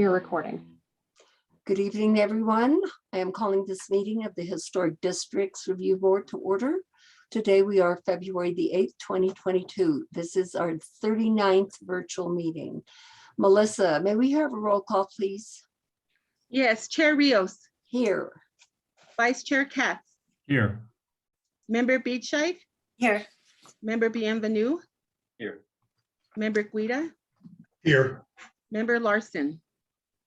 You're recording. Good evening, everyone. I am calling this meeting of the Historic Districts Review Board to order. Today we are February the 8th, 2022. This is our 39th virtual meeting. Melissa, may we have a roll call, please? Yes, Chair Rios, Here. Vice Chair Katz, Here. Member Beachite, Here. Member Bienvenue, Here. Member Guida, Here. Member Larson.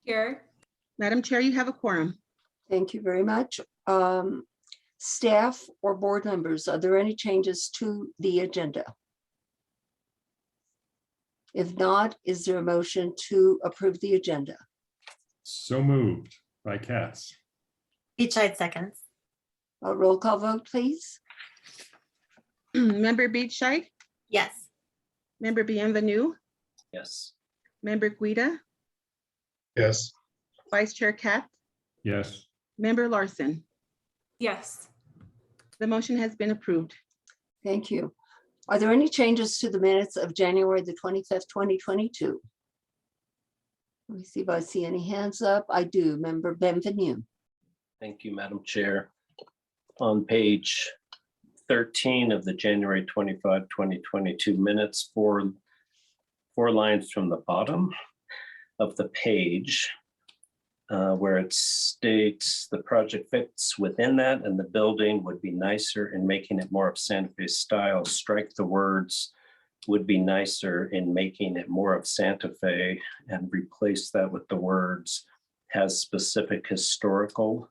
Here. Madam Chair, you have a quorum. Thank you very much. Staff or board members, are there any changes to the agenda? If not, is there a motion to approve the agenda? So moved by Katz. Beachside seconds. A roll call vote, please. Member Beachite, Yes. Member Bienvenue, Yes. Member Guida, Yes. Vice Chair Katz, Yes. Member Larson. Yes. The motion has been approved. Thank you. Are there any changes to the minutes of January the 25th, 2022? Let me see if I see any hands up. I do. Member Bienvenue. Thank you, Madam Chair. On page 13 of the January 25, 2022 minutes, four lines from the bottom of the page, where it states the project fits within that and the building would be nicer in making it more of Santa Fe style. Strike the words would be nicer in making it more of Santa Fe and replace that with the words has specific historical,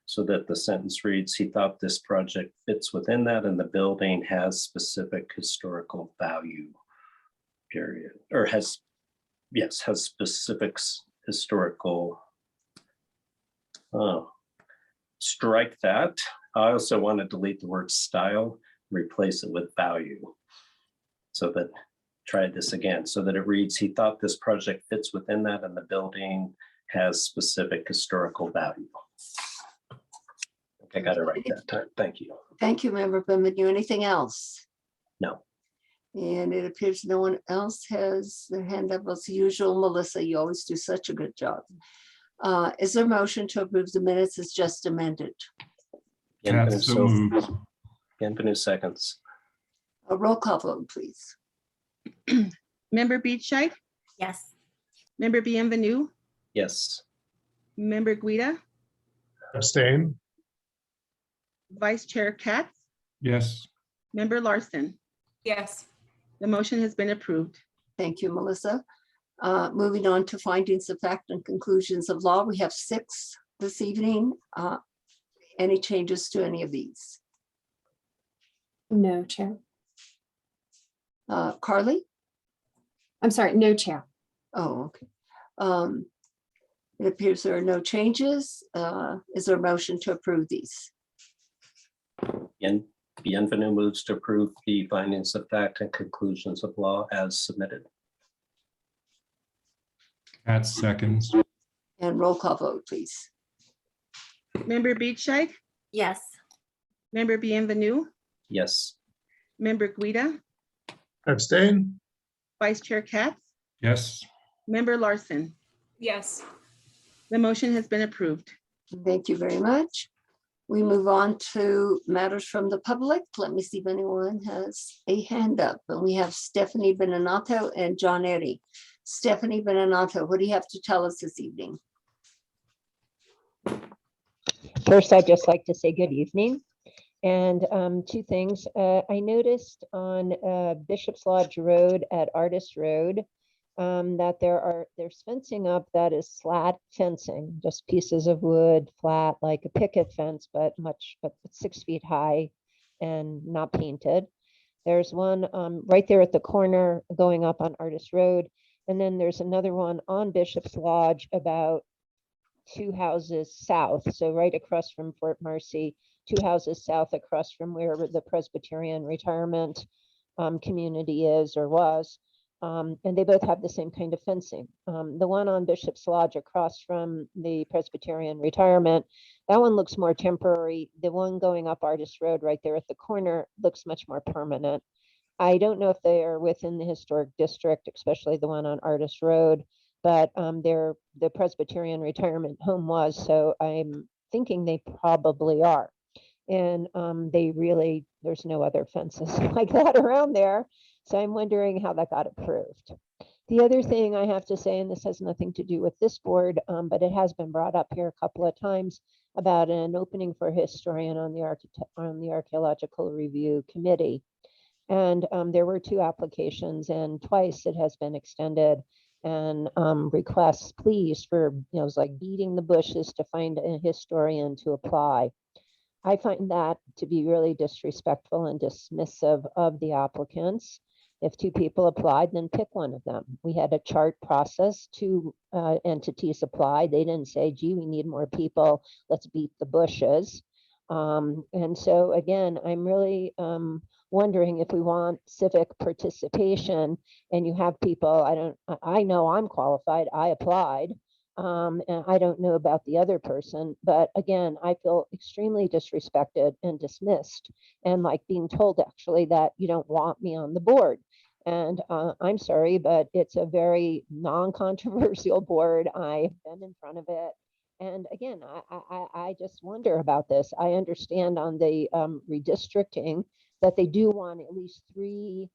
so that the sentence reads, he thought this project fits within that and the building has specific historical value, period. Or has specific historical. Strike that. I also want to delete the word style, replace it with value. So that, try this again, so that it reads, he thought this project fits within that and the building has specific historical value. I got it right that time. Thank you. Thank you, Member Bienvenue. Anything else? No. And it appears no one else has their hand up as usual. Melissa, you always do such a good job. Is there a motion to approve the minutes as just amended? Katz, so moved. Bienvenue seconds. A roll call vote, please. Member Beachite, Yes. Member Bienvenue, Yes. Member Guida, Abstain. Vice Chair Katz, Yes. Member Larson. Yes. The motion has been approved. Thank you, Melissa. Moving on to findings of fact and conclusions of law. We have 6 this evening. Any changes to any of these? No, Chair. Carly? I'm sorry, no, Chair. Oh, okay. It appears there are no changes. Is there a motion to approve these? Bienvenue moves to approve the findings of fact and conclusions of law as submitted. Katz seconds. And roll call vote, please. Member Beachite, Yes. Member Bienvenue, Yes. Member Guida, Abstain. Vice Chair Katz, Yes. Member Larson. Yes. The motion has been approved. Thank you very much. We move on to matters from the public. Let me see if anyone has a hand up. And we have Stephanie Beninato and John Eddy. Stephanie Beninato, what do you have to tell us this evening? First, I'd just like to say good evening. And 2 things. I noticed on Bishop's Lodge Road at Artist Road that there's fencing up that is slat fencing, just pieces of wood, flat, like a picket fence, but 6 feet high and not painted. There's one right there at the corner going up on Artist Road. And then there's another one on Bishop's Lodge about 2 houses south. So right across from Fort Marcy, 2 houses south across from where the Presbyterian retirement community is or was. And they both have the same kind of fencing. The one on Bishop's Lodge across from the Presbyterian retirement, that one looks more temporary. The one going up Artist Road right there at the corner looks much more permanent. I don't know if they are within the historic district, especially the one on Artist Road. but the Presbyterian retirement home was, so I'm thinking they probably are. And there's no other fences like that around there. So I'm wondering how that got approved. The other thing I have to say, and this has nothing to do with this board, but it has been brought up here a couple of times about an opening for a historian on the Archaeological Review Committee. And there were 2 applications, and twice it has been extended, and requests, please, for, it was like beating the bushes to find a historian to apply. I find that to be really disrespectful and dismissive of the applicants. If 2 people applied, then pick one of them. We had a chart process, 2 entities applied. They didn't say, gee, we need more people, let's beat the bushes. And so again, I'm really wondering if we want civic participation and you have people, I know I'm qualified, I applied. And I don't know about the other person, but again, I feel extremely disrespected and dismissed, and like being told actually that you don't want me on the board. And I'm sorry, but it's a very non-controversial board. I've been in front of it. And again, I just wonder about this. I understand on the redistricting that they do want at least 3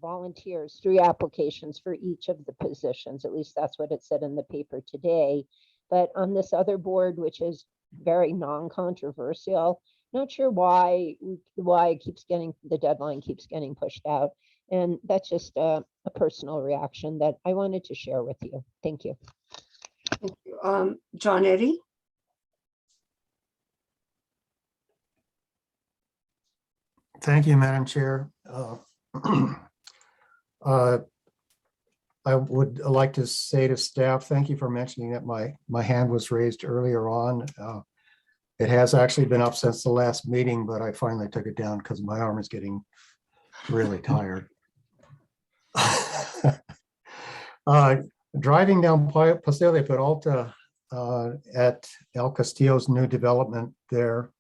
volunteers, 3 applications for each of the positions. At least that's what it said in the paper today. But on this other board, which is very non-controversial, not sure why the deadline keeps getting pushed out. And that's just a personal reaction that I wanted to share with you. Thank you. Thank you. John Eddie? Thank you, Madam Chair. I would like to say to staff, thank you for mentioning that my hand was raised earlier on. It has actually been up since the last meeting, but I finally took it down because my arm is getting really tired. Driving down Paseo de Peralta at El Castillo's new development there,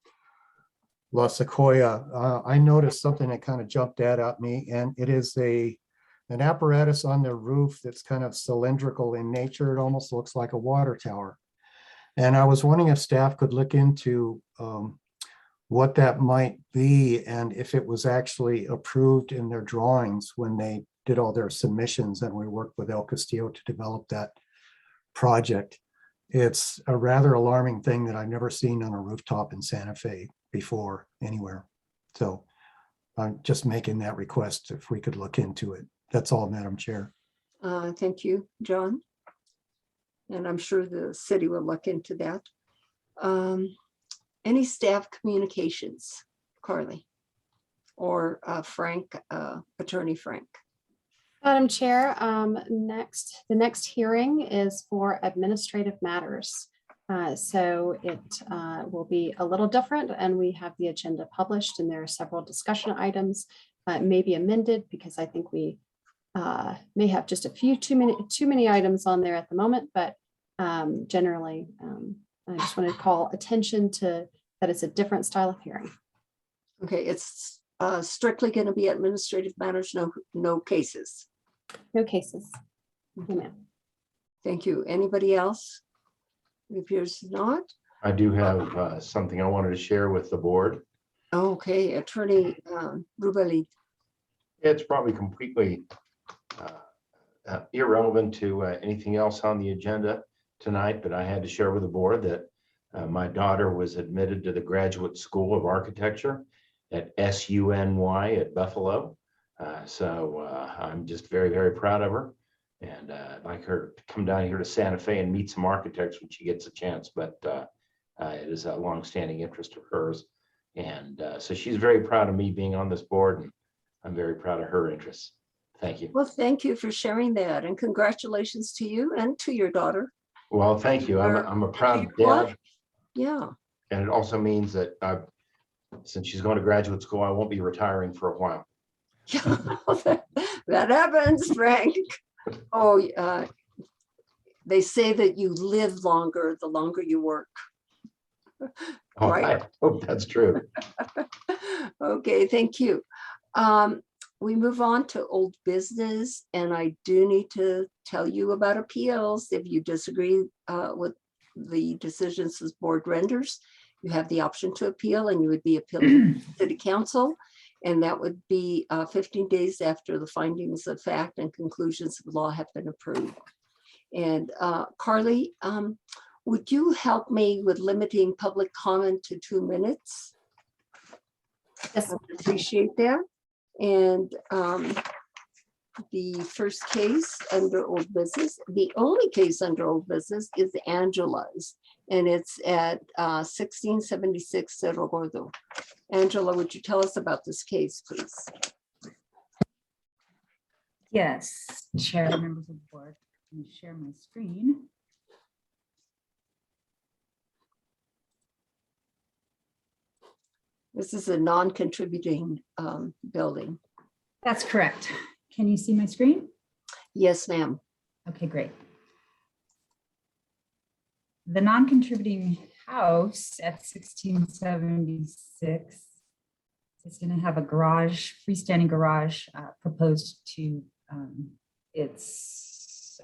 La Sequoia, I noticed something that kind of jumped out at me, and it is an apparatus on the roof that's kind of cylindrical in nature. It almost looks like a water tower. And I was wondering if staff could look into what that might be and if it was actually approved in their drawings when they did all their submissions and we worked with El Castillo to develop that project. It's a rather alarming thing that I've never seen on a rooftop in Santa Fe before anywhere. So I'm just making that request if we could look into it. That's all, Madam Chair. Thank you, John. And I'm sure the city will look into that. Any staff communications, Carly or Frank, Attorney Frank? Madam Chair, the next hearing is for administrative matters. So it will be a little different, and we have the agenda published, and there are several discussion items. It may be amended because I think we may have just a few too many items on there at the moment, but generally, I just want to call attention to that it's a different style of hearing. Okay, it's strictly going to be administrative matters, no cases. No cases. Amen. Thank you. Anybody else? It appears not. I do have something I wanted to share with the board. Okay, Attorney Rubali. It's probably completely irrelevant to anything else on the agenda tonight, but I had to share with the board that my daughter was admitted to the Graduate School of Architecture at SUNY at Buffalo. So I'm just very, very proud of her. And I'd like her to come down here to Santa Fe and meet some architects when she gets a chance. But it is a longstanding interest of hers. And so she's very proud of me being on this board, and I'm very proud of her interests. Thank you. Well, thank you for sharing that, and congratulations to you and to your daughter. Well, thank you. I'm a proud dad. Yeah. And it also means that since she's going to graduate school, I won't be retiring for a while. Yeah, that happens, Frank. Oh, they say that you live longer the longer you work. Oh, Right. I hope that's true. Okay, thank you. We move on to old business, and I do need to tell you about appeals. If you disagree with the decisions this board renders, you have the option to appeal, and you would be appealing to City Council. And that would be 15 days after the findings of fact and conclusions of law have been approved. And Carly, would you help me with limiting public comment to 2 minutes? Yes. I would appreciate that. And the first case under old business, the only case under old business is Angela's, and it's at 1676 Cerro Gordo. Angela, would you tell us about this case, please? Yes, Chair, members of the board, let me share my screen. This is a non-contributing building. That's correct. Can you see my screen? Yes, ma'am. Okay, great. The non-contributing house at 1676 is going to have a garage, freestanding garage proposed to its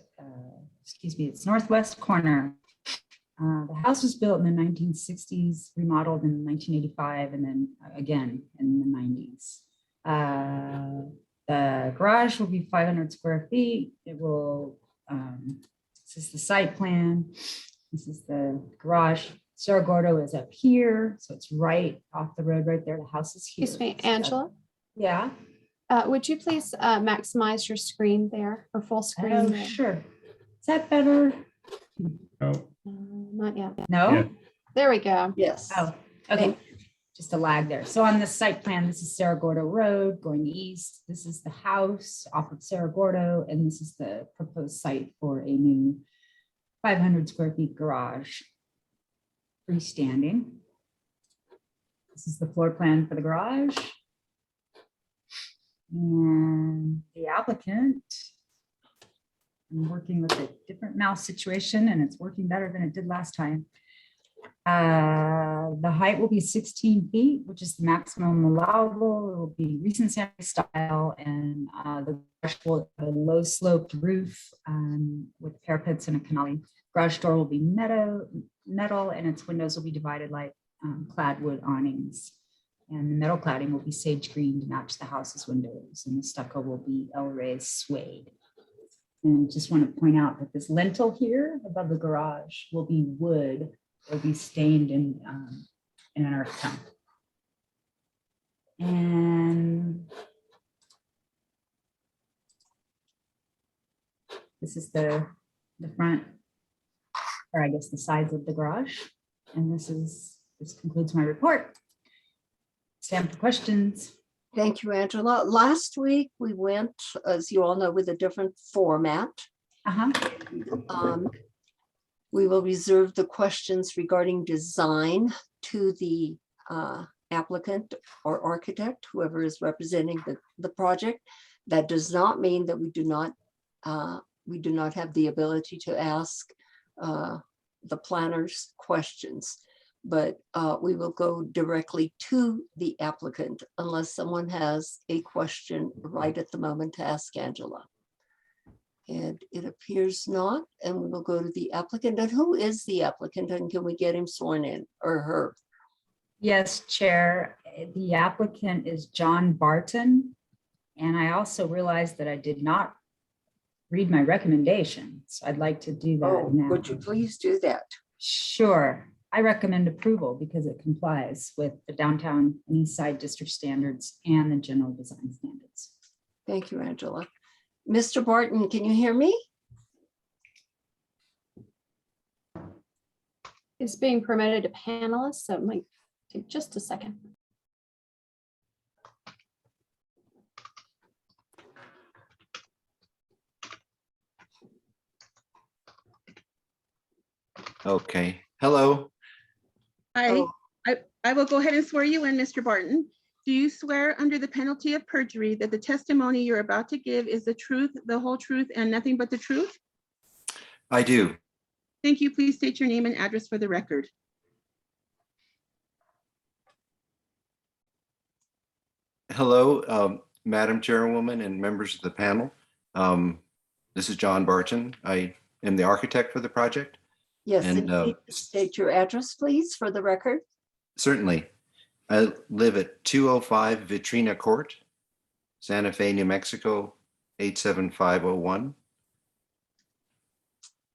northwest corner. The house was built in the 1960s, remodeled in 1985, and then again in the 90s. The garage will be 500 square feet. It will, this is the site plan. This is the garage. Cerro Gordo is up here, so it's right off the road right there. The house is here. Excuse me, Angela, Yeah. would you please maximize your screen there or full screen? Oh, there? sure. Is that better? Oh, Not yet. No? yeah. There we go. Yes. Oh, okay. Just a lag there. So on the site plan, this is Cerro Gordo Road going east. This is the house off of Cerro Gordo, and this is the proposed site for a new 500 square feet garage, freestanding. This is the floor plan for the garage. And the applicant, I'm working with a different mouse situation, and it's working better than it did last time. The height will be 16 feet, which is the maximum allowable. It will be recent San style, and the garage will have a low sloped roof with parapets and a canopy. Garage door will be metal, and its windows will be divided like clad wood awnings. And the metal cladding will be sage green to match the house's windows, and the stucco will be El-Rey's suede. And just want to point out that this lintel here above the garage will be wood. It'll be stained in an earth tone. And this is the front, or I guess the sides of the garage. And this concludes my report. Stand for questions. Thank you, Angela. Last week, we went, as you all know, with a different format. We will reserve the questions regarding design to the applicant or architect, whoever is representing the project. That does not mean that we do not have the ability to ask the planners questions, but we will go directly to the applicant unless someone has a question right at the moment to ask Angela. And it appears not, and we will go to the applicant. And who is the applicant, and can we get him sworn in, or her? Yes, Chair. The applicant is John Barton. And I also realized that I did not read my recommendation. So I'd like to do that Oh, now. would you please do that? Sure. I recommend approval because it complies with the downtown and east side district standards and the general design standards. Thank you, Angela. Mr. Barton, can you hear me? It's being promoted to panelists, so it might take just a second. Okay, hello. I Oh. will go ahead and swear you in, Mr. Barton. Do you swear under the penalty of perjury that the testimony you're about to give is the truth, the whole truth, and nothing but the truth? I do. Thank you. Please state your name and address for the record. Hello, Madam Chairwoman and members of the panel. This is John Barton. I am the architect for the project. Yes, And, and state your address, please, for the record. Certainly. I live at 205 Vitrina Court, Santa Fe, New Mexico, 87501.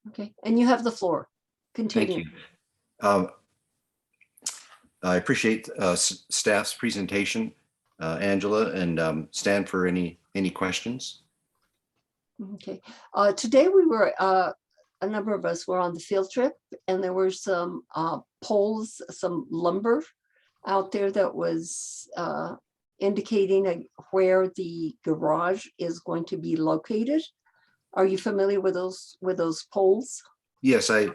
Okay, and you have the floor. Thank Continue. you. I appreciate staff's presentation, Angela, and stand for any questions. Okay, today we were, a number of us were on the field trip, and there were some poles, some lumber out there that was indicating where the garage is going to be located. Are you familiar with those poles? Yes, I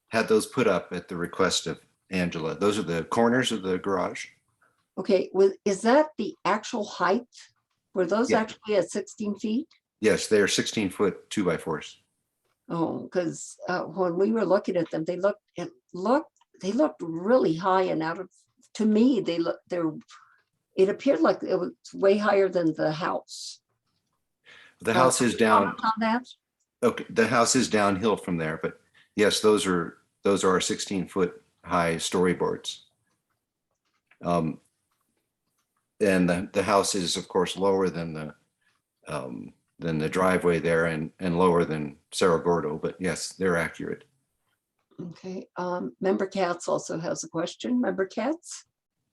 had those put up at the request of Angela. Those are the corners of the garage. Okay, is that the actual height? Were those Yeah. actually at 16 feet? Yes, they are 16-foot 2x4s. Oh, because when we were looking at them, they looked really high, and to me, it appeared like it was way higher than the house. The house is down. Comment on that? Okay, the house is downhill from there, but yes, those are our 16-foot high storyboards. And the house is, of course, lower than the driveway there, and lower than Cerro Gordo, but yes, they're accurate. Okay, Member Katz also has a question. Member Katz?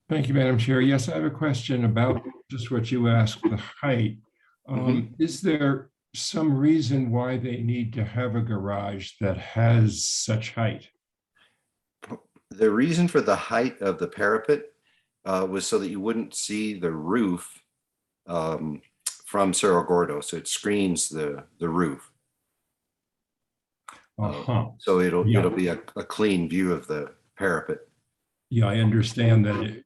Thank you, Madam Chair. Yes, I have a question about just what you asked, the height. Is there some reason why they need to have a garage that has such height? The reason for the height of the parapet was so that you wouldn't see the roof from Cerro Gordo, so it screens the roof. So it'll be a clean view of the parapet. Yeah, I understand that.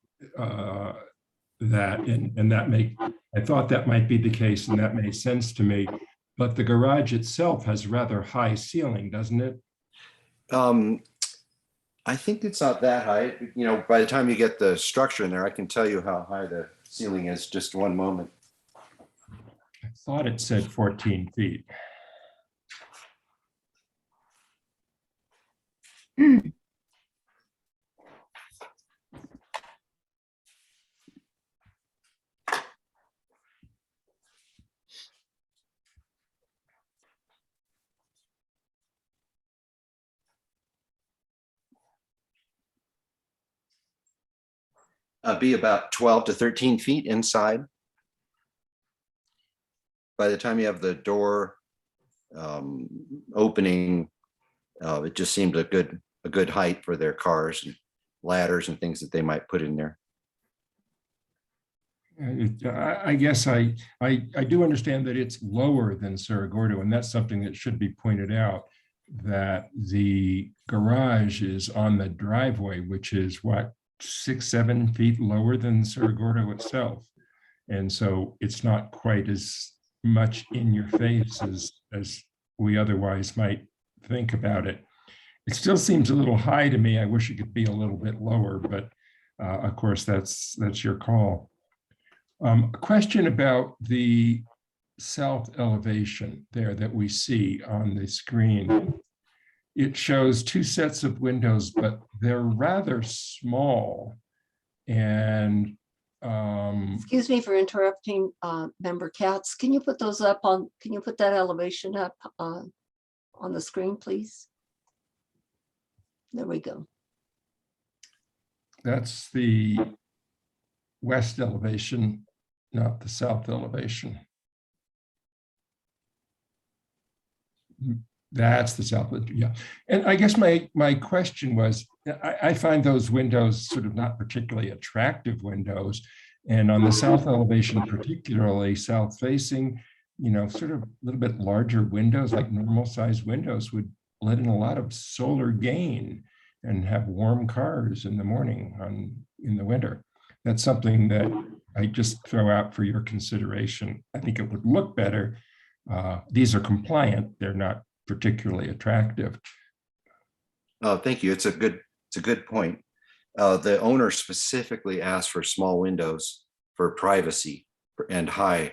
I thought that might be the case, and that made sense to me. But the garage itself has rather high ceiling, doesn't it? I think it's not that high. You know, by the time you get the structure in there, I can tell you how high the ceiling is. Just one moment. I thought it said 14 feet. Be about 12 to 13 feet inside. By the time you have the door opening, it just seemed a good height for their cars and ladders and things that they might put in there. I guess I do understand that it's lower than Cerro Gordo, and that's something that should be pointed out, that the garage is on the driveway, which is what, 6-7 feet lower than Cerro Gordo itself. And so it's not quite as much in your face as we otherwise might think about it. It still seems a little high to me. I wish it could be a little bit lower, but of course that's your call. A question about the south elevation there that we see on the screen. It shows two sets of windows, but they're rather small. And Excuse me for interrupting, Member Katz. Can you put those up on, can you put that elevation up on the screen, please? There we go. that's the west elevation, not the south elevation. That's the south, yeah. And I guess my question was, I find those windows sort of not particularly attractive windows. And on the south elevation, particularly south facing, you know, sort of a little bit larger windows, like normal size windows, would let in a lot of solar gain and have warm cars in the morning in the winter. That's something that I just throw out for your consideration. I think it would look better. These are compliant. They're not particularly attractive. Oh, thank you. It's a good point. The owner specifically asked for small windows for privacy. and high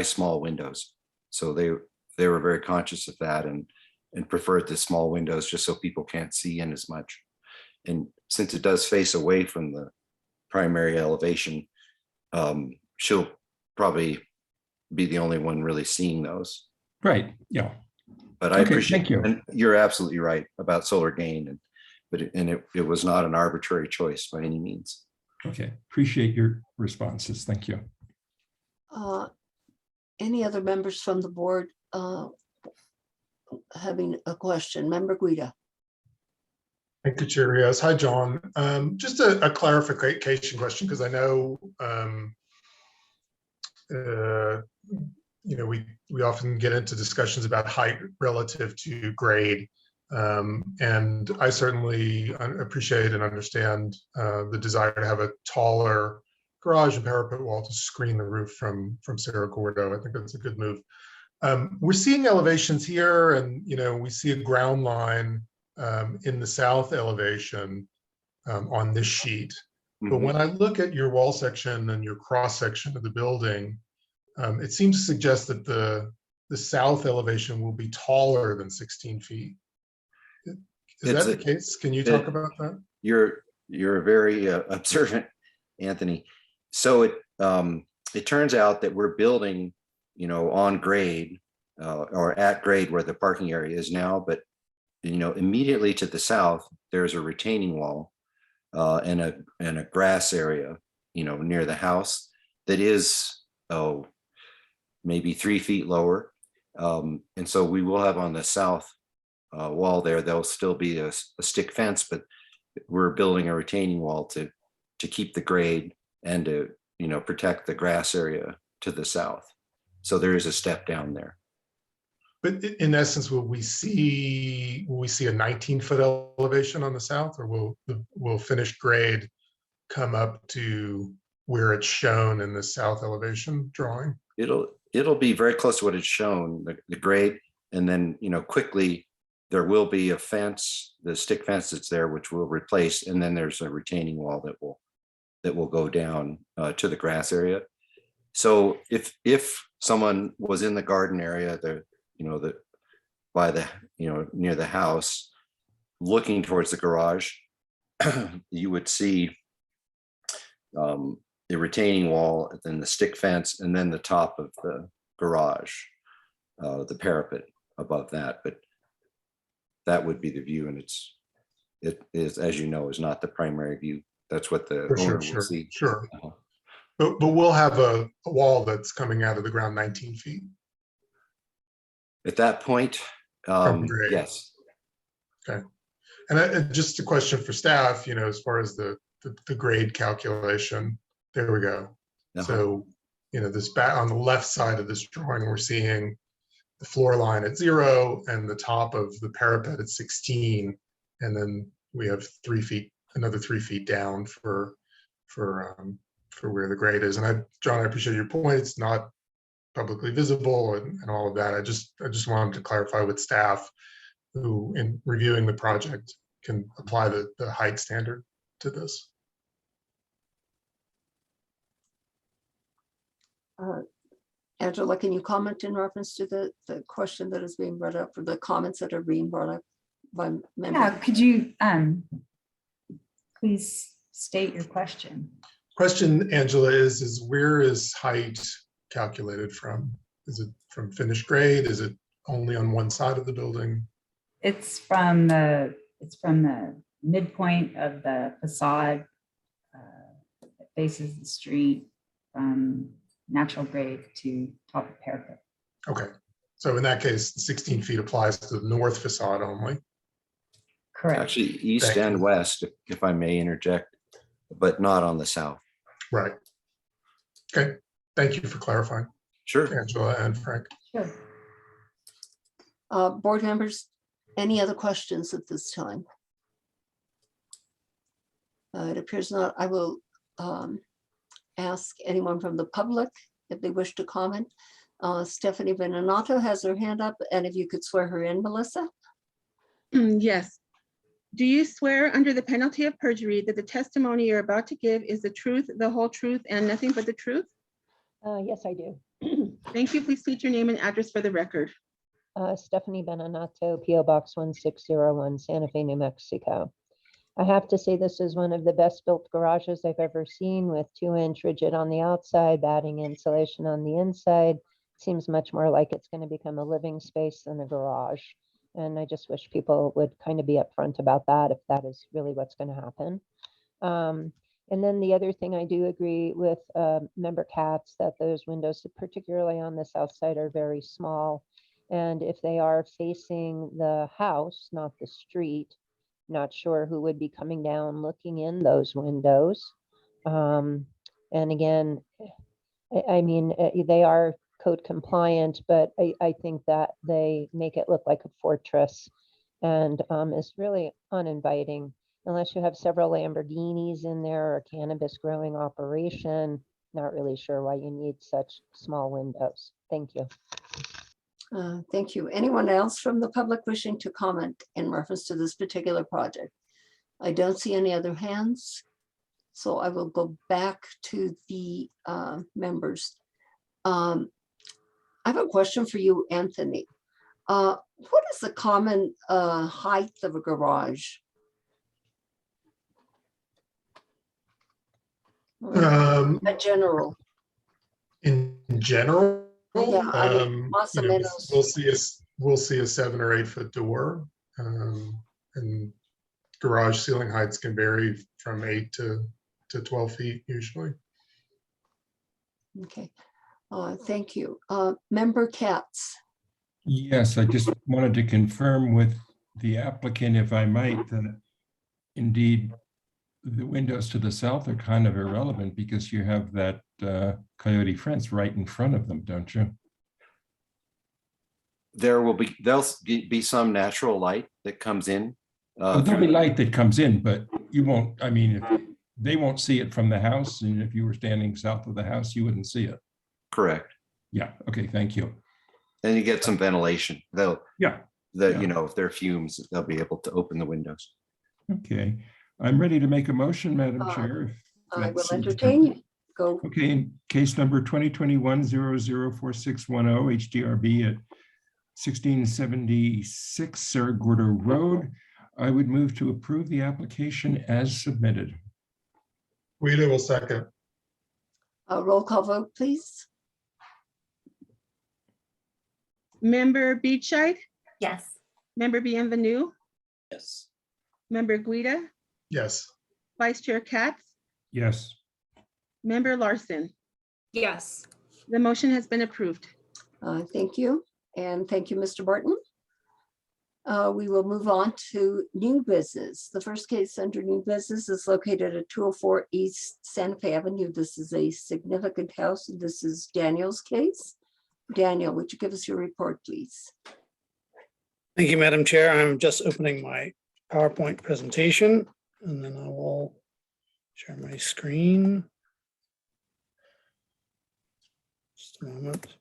small windows. So they were very conscious of that and preferred the small windows just so people can't see in as much. And since it does face away from the primary elevation, she'll probably be the only one really seeing those. Right, yeah. But I Okay, appreciate, thank you. and you're absolutely right about solar gain, it was not an arbitrary choice by any means. Okay, appreciate your responses. Thank you. Any other members from the board having a question? Member Guida. Thank you, Chair Rios. Hi, John. Just a clarification question, because I know we often get into discussions about height relative to grade. And I certainly appreciate and understand the desire to have a taller garage and parapet wall to screen the roof from Cerro Gordo. I think that's a good move. We're seeing elevations here, and we see a ground line in the south elevation on this sheet. But when I look at your wall section and your cross section of the building, it seems to suggest that the south elevation will be taller than 16 feet. Is that the case? Can you talk about that? You're very observant, Anthony. So it turns out that we're building, on grade or at grade where the parking area is now, but immediately to the south there's a retaining wall and a grass area, near the house that is maybe 3 feet lower, and so we will have on the south wall there'll still be a stick fence, but we're building a retaining wall to keep the grade and to protect the grass area to the south. So there is a step down there. But in essence, will we see a 19-foot elevation on the south, or will finished grade come up to where it's shown in the south elevation drawing? It'll be very close to what it's shown, the grade, and then quickly there will be a fence, the stick fence that's there, which we'll replace, and then there's a retaining wall that will go down to the grass area. So if someone was in the garden area, by the near the house, looking towards the garage, you would see the retaining wall, and then the stick fence, and then the top of the garage, the parapet above that. But that would be the view, and it is, as you know, is not the primary view. That's what the owner will see. Sure. But we'll have a wall that's coming out of the ground 19 feet. At that point, yes. Okay. And just a question for staff, as far as the grade calculation, there we go. So, this back on the left side of this drawing, we're seeing the floor line at 0 and the top of the parapet at 16. And then we have 3 feet, another 3 feet down for where the grade is. And John, I appreciate your point. It's not publicly visible and all of that. I just wanted to clarify with staff who, in reviewing the project, can apply the height standard to this. Angela, can you comment in reference to the question that is being brought up, or the comments that are being brought up by members? Yeah, could you please state your question? Question, Angela, is where is height calculated from? Is it from finished grade? Is it only on one side of the building? It's from the midpoint of the facade that faces the street, from natural grade to top of parapet. Okay, so in that case, 16 feet applies to the north facade only. Correct. Actually, east and west, if I may interject, but not on the south. Right. Okay, thank you for clarifying. Sure. Angela and Frank. Sure. Board members, any other questions at this time? It appears not. I will ask anyone from the public if they wish to comment. Stephanie Venanato has her hand up, and if you could swear her in, Melissa. Yes. Do you swear under the penalty of perjury that the testimony you're about to give is the truth, the whole truth, and nothing but the truth? Yes, I do. Thank you. Please state your name and address for the record. Stephanie Benanato, PO Box 1601, Santa Fe, New Mexico. I have to say this is one of the best built garages I've ever seen, with 2-inch rigid on the outside, batting insulation on the inside. Seems much more like it's going to become a living space than a garage. And I just wish people would kind of be upfront about that if that is really what's going to happen. And then the other thing, I do agree with Member Katz that those windows, particularly on the south side, are very small. And if they are facing the house, not the street, not sure who would be coming down looking in those windows. And again, I mean, they are code compliant, but I think that they make it look like a fortress, and is really uninviting unless you have several Lamborghinis in there or a cannabis growing operation. Not really sure why you need such small windows. Thank you. Thank you. Anyone else from the public wishing to comment in reference to this particular project? I don't see any other hands, so I will go back to the members. I have a question for you, Anthony. What is the common height of a garage? A general. In general, Yeah, I mean, más o you know, menos. we'll see a 7 or 8 foot door, and garage ceiling heights can vary from 8 to 12 feet usually. Okay, thank you. Member Katz. Yes, I just wanted to confirm with the applicant, if I might, that indeed the windows to the south are kind of irrelevant because you have that coyote fence right in front of them, don't you? There'll be some natural light that comes in. There'll be light that comes in, but you won't, I mean, they won't see it from the house. And if you were standing south of the house, you wouldn't see it. Correct. Yeah. Okay. Thank you. And you get some ventilation. You know, if there are fumes, they'll be able to open the windows. Okay. I'm ready to make a motion, Madam Chair. I will entertain you. Go. Okay, in case number 2021-004610, HDRB at 1676 Cerro Gordo Road, I would move to approve the application as submitted. Guido will second. Roll call vote, please. Member Beachside, Yes. Member Bienvenue, Yes. Member Guida, Yes. Vice Chair Katz, Yes. Member Larson. Yes. The motion has been approved. Thank you. And thank you, Mr. Barton. We will move on to new business. The first case under new business is located at 204 East Santa Fe Avenue. This is a significant house. This is Daniel's case. Daniel, would you give us your report, please? Thank you, Madam Chair. I'm just opening my PowerPoint presentation, and then I will share my screen. Just a moment.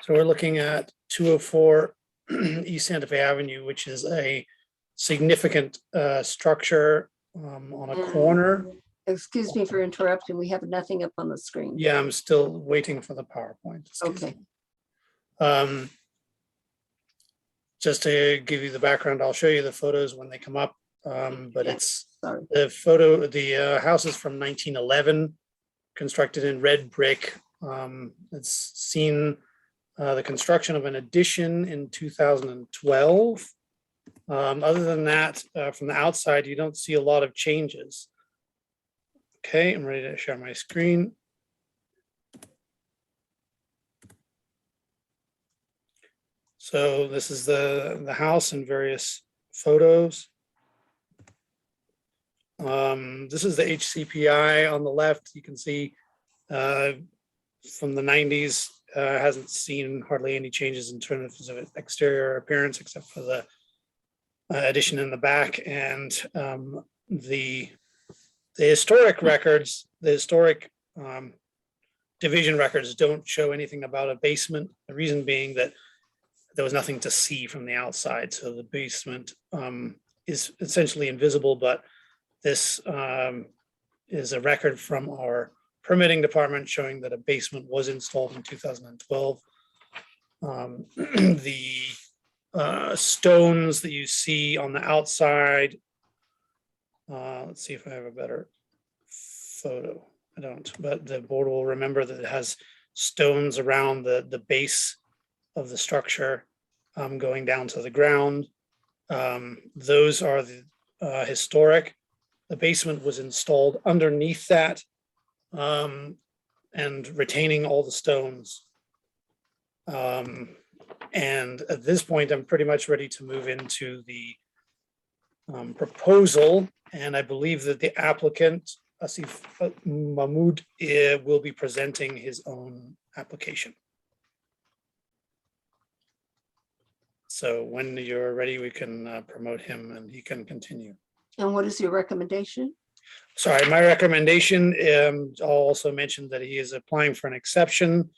So we're looking at 204 East Santa Fe Avenue, which is a significant structure on a corner. Excuse me for interrupting. We have nothing up on the screen. Yeah, I'm still waiting for the PowerPoint. Okay. Just to give you the background, I'll show you the photos when they come up. But Yes, sorry. the house is from 1911, constructed in red brick. It's seen the construction of an addition in 2012. Other than that, from the outside, you don't see a lot of changes. Okay, I'm ready to share my screen. So this is the house in various photos. This is the HCPI on the left. You can see from the 90s, hasn't seen hardly any changes in terms of exterior appearance, except for the addition in the back. And the historic records, the historic division records don't show anything about a basement. The reason being that there was nothing to see from the outside. So the basement is essentially invisible, but this is a record from our permitting department showing that a basement was installed in 2012. The stones that you see on the outside. Let's see if I have a better photo. I don't, but the board will remember that it has stones around the base of the structure going down to the ground. Those are the historic. The basement was installed underneath that and retaining all the stones. And at this point, I'm pretty much ready to move into the proposal. And I believe that the applicant, Asif Mahmood, will be presenting his own application. So when you're ready, we can promote him and he can continue. And what is your recommendation? Sorry, my recommendation, I'll also mention that he is applying for an exception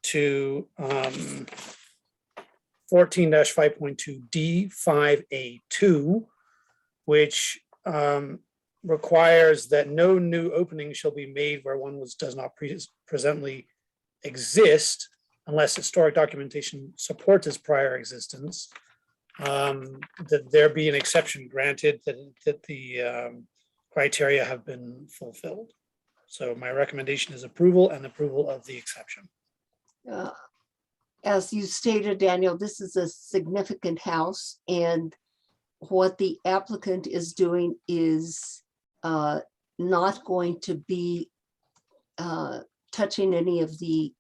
to 14-5.2 D5A2, which requires that no new opening shall be made where one does not presently exist unless historic documentation supports its prior existence, that there be an exception granted that the criteria have been fulfilled. So my recommendation is approval and approval of the exception. As you stated, Daniel, this is a significant house, and what the applicant is doing is not going to be touching any of the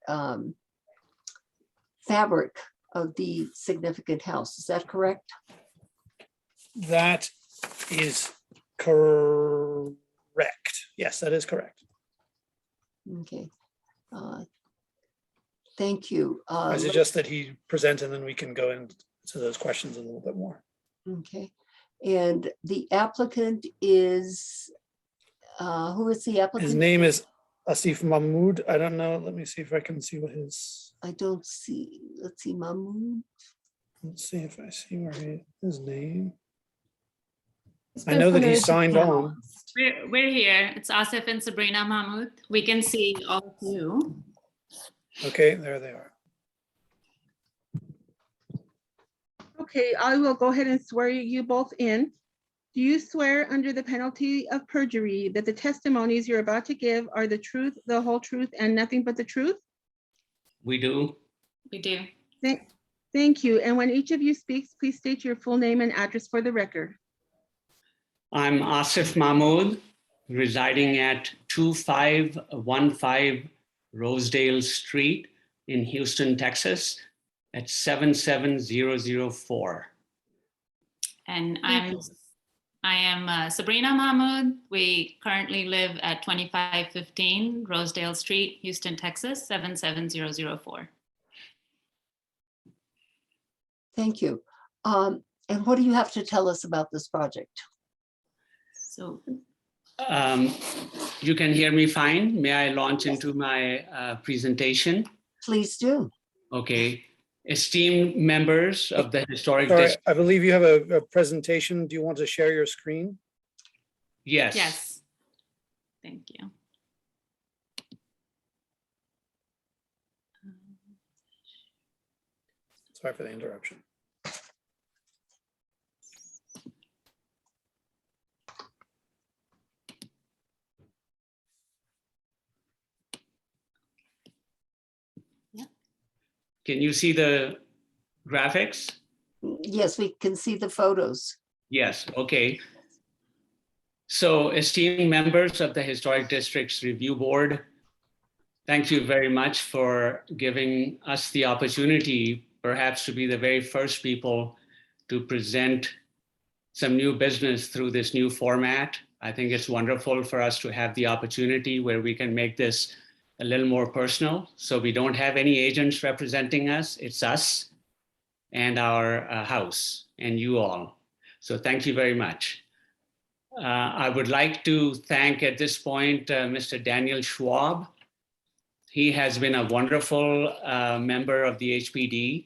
fabric of the significant house. Is that correct? That is correct. Yes, that is correct. Okay. Thank you. I suggest that he present and then we can go into those questions a little bit more. Okay. And the applicant is, who is the applicant? His name is Asif Mahmood. I don't know. Let me see if I can see what his. I don't see. Let's see, Mahmood. Let's see if I see where his name. It's I been know that he promoted to signed on. panelist. We're here. It's Asif and Sabrina Mahmood. We can see all of you. Okay, there they are. Okay, I will go ahead and swear you both in. Do you swear under the penalty of perjury that the testimonies you're about to give are the truth, the whole truth, and nothing but the truth? We do. We do. Thank you. And when each of you speaks, please state your full name and address for the record. I'm Asif Mahmood, residing at 2515 Rosedale Street in Houston, Texas, at 77004. And I am Sabrina Mahmood. We currently live at 2515 Rosedale Street, Houston, Texas, 77004. Thank you. And what do you have to tell us about this project? So You can hear me fine. May I launch into my presentation? Please do. Okay. Esteemed members of the Historic Sorry, District. I believe you have a presentation. Do you want to share your screen? Yes. yes. Thank you. Sorry for the interruption. Can you see the graphics? Yes, we can see the photos. Yes, okay. So esteemed members of the Historic Districts Review Board, thank you very much for giving us the opportunity, perhaps to be the very first people to present some new business through this new format. I think it's wonderful for us to have the opportunity where we can make this a little more personal. So we don't have any agents representing us. It's us and our house and you all. So thank you very much. I would like to thank at this point, Mr. Daniel Schwab. He has been a wonderful member of the HPD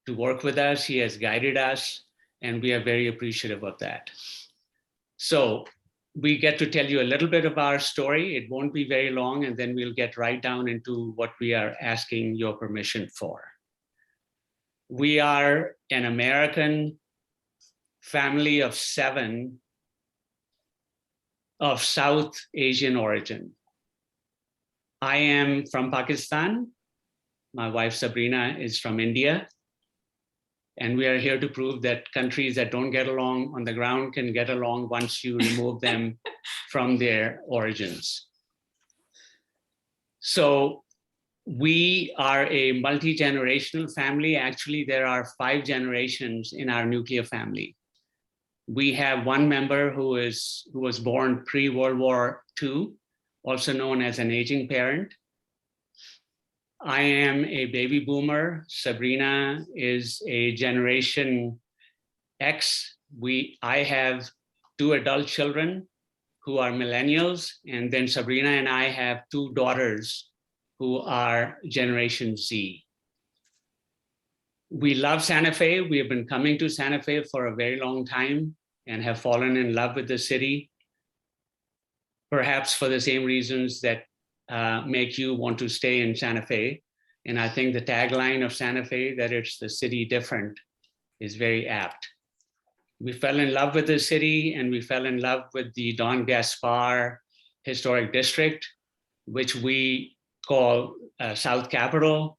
to work with us. He has guided us and we are very appreciative of that. So we get to tell you a little bit of our story. It won't be very long, and then we'll get right down into what we are asking your permission for. We are an American family of 7 of South Asian origin. I am from Pakistan. My wife Sabrina is from India. And we are here to prove that countries that don't get along on the ground can get along once you remove them from their origins. So we are a multi-generational family. Actually, there are 5 generations in our nuclear family. We have one member who was born pre-World War II, also known as an aging parent. I am a baby boomer. Sabrina is a Generation X. I have 2 adult children who are millennials, and then Sabrina and I have 2 daughters who are Generation Z. We love Santa Fe. We have been coming to Santa Fe for a very long time and have fallen in love with the city, perhaps for the same reasons that make you want to stay in Santa Fe. And I think the tagline of Santa Fe, that it's the city different, is very apt. We fell in love with the city, and we fell in love with the Don Gaspar Historic District, which we call South Capitol.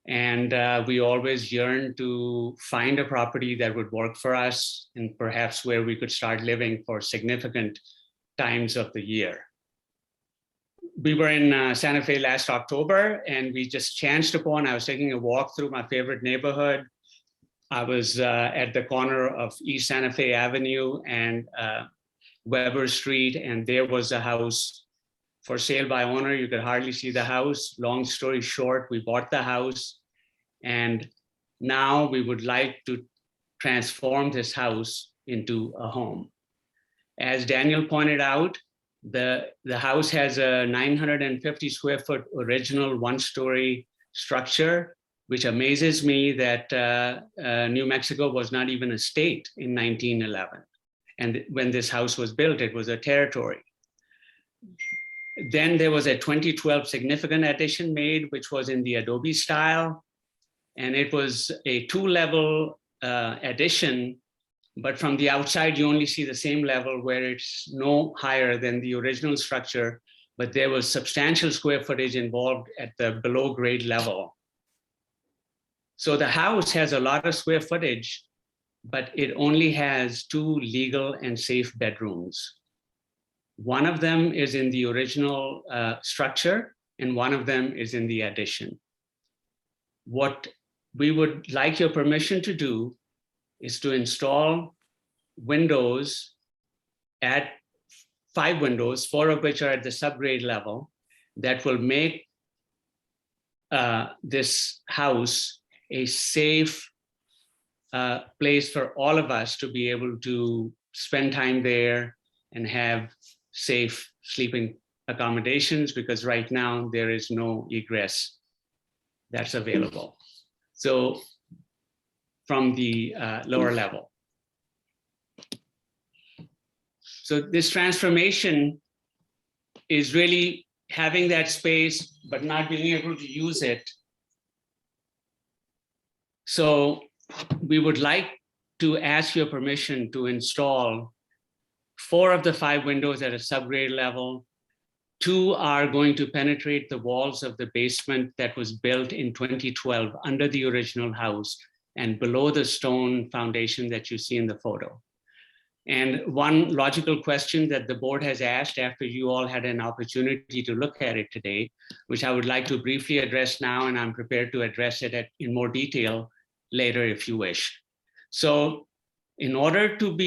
And we always yearned to find a property that would work for us and perhaps where we could start living for significant times of the year. We were in Santa Fe last October, and we just chanced upon, I was taking a walk through my favorite neighborhood. I was at the corner of East Santa Fe Avenue and Weber Street, and there was a house for sale by owner. You could hardly see the house. Long story short, we bought the house, and now we would like to transform this house into a home. As Daniel pointed out, the house has a 950 square foot original 1-story structure, which amazes me that New Mexico was not even a state in 1911. And when this house was built, it was a territory. Then there was a 2012 significant addition made, which was in the adobe style. And it was a 2-level addition, but from the outside, you only see the same level where it's no higher than the original structure, but there was substantial square footage involved at the below grade level. So the house has a lot of square footage, but it only has 2 legal and safe bedrooms. One of them is in the original structure, and one of them is in the addition. What we would like your permission to do is to install windows at 5 windows, 4 of which are at the subgrade level, that will make this house a safe place for all of us to be able to spend time there and have safe sleeping accommodations, because right now there is no egress that's available. So from the lower level. So this transformation is really having that space, but not being able to use it. So we would like to ask your permission to install 4 of the 5 windows at a subgrade level. 2 are going to penetrate the walls of the basement that was built in 2012 under the original house and below the stone foundation that you see in the photo. And one logical question that the board has asked after you all had an opportunity to look at it today, which I would like to briefly address now, and I'm prepared to address it in more detail later if you wish. So in order to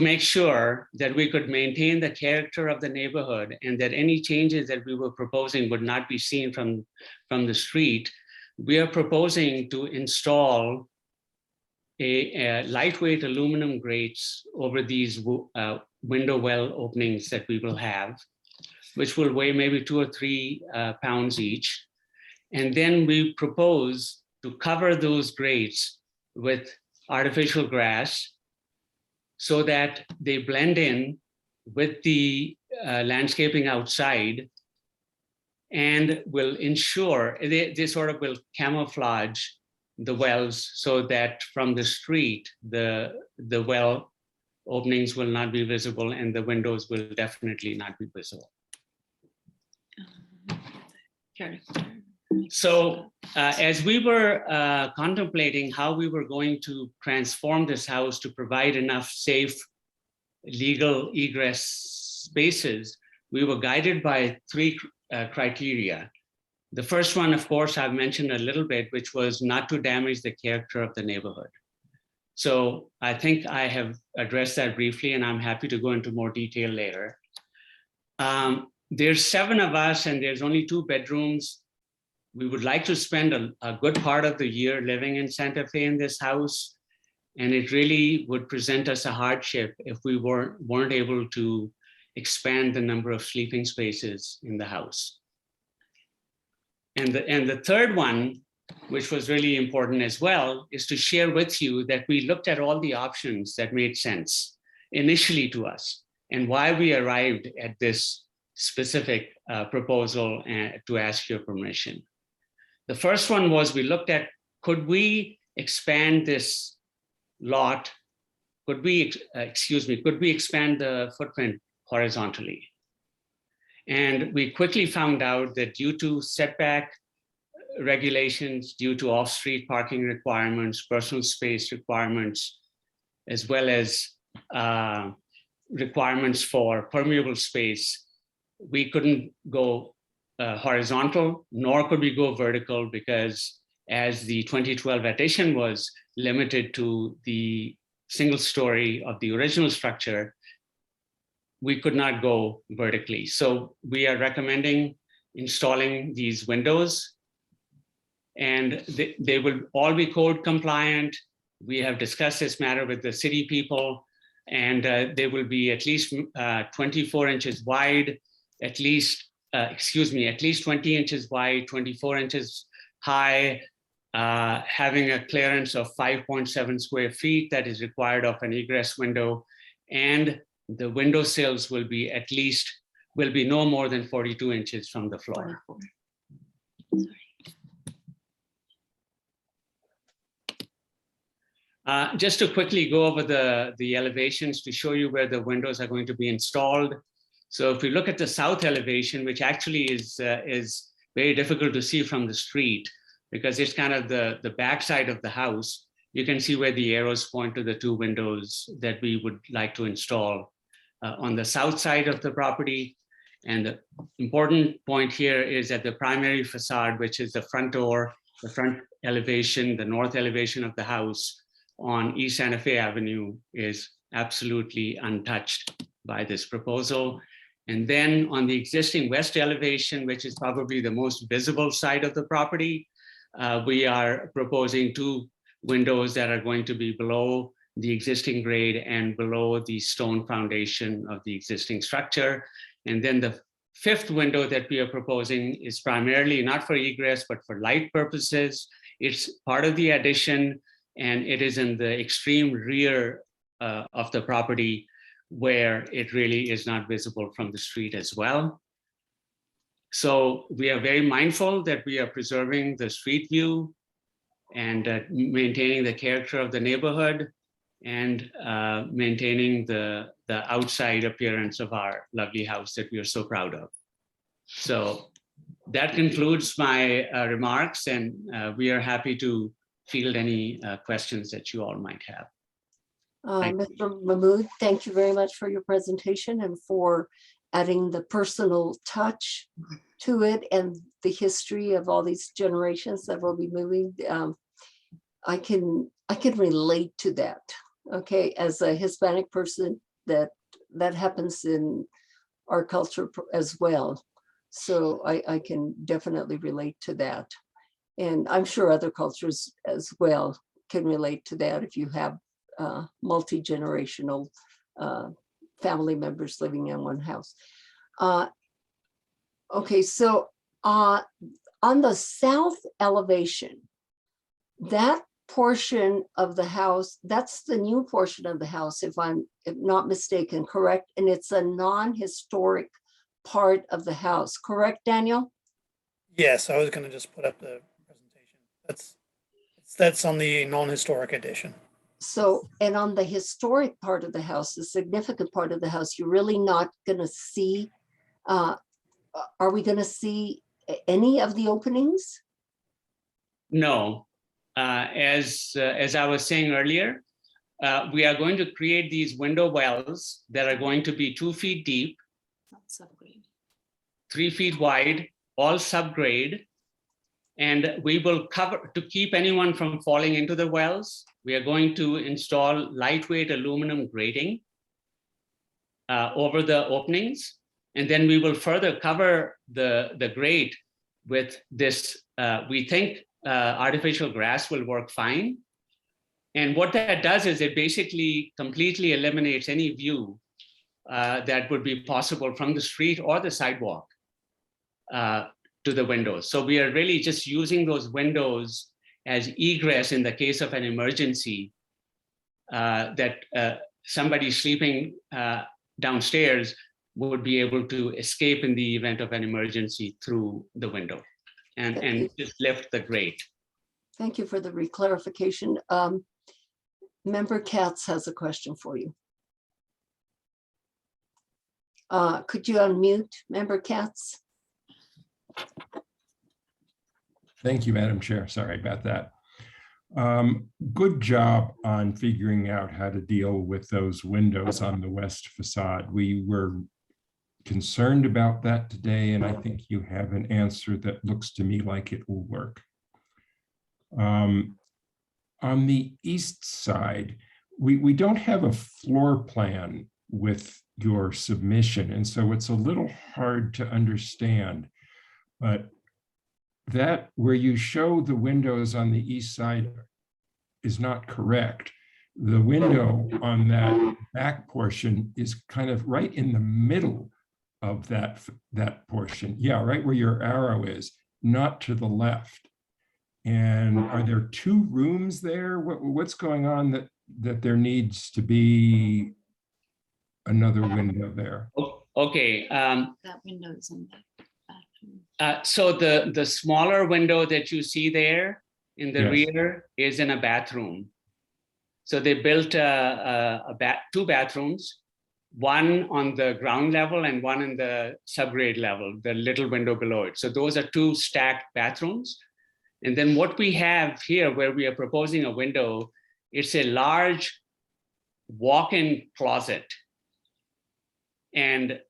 make sure that we could maintain the character of the neighborhood and that any changes that we were proposing would not be seen from the street, we are proposing to install a lightweight aluminum grates over these window well openings that we will have, which will weigh maybe 2 or 3 pounds each. And then we propose to cover those grates with artificial grass so that they blend in with the landscaping outside, and will ensure, they sort of will camouflage the wells so that from the street, the well openings will not be visible and the windows will definitely not be visible. So as we were contemplating how we were going to transform this house to provide enough safe legal egress spaces, we were guided by three criteria. The first one, of course, I've mentioned a little bit, which was not to damage the character of the neighborhood. So I think I have addressed that briefly, and I'm happy to go into more detail later. There's 7 of us, and there's only 2 bedrooms. We would like to spend a good part of the year living in Santa Fe in this house, and it really would present us a hardship if we weren't able to expand the number of sleeping spaces in the house. And the third one, which was really important as well, is to share with you that we looked at all the options that made sense initially to us and why we arrived at this specific proposal to ask your permission. The first one was we looked at, could we expand this lot? Could we expand the footprint horizontally? And we quickly found out that due to setback regulations, due to off-street parking requirements, personal space requirements, as well as requirements for permeable space, we couldn't go horizontal, nor could we go vertical, because as the 2012 addition was limited to the single story of the original structure, we could not go vertically. So we are recommending installing these windows, and they will all be code compliant. We have discussed this matter with the city people, and they will be at least 24 inches wide, at least 20 inches wide, 24 inches high, having a clearance of 5.7 square feet that is required of an egress window, and the window sills will be no more than 42 inches from the floor. Just to quickly go over the elevations to show you where the windows are going to be installed. So if we look at the south elevation, which actually is very difficult to see from the street because it's kind of the backside of the house, you can see where the arrows point to the 2 windows that we would like to install on the south side of the property. And the important point here is that the primary facade, which is the front door, the front elevation, the north elevation of the house on East Santa Fe Avenue, is absolutely untouched by this proposal. And then on the existing west elevation, which is probably the most visible side of the property, we are proposing 2 windows that are going to be below the existing grade and below the stone foundation of the existing structure. And then the 5th window that we are proposing is primarily not for egress, but for light purposes. It's part of the addition, and it is in the extreme rear of the property where it really is not visible from the street as well. So we are very mindful that we are preserving the street view and maintaining the character of the neighborhood and maintaining the outside appearance of our lovely house that we are so proud of. So that concludes my remarks, and we are happy to field any questions that you all might have. Mr. Mahmood, thank you very much for your presentation and for adding the personal touch to it and the history of all these generations that will be moving. I can relate to that. Okay, as a Hispanic person, that happens in our culture as well. So I can definitely relate to that. And I'm sure other cultures as well can relate to that if you have multi-generational family members living in one house. Okay, so on the south elevation, that portion of the house, that's the new portion of the house, if I'm not mistaken, correct? And it's a non-historic part of the house, correct, Daniel? Yes, I was gonna just put up the presentation. That's on the non-historic edition. So, and on the historic part of the house, the significant part of the house, you're really not gonna see, are we gonna see any of the openings? No, as I was saying earlier, we are going to create these window wells that are going to be 2 feet deep, 3 feet wide, all subgrade. And we will cover, to keep anyone from falling into the wells, we are going to install lightweight aluminum grating over the openings. And then we will further cover the grate with this, we think artificial grass will work fine. And what that does is it basically completely eliminates any view that would be possible from the street or the sidewalk to the windows. So we are really just using those windows as egress in the case of an emergency, that somebody sleeping downstairs would be able to escape in the event of an emergency through the window and just lift the grate. Thank you for the reclarification. Member Katz has a question for you. Could you unmute Member Katz? Thank you, Madam Chair. Sorry about that. Good job on figuring out how to deal with those windows on the west facade. We were concerned about that today, and I think you have an answer that looks to me like it will work. On the east side, we don't have a floor plan with your submission, and so it's a little hard to understand. But that where you show the windows on the east side is not correct. The window on that back portion is kind of right in the middle of that portion. Yeah, right where your arrow is, not to the left. And are there 2 rooms there? What's going on that there needs to be another window there? Okay. That window is in the bathroom. So the smaller window that you see there in the rear is in a bathroom. So they built 2 bathrooms, one on the ground level and one in the subgrade level, the little window below it. So those are 2 stacked bathrooms. And then what we have here where we are proposing a window, it's a large walk-in closet. And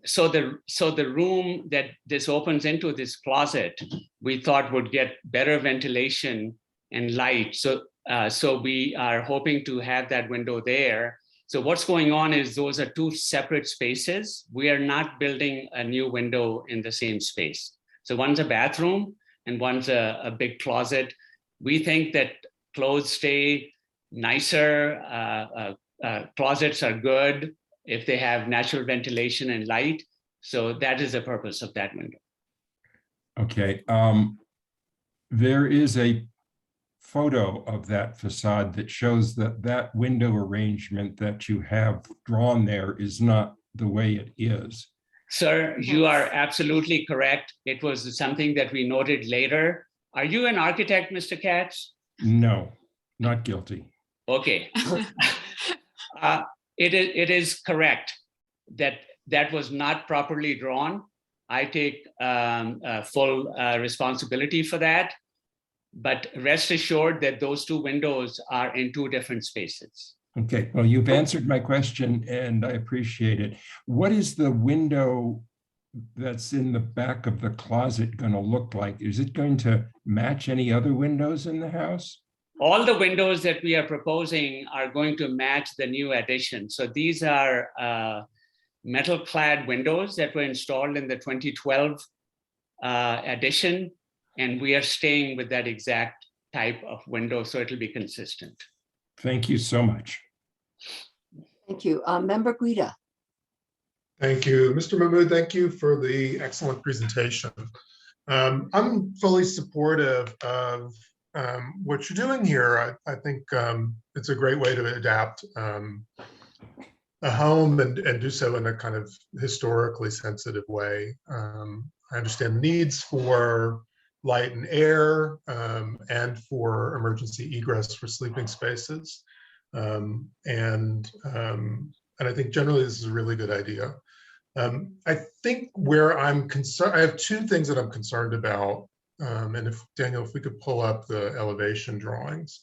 so the room that this opens into, this closet, we thought would get better ventilation and light. So we are hoping to have that window there. So what's going on is those are 2 separate spaces. We are not building a new window in the same space. So one's a bathroom and one's a big closet. We think that clothes stay nicer, closets are good if they have natural ventilation and light. So that is the purpose of that window. Okay. There is a photo of that facade that shows that window arrangement that you have drawn there is not the way it is. Sir, you are absolutely correct. It was something that we noted later. Are you an architect, Mr. Katz? No, not guilty. Okay. It is correct that was not properly drawn. I take full responsibility for that. But rest assured that those 2 windows are in 2 different spaces. Okay, well, you've answered my question and I appreciate it. What is the window that's in the back of the closet going to look like? Is it going to match any other windows in the house? All the windows that we are proposing are going to match the new addition. So these are metal clad windows that were installed in the 2012 addition. And we are staying with that exact type of window, so it'll be consistent. Thank you so much. Thank you. Member Guida. Thank you. Mr. Mahmood, thank you for the excellent presentation. I'm fully supportive of what you're doing here. I think it's a great way to adapt a home and do so in a kind of historically sensitive way. I understand the needs for light and air and for emergency egress for sleeping spaces. And I think generally this is a really good idea. I think where I'm concerned, I have two things that I'm concerned about. And if Daniel, if we could pull up the elevation drawings.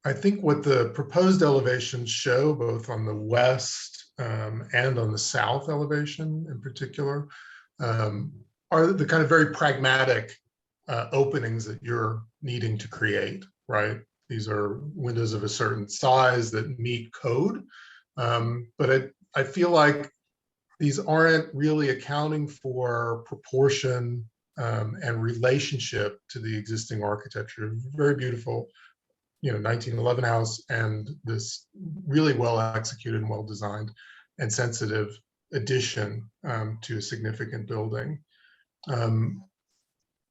I think what the proposed elevations show, both on the west and on the south elevation in particular, are the kind of very pragmatic openings that you're needing to create, right? These are windows of a certain size that meet code. But I feel like these aren't really accounting for proportion and relationship to the existing architecture. Very beautiful, 1911 house, and this really well executed and well designed and sensitive addition to a significant building.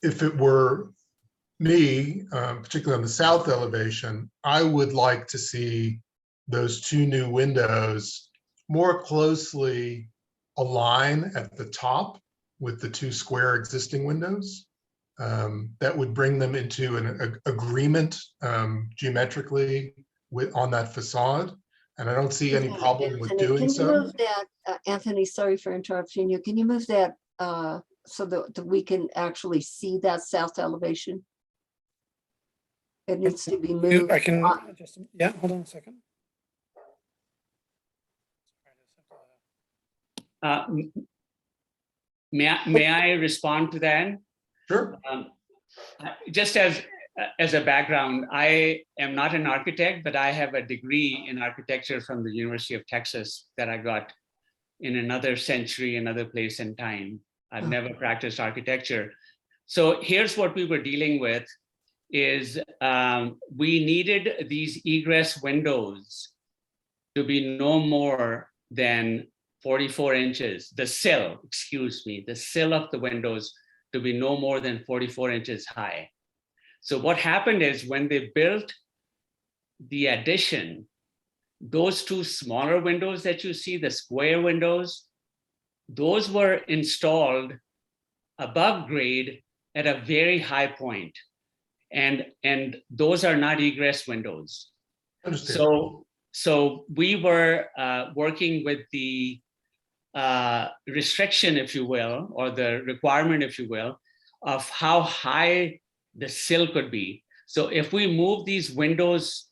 If it were me, particularly on the south elevation, I would like to see those two new windows more closely align at the top with the two square existing windows. That would bring them into an agreement geometrically on that facade. And I don't see any problem with doing so. Can you move that, Anthony, sorry for interrupting you. Can you move that so that we can actually see that south elevation? It needs to be moved. I can just, yeah, hold on a second. May I respond to that? Sure. Just as a background, I am not an architect, but I have a degree in architecture from the University of Texas that I got in another century, another place and time. I've never practiced architecture. So here's what we were dealing with is we needed these egress windows to be no more than 44 inches, the sill of the windows to be no more than 44 inches high. So what happened is when they built the addition, those two smaller windows that you see, the square windows, those were installed above grade at a very high point. And those are not egress windows. So we were working with the restriction, if you will, or the requirement, if you will, of how high the sill could be. So if we move these windows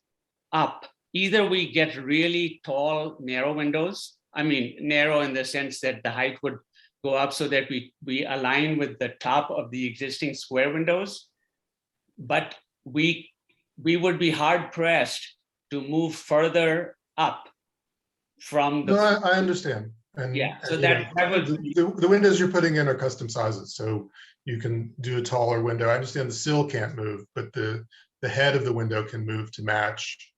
up, either we get really tall, narrow windows. I mean, narrow in the sense that the height would go up so that we align with the top of the existing square windows. But we would be hard pressed to move further up from the. No, I understand. And yeah, so that was the windows you're putting in are custom sizes, so you can do a taller window. I understand the sill can't move, but the head of the window can move to match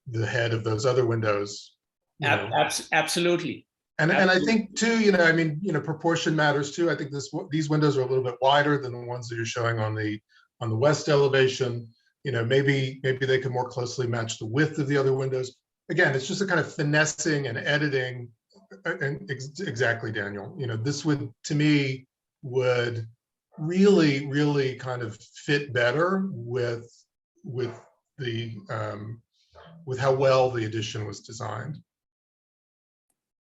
the head of those other windows. Absolutely. And I think too, proportion matters too. I think these windows are a little bit wider than the ones that you're showing on the west elevation. Maybe they can more closely match the width of the other windows. Again, it's just a kind of finessing and editing. And exactly, Daniel. This would, to me, would really, really kind of fit better with how well the addition was designed.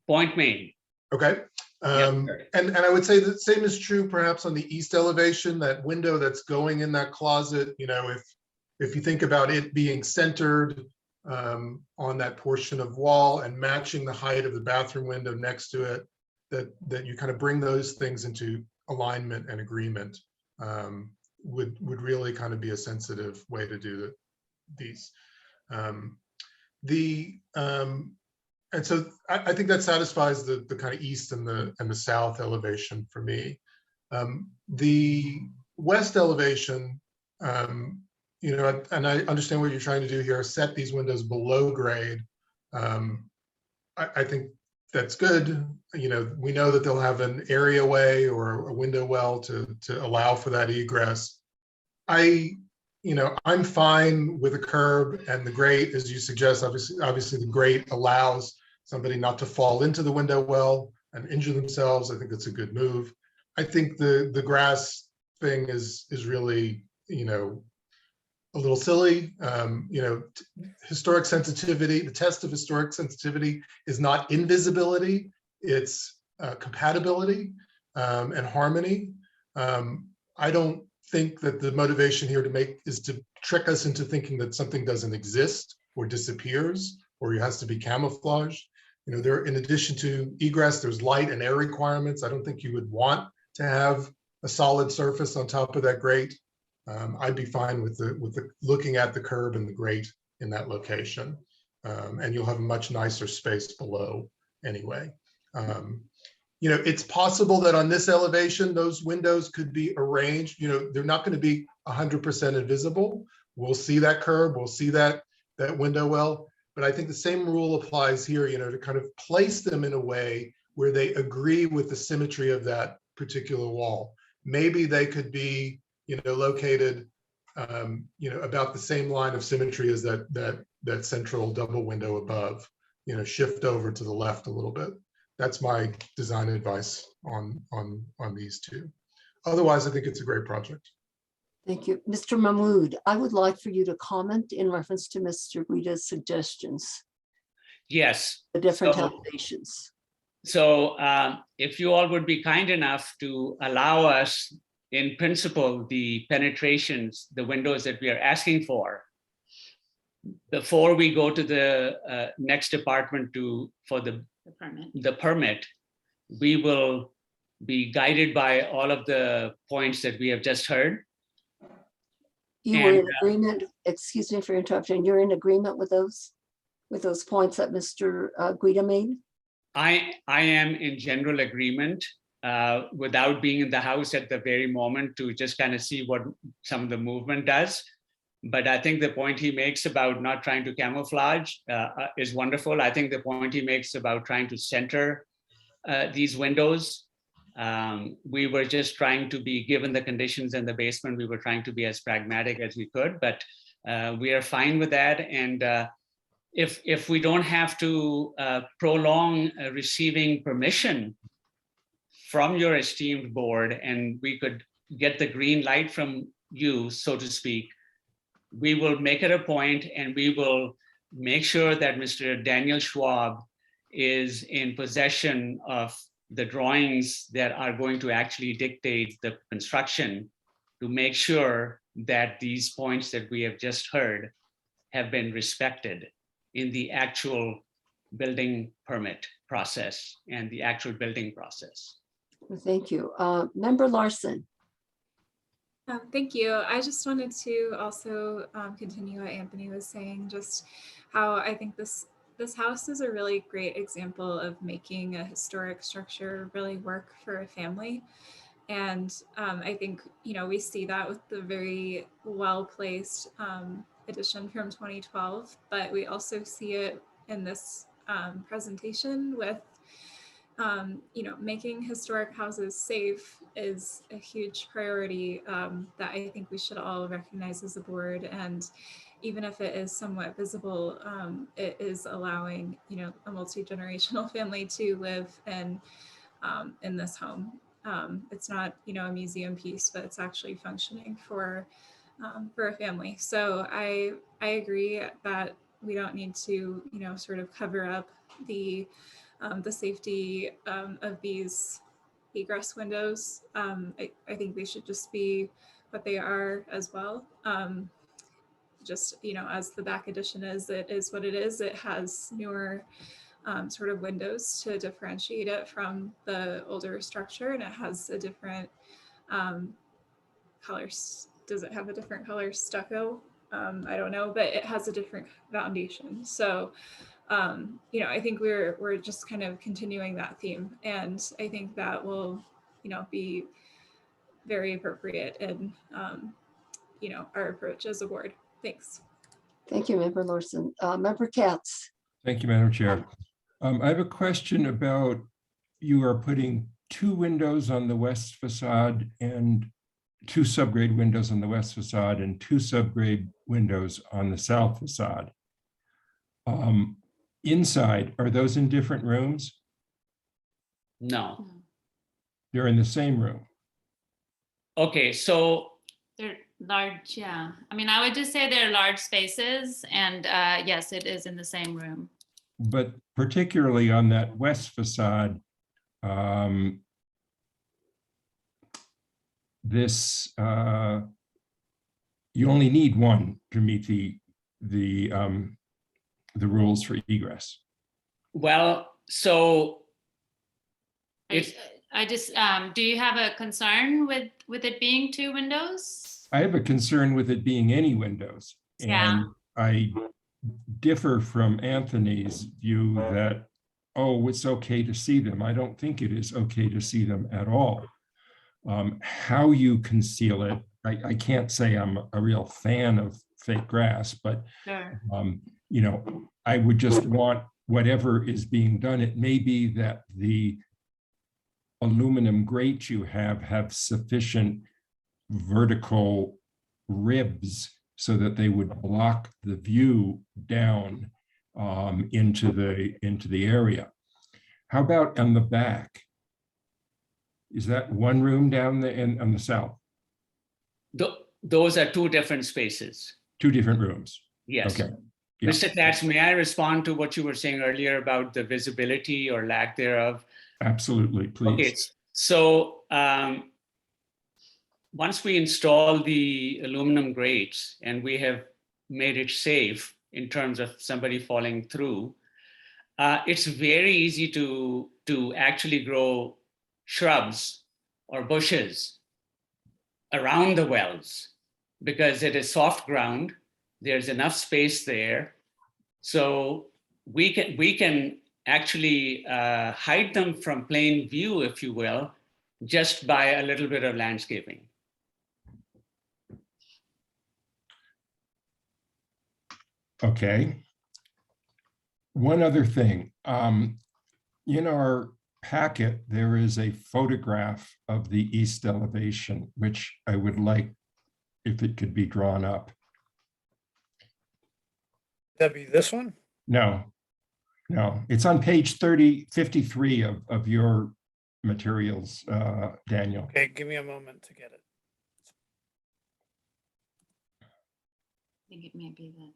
Point made. Okay. And I would say the same is true perhaps on the east elevation, that window that's going in that closet, if you think about it being centered on that portion of wall and matching the height of the bathroom window next to it, that you kind of bring those things into alignment and agreement would really kind of be a sensitive way to do these. And so I think that satisfies the kind of east and the south elevation for me. The west elevation, and I understand what you're trying to do here, set these windows below grade. I think that's good. You know, we know that they'll have an areaway or a window well to allow for that egress. I'm fine with the curb and the grate, as you suggest. Obviously the grate allows somebody not to fall into the window well and injure themselves. I think that's a good move. I think the grass thing is really, a little silly. Historic sensitivity, the test of historic sensitivity is not invisibility, it's compatibility and harmony. I don't think that the motivation here is to trick us into thinking that something doesn't exist or disappears or it has to be camouflaged. There, in addition to egress, there's light and air requirements. I don't think you would want to have a solid surface on top of that grate. I'd be fine with the looking at the curb and the grate in that location, and you'll have a much nicer space below anyway. It's possible that on this elevation, those windows could be arranged. They're not going to be 100% invisible. We'll see that curb, we'll see that window well, but I think the same rule applies here. To kind of place them in a way where they agree with the symmetry of that particular wall. Maybe they could be located, about the same line of symmetry as that central double window above, shift over to the left a little bit. That's my design advice on these two. Otherwise, I think it's a great project. Thank you. Mr. Mahmood, I would like for you to comment in reference to Mr. Guida's suggestions, Yes. the different elevations. So if you all would be kind enough to allow us, in principle, the penetrations, the windows that we are asking for, before we go to the next department for the permit, we will be guided by all of the points that we have just heard. You were in agreement, excuse me for interrupting, you're in agreement with those points that Mr. Guida made? I am in general agreement without being in the house at the very moment to just kind of see what some of the movement does. But I think the point he makes about not trying to camouflage is wonderful. I think the point he makes about trying to center these windows, we were just trying to be, given the conditions in the basement, we were trying to be as pragmatic as we could, but we are fine with that. And if we don't have to prolong receiving permission from your esteemed board, and we could get the green light from you, so to speak, we will make it a point and we will make sure that Mr. Daniel Schwab is in possession of the drawings that are going to actually dictate the construction, to make sure that these points that we have just heard have been respected in the actual building permit process and the actual building process. Thank you. Member Larson. Thank you. I just wanted to also continue what Anthony was saying, just how I think this house is a really great example of making a historic structure really work for a family. And I think, we see that with the very well-placed edition from 2012, but we also see it in this presentation with making historic houses safe is a huge priority that I think we should all recognize as a board. And even if it is somewhat visible, it is allowing, a multi-generational family to live in this home. It's not, a museum piece, but it's actually functioning for a family. So I agree that we don't need to, sort of cover up the safety of these egress windows. I think they should just be what they are as well. Just, as the back addition is, it is what it is. It has newer sort of windows to differentiate it from the older structure, and it has a different colors. Does it have a different color stucco? I don't know, but it has a different foundation. So I think we're just kind of continuing that theme, and I think that will, be very appropriate in, our approach as a board. Thanks. Thank you, Member Larson. Member Katz. Thank you, Madam Chair. I have a question about, you are putting 2 windows on the west facade and 2 subgrade windows on the west facade and 2 subgrade windows on the south facade. Inside, are those in different rooms? No. They're in the same room. Okay, so They're large, yeah. I mean, I would just say they're large spaces, and yes, it is in the same room. But particularly on that west facade, this, you only need 1 to meet the rules for egress. well, so it's I just, do you have a concern with it being 2 windows? I have a concern with it being any windows. Yeah. And I differ from Anthony's view that, oh, it's okay to see them. I don't think it is okay to see them at all. How you conceal it, I can't say I'm a real fan of fake grass, but Sure. you know, I would just want whatever is being done. It may be that the aluminum grates you have sufficient vertical ribs so that they would block the view down into the area. How about on the back? Is that 1 room down there on the south? those are 2 different spaces. 2 different rooms. Yes. Okay. Yeah. Mr. Katz, may I respond to what you were saying earlier about the visibility or lack thereof? Absolutely, please. Okay, so once we install the aluminum grates and we have made it safe in terms of somebody falling through, it's very easy to actually grow shrubs or bushes around the wells because it is soft ground. There's enough space there. So we can actually hide them from plain view, if you will, just by a little bit of landscaping. Okay. One other thing. In our packet, there is a photograph of the east elevation, which I would like if it could be drawn up. That'd be this one? No, it's on page 53 of your materials, Daniel. Okay, give me a moment to get it. I think it may be that.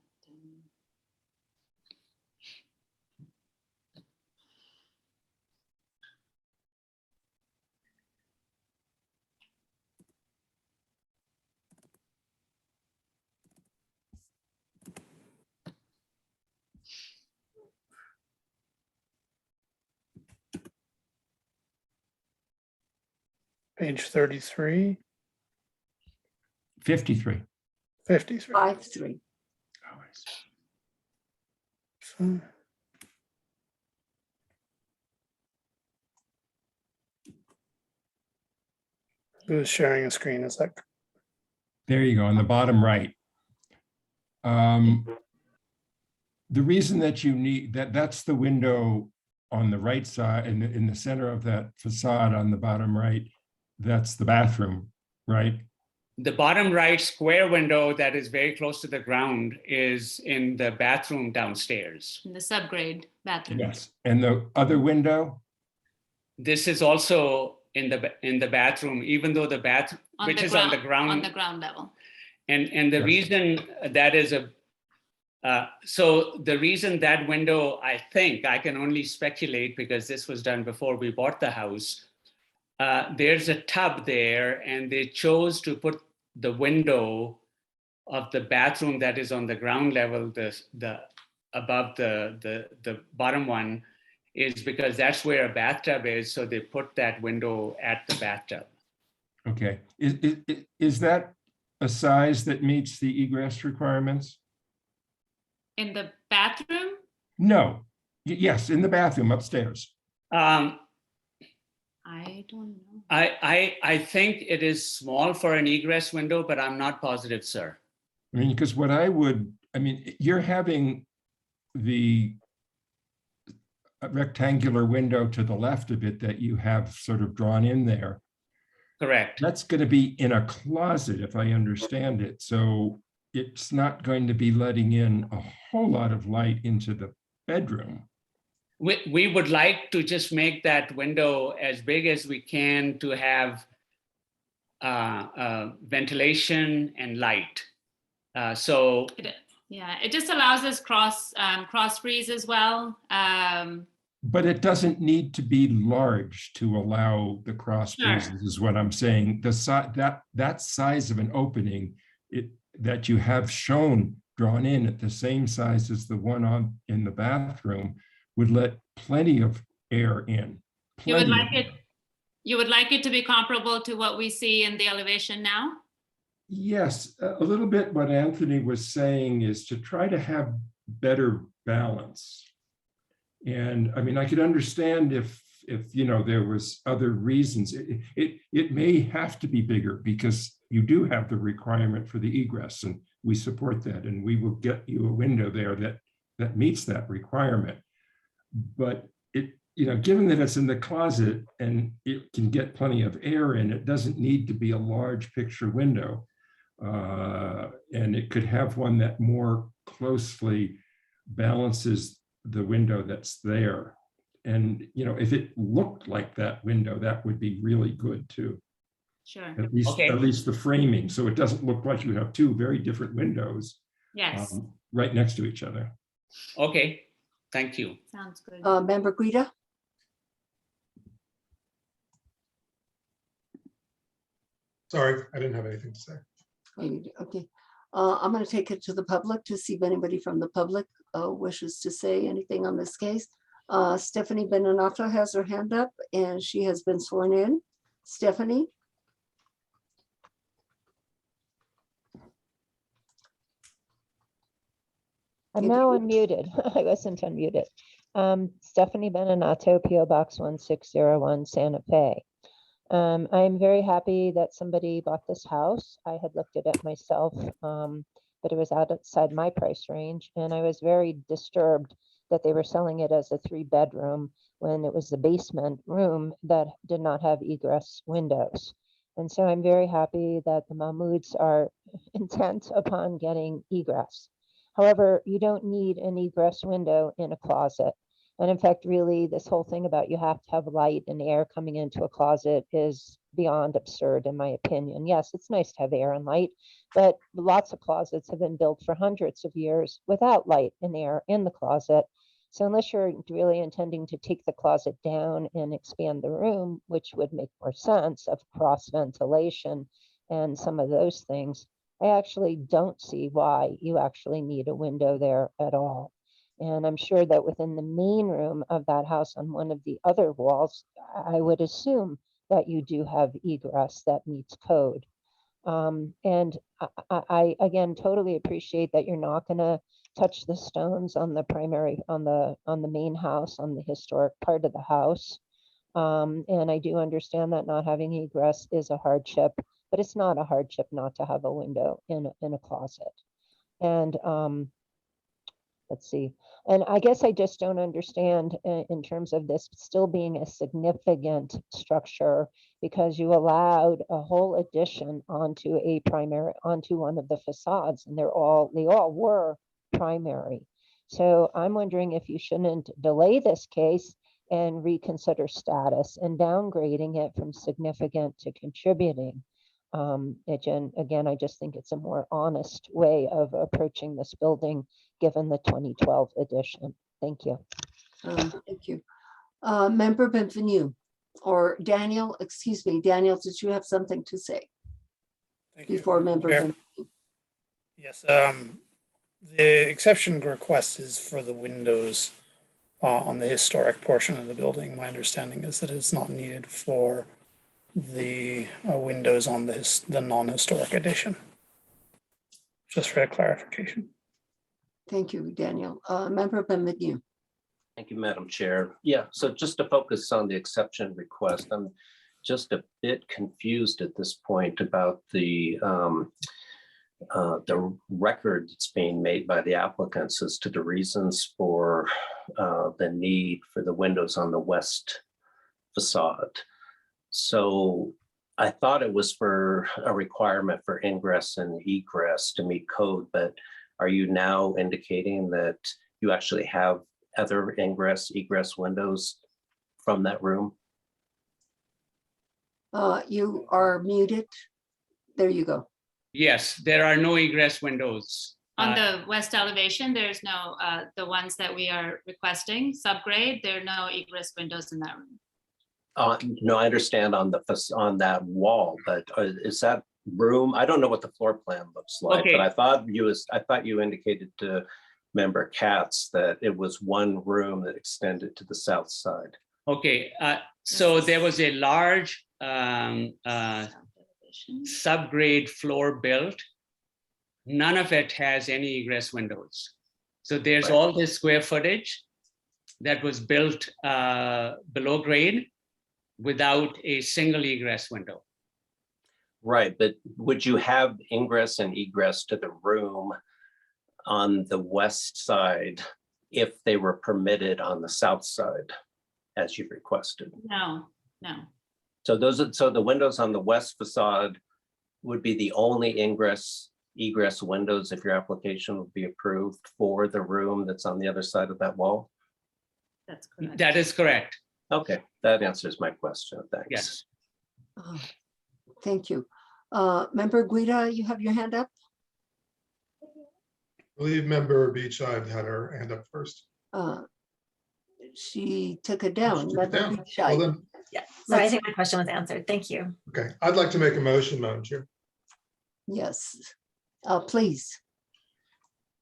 Page 33, 53. 53. 5-3. So, who's sharing a screen? Is that There you go, on the bottom right. The reason that you need that's the window on the right side, in the center of that facade on the bottom right, that's the bathroom, right? The bottom right square window that is very close to the ground is in the bathroom downstairs. In the subgrade bathroom. Yes, and the other window? This is also in the bathroom, even though the bathroom, which is on the ground. On the ground level. And the reason that is so the reason that window, I think, I can only speculate because this was done before we bought the house. There's a tub there and they chose to put the window of the bathroom that is on the ground level, the above the bottom one, is because that's where a bathtub is. So they put that window at the bathtub. Okay, is that a size that meets the egress requirements? In the bathroom? No, yes, in the bathroom upstairs. I don't know. I think it is small for an egress window, but I'm not positive, sir. I mean, because you're having the rectangular window to the left of it that you have sort of drawn in there. Correct. That's going to be in a closet, if I understand it. So it's not going to be letting in a whole lot of light into the bedroom. We would like to just make that window as big as we can to have ventilation and light. So Yeah, it just allows us cross breeze as well. But it doesn't need to be large to allow the cross breezes, is what I'm saying. That size of an opening that you have shown drawn in at the same size as the one in the bathroom would let plenty of air in. You would like it to be comparable to what we see in the elevation now? Yes, a little bit what Anthony was saying is to try to have better balance. And I mean, I could understand if there was other reasons. It may have to be bigger because you do have the requirement for the egress, and we support that, and we will get you a window there that meets that requirement. But given that it's in the closet and it can get plenty of air in, it doesn't need to be a large picture window. And it could have one that more closely balances the window that's there. And, if it looked like that window, that would be really good too. Sure. At least the framing. So it doesn't look like you have two very different windows. Yes. Right next to each other. okay, thank you. Sounds good. Member Guida? Sorry, I didn't have anything to say. Okay. I'm going to take it to the public to see if anybody from the public wishes to say anything on this case. Stephanie Beninato has her hand up and she has been sworn in. Stephanie? I'm now unmuted. I wasn't unmuted. Stephanie Beninato, PO Box 1601, Santa Fe. I'm very happy that somebody bought this house. I had looked at it myself, but it was outside my price range. And I was very disturbed that they were selling it as a 3-bedroom when it was the basement room that did not have egress windows. And so I'm very happy that the Mahmoods are intent upon getting egress. However, you don't need an egress window in a closet. And in fact, really, this whole thing about you have to have light and air coming into a closet is beyond absurd, in my opinion. Yes, it's nice to have air and light, but lots of closets have been built for hundreds of years without light and air in the closet. So unless you're really intending to take the closet down and expand the room, which would make more sense of cross ventilation and some of those things, I actually don't see why you actually need a window there at all. And I'm sure that within the main room of that house on one of the other walls, I would assume that you do have egress that meets code. And I again, totally appreciate that you're not gonna touch the stones on the on the main house, on the historic part of the house. And I do understand that not having egress is a hardship, but it's not a hardship not to have a window in a closet. And let's see. And I guess I just don't understand in terms of this still being a significant structure, because you allowed a whole addition onto one of the facades, and they all were primary. So I'm wondering if you shouldn't delay this case and reconsider status and downgrading it from significant to contributing. Again, I just think it's a more honest way of approaching this building, given the 2012 edition. Thank you. Thank you. Member Benvenue, or Daniel, excuse me, Daniel, did you have something to say? Thank you. Before Member Benvenue? Yes, the exception request is for the windows on the historic portion of the building. My understanding is that it's not needed for the windows on the non-historic edition. Just for a clarification. Thank you, Daniel. Member Benvenue. Thank you, Madam Chair. Yeah, so just to focus on the exception request, I'm just a bit confused at this point about the the record that's being made by the applicants as to the reasons for the need for the windows on the west facade. So I thought it was for a requirement for ingress and egress to meet code, but are you now indicating that you actually have other ingress, egress windows from that room? You are muted. There you go. Yes, there are no egress windows. On the west elevation, there's no, the ones that we are requesting, subgrade, there are no egress windows in that room. No, I understand on on that wall, but is that room? I don't know what the floor plan looks like, Okay. but I thought you indicated to Member Katz that it was one room that extended to the south side. Okay, so there was a large subgrade floor built. None of it has any egress windows. So there's Right. all this square footage that was built below grade without a single egress window. Right, but would you have ingress and egress to the room on the west side if they were permitted on the south side, as you requested? No, no. So so the windows on the west facade would be the only ingress egress windows if your application would be approved for the room that's on the other side of that wall? That's correct. That is correct. Okay, that answers my question. Thanks. Yes. Thank you. Member Guida, you have your hand up? I believe Member Beachside had her hand up first. She took it down. She took it Member down. Beachside. Well then, Yeah, so I Let's- think my question was answered. Thank you. okay, I'd like to make a motion, Madam Chair. Yes, please.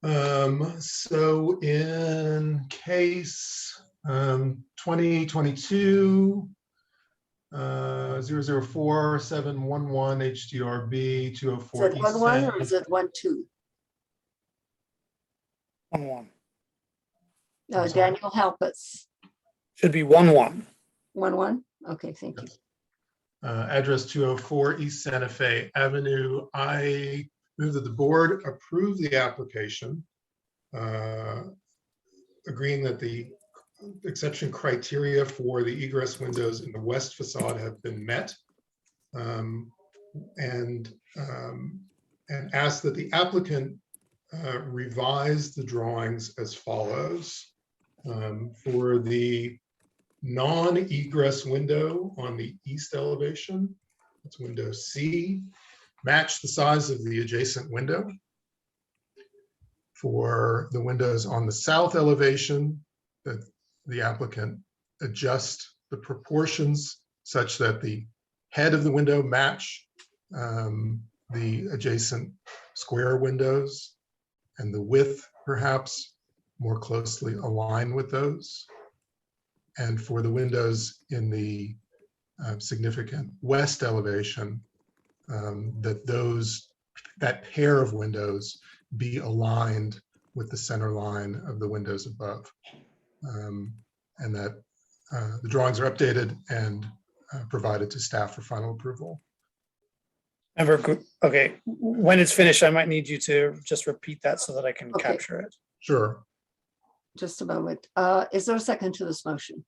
So in case 2022 004711 HDRB Is 204 it 1-1 or is it 1-2? 1-1. Daniel, help us. Should be 1-1. 1-1? Okay, thank you. address 204 East Santa Fe Avenue. I move that the board approve the application, agreeing that the exception criteria for the egress windows in the west facade have been met, and ask that the applicant revise the drawings as follows. For the non-egress window on the east elevation, that's window C, match the size of the adjacent window. For the windows on the south elevation, that the applicant adjust the proportions such that the head of the window match the adjacent square windows, and the width perhaps more closely align with those. And for the windows in the significant west elevation, that pair of windows be aligned with the center line of the windows above. And that the drawings are updated and provided to staff for final approval. Okay, when it's finished, I might need you to just repeat that so that I can Okay. capture it. Sure. Just a moment. Is there a second to this motion?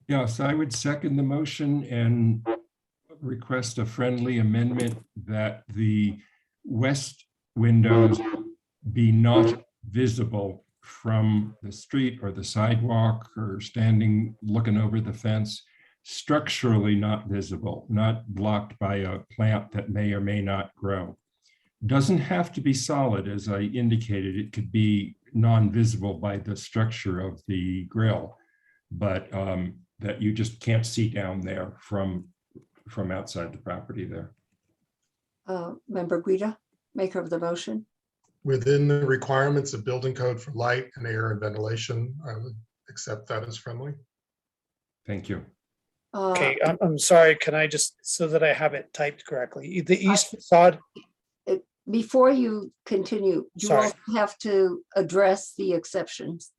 Yes, I would second the motion and request a friendly amendment that the west windows be not visible from the street or the sidewalk or standing looking over the fence, structurally not visible, not blocked by a plant that may or may not grow. Doesn't have to be solid, as I indicated. It could be non-visible by the structure of the grill, but that you just can't see down there from outside the property there. Member Guida, maker of the motion. Within the requirements of building code for light and air and ventilation, I would accept that as friendly. Thank you. Okay, I'm sorry, can I just, so that I have it typed correctly, the east facade, Before you continue, you Sorry. also have to address the exceptions.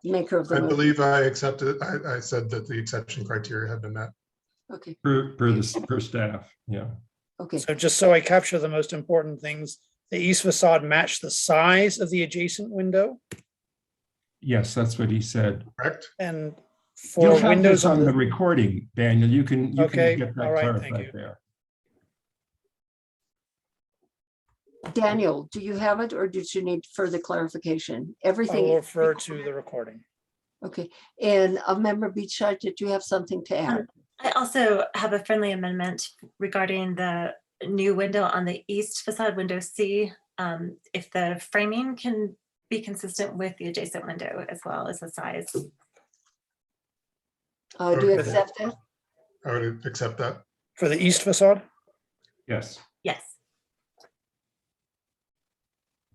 Maker of the I motion. believe I accepted, I said that the exception criteria had been met. Okay, Per staff, yeah. Okay, So just so I capture the most important things, the east facade matched the size of the adjacent window, Yes, that's what he said. Correct? and You'll for have windows this on on the the, recording, Daniel. You can Okay, get all that right, thank clarified you. there. Daniel, do you have it or did you need further clarification? I Everything. will is refer to recorded. the recording. Okay, and a member Beachside, did you have something to add? I also have a friendly amendment regarding the new window on the east facade, window C. If the framing can be consistent with the adjacent window as well as the size. Do you accept that? I would accept that. For the east facade? Yes. Yes.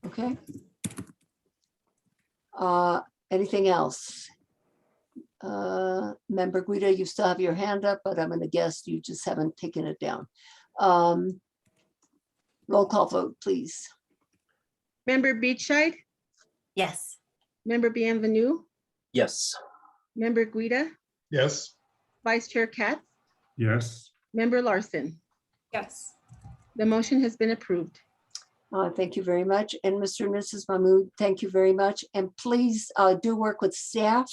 Okay. Anything else? Member Guida, you still have your hand up, but I'm going to guess you just haven't taken it down. Roll call vote, please. Member Beachside, Yes. Member Bienvenue, Yes. Member Guida, Yes. Vice Chair Katz, Yes. Member Larson. Yes. The motion has been approved. Thank you very much. And Mr. and Mrs. Mahmood, thank you very much. And please do work with staff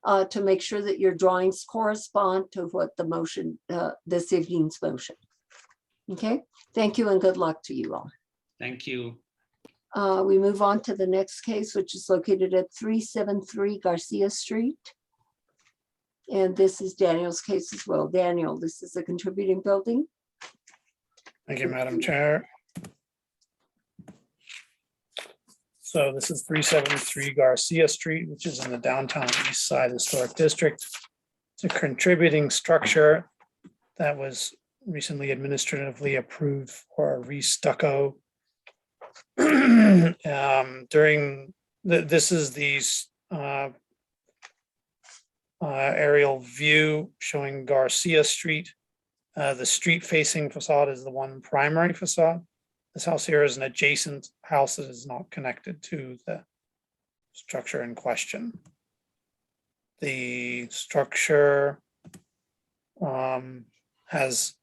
to make sure that your drawings correspond to what the motion, this evening's motion. Okay, thank you and good luck to you all. Thank you. We move on to the next case, which is located at 373 Garcia Street. And this is Daniel's case as well. Daniel, this is a contributing building. Thank you, Madam Chair. So this is 373 Garcia Street, which is in the downtown east side historic district. It's a contributing structure that was recently administratively approved for a re-stucco. This is these aerial view showing Garcia Street. The street facing facade is the one primary facade. This house here is an adjacent house that is not connected to the structure in question. The structure has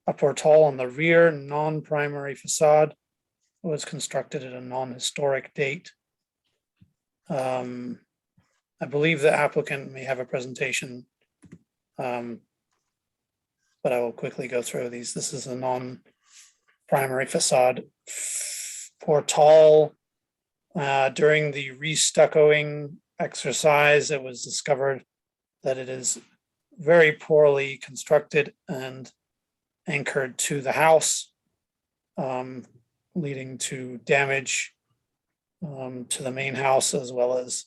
a portal on the rear, non-primary facade. It was constructed at a non-historic date. I believe the applicant may have a presentation, but I will quickly go through these. This is a non-primary facade. Portal, during the restuccoing exercise, it was discovered that it is very poorly constructed and anchored to the house, leading to damage to the main house, as well as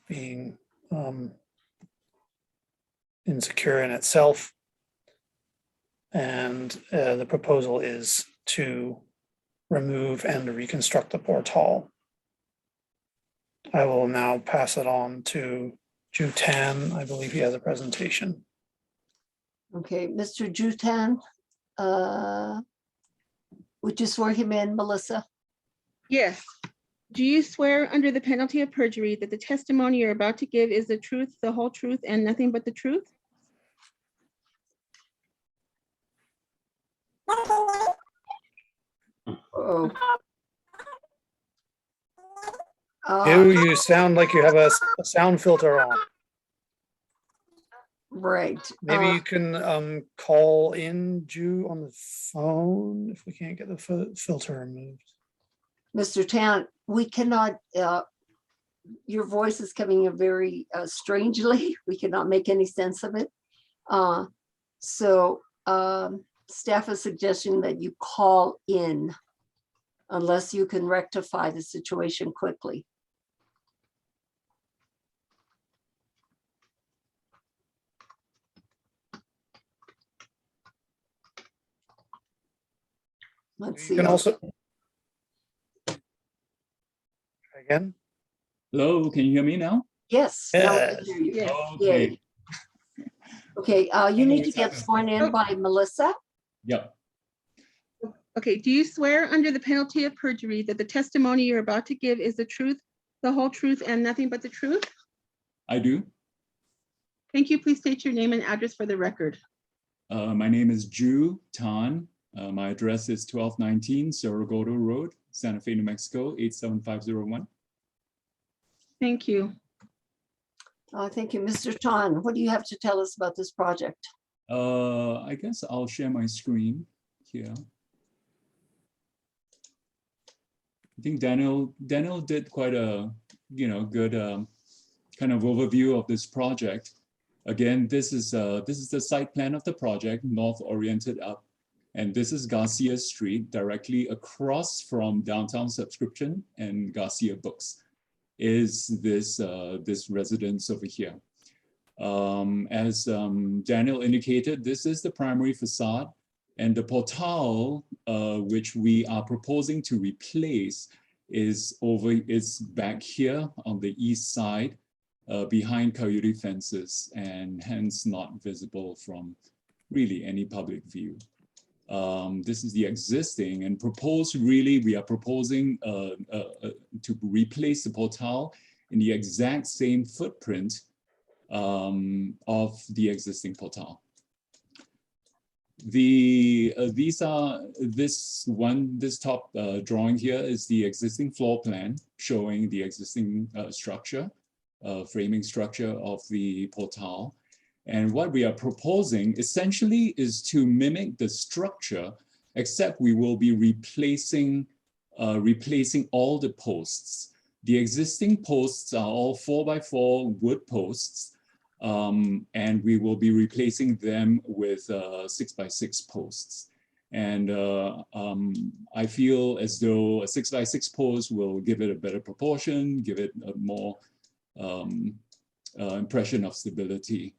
being insecure in itself. And the proposal is to remove and reconstruct the portal. I will now pass it on to Jutan. I believe he has a presentation. Okay, Mr. Jutan, would you swear him in, Melissa? Yes. Do you swear under the penalty of perjury that the testimony you're about to give is the truth, the whole truth, and nothing but the truth? Oh. You sound like you have a sound filter on. Right. Maybe you can call in Ju on the phone if we can't get the filter removed. Mr. Tan, we cannot, your voice is coming in very strangely. We cannot make any sense of it. So staff is suggesting that you call in unless you can rectify the situation quickly. Let's see. You can also. Again? Hello, can you hear me now? Yes. now we can Yes. hear you. Yes. Yay. Okay, you need to get sworn in by Melissa. Yep, Okay, do you swear under the penalty of perjury that the testimony you're about to give is the truth, the whole truth, and nothing but the truth? I do. Thank you. Please state your name and address for the record. My name is Ju Tan. My address is 1219 Cerro Gordo Road, Santa Fe, New Mexico, 87501. Thank you. Thank you. Mr. Tan, what do you have to tell us about this project? I guess I'll share my screen here. I think Daniel did quite a good kind of overview of this project. Again, this is the site plan of the project, north oriented up, and this is Garcia Street, directly across from downtown Subscription and Garcia Books is this this residence over here. As Daniel indicated, this is the primary facade, and the portal which we are proposing to replace is back here on the east side, behind coyote fences, and hence not visible from really any public view. This is the existing and proposed, really, we are proposing to replace the portal in the exact same footprint of the existing portal. This top drawing here is the existing floor plan showing the existing structure, framing structure of the portal. And what we are proposing essentially is to mimic the structure, except we will be replacing all the posts. The existing posts are all 4x4 wood posts, and we will be replacing them with 6x6 posts. And I feel as though a 6x6 post will give it a better proportion, give it a more impression of stability.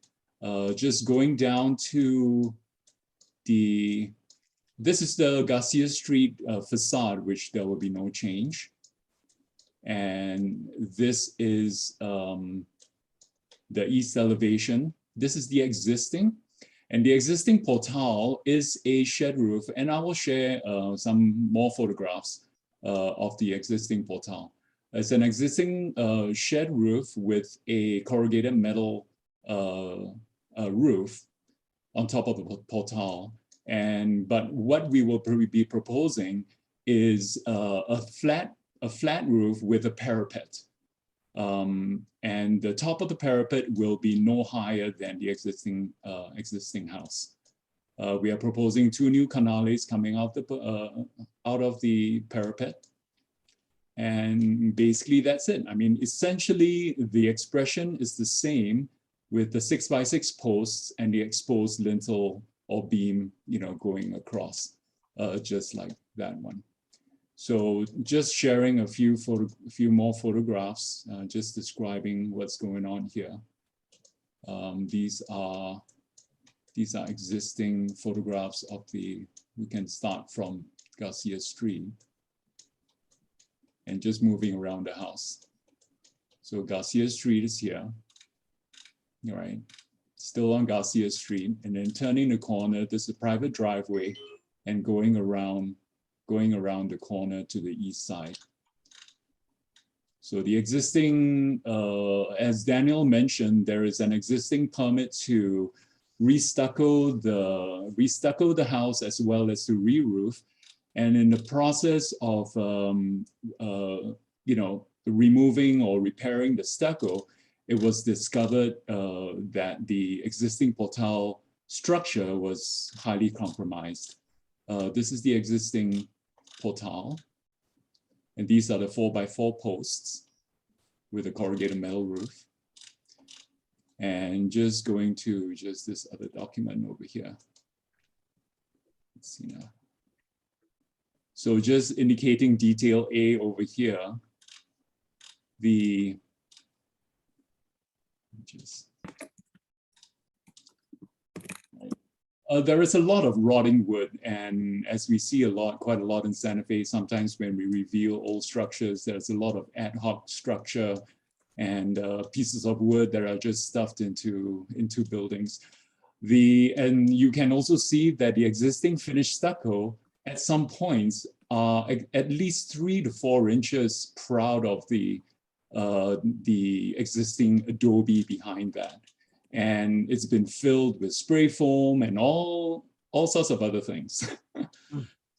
Just going down to this is the Garcia Street facade, which there will be no change. And this is the east elevation. This is the existing. And the existing portal is a shed roof. And I will share some more photographs of the existing portal. It's an existing shed roof with a corrugated metal roof on top of the portal. But what we will be proposing is a flat roof with a parapet. And the top of the parapet will be no higher than the existing house. We are proposing 2 new canales coming out of the parapet. And basically that's it. I mean, essentially the expression is the same with the 6x6 posts and the exposed lintel or beam, going across, just like that one. So just sharing a few more photographs, just describing what's going on here. These are existing photographs of we can start from Garcia Street and just moving around the house. So Garcia Street is here, all right? Still on Garcia Street, and then turning the corner, there's a private driveway and going around the corner to the east side. So the existing, as Daniel mentioned, there is an existing permit to restucco the house as well as to re-roof. And in the process of removing or repairing the stucco, it was discovered that the existing portal structure was highly compromised. This is the existing portal, and these are the 4x4 posts with a corrugated metal roof. And just going to this other document over here. Let's see now. So just indicating detail A over here, there is a lot of rotting wood, and as we see quite a lot in Santa Fe, sometimes when we reveal old structures, there's a lot of ad hoc structure and pieces of wood that are just stuffed into buildings. And you can also see that the existing finished stucco at some points are at least 3 to 4 inches proud of the existing adobe behind that. And it's been filled with spray foam and all all sorts of other things.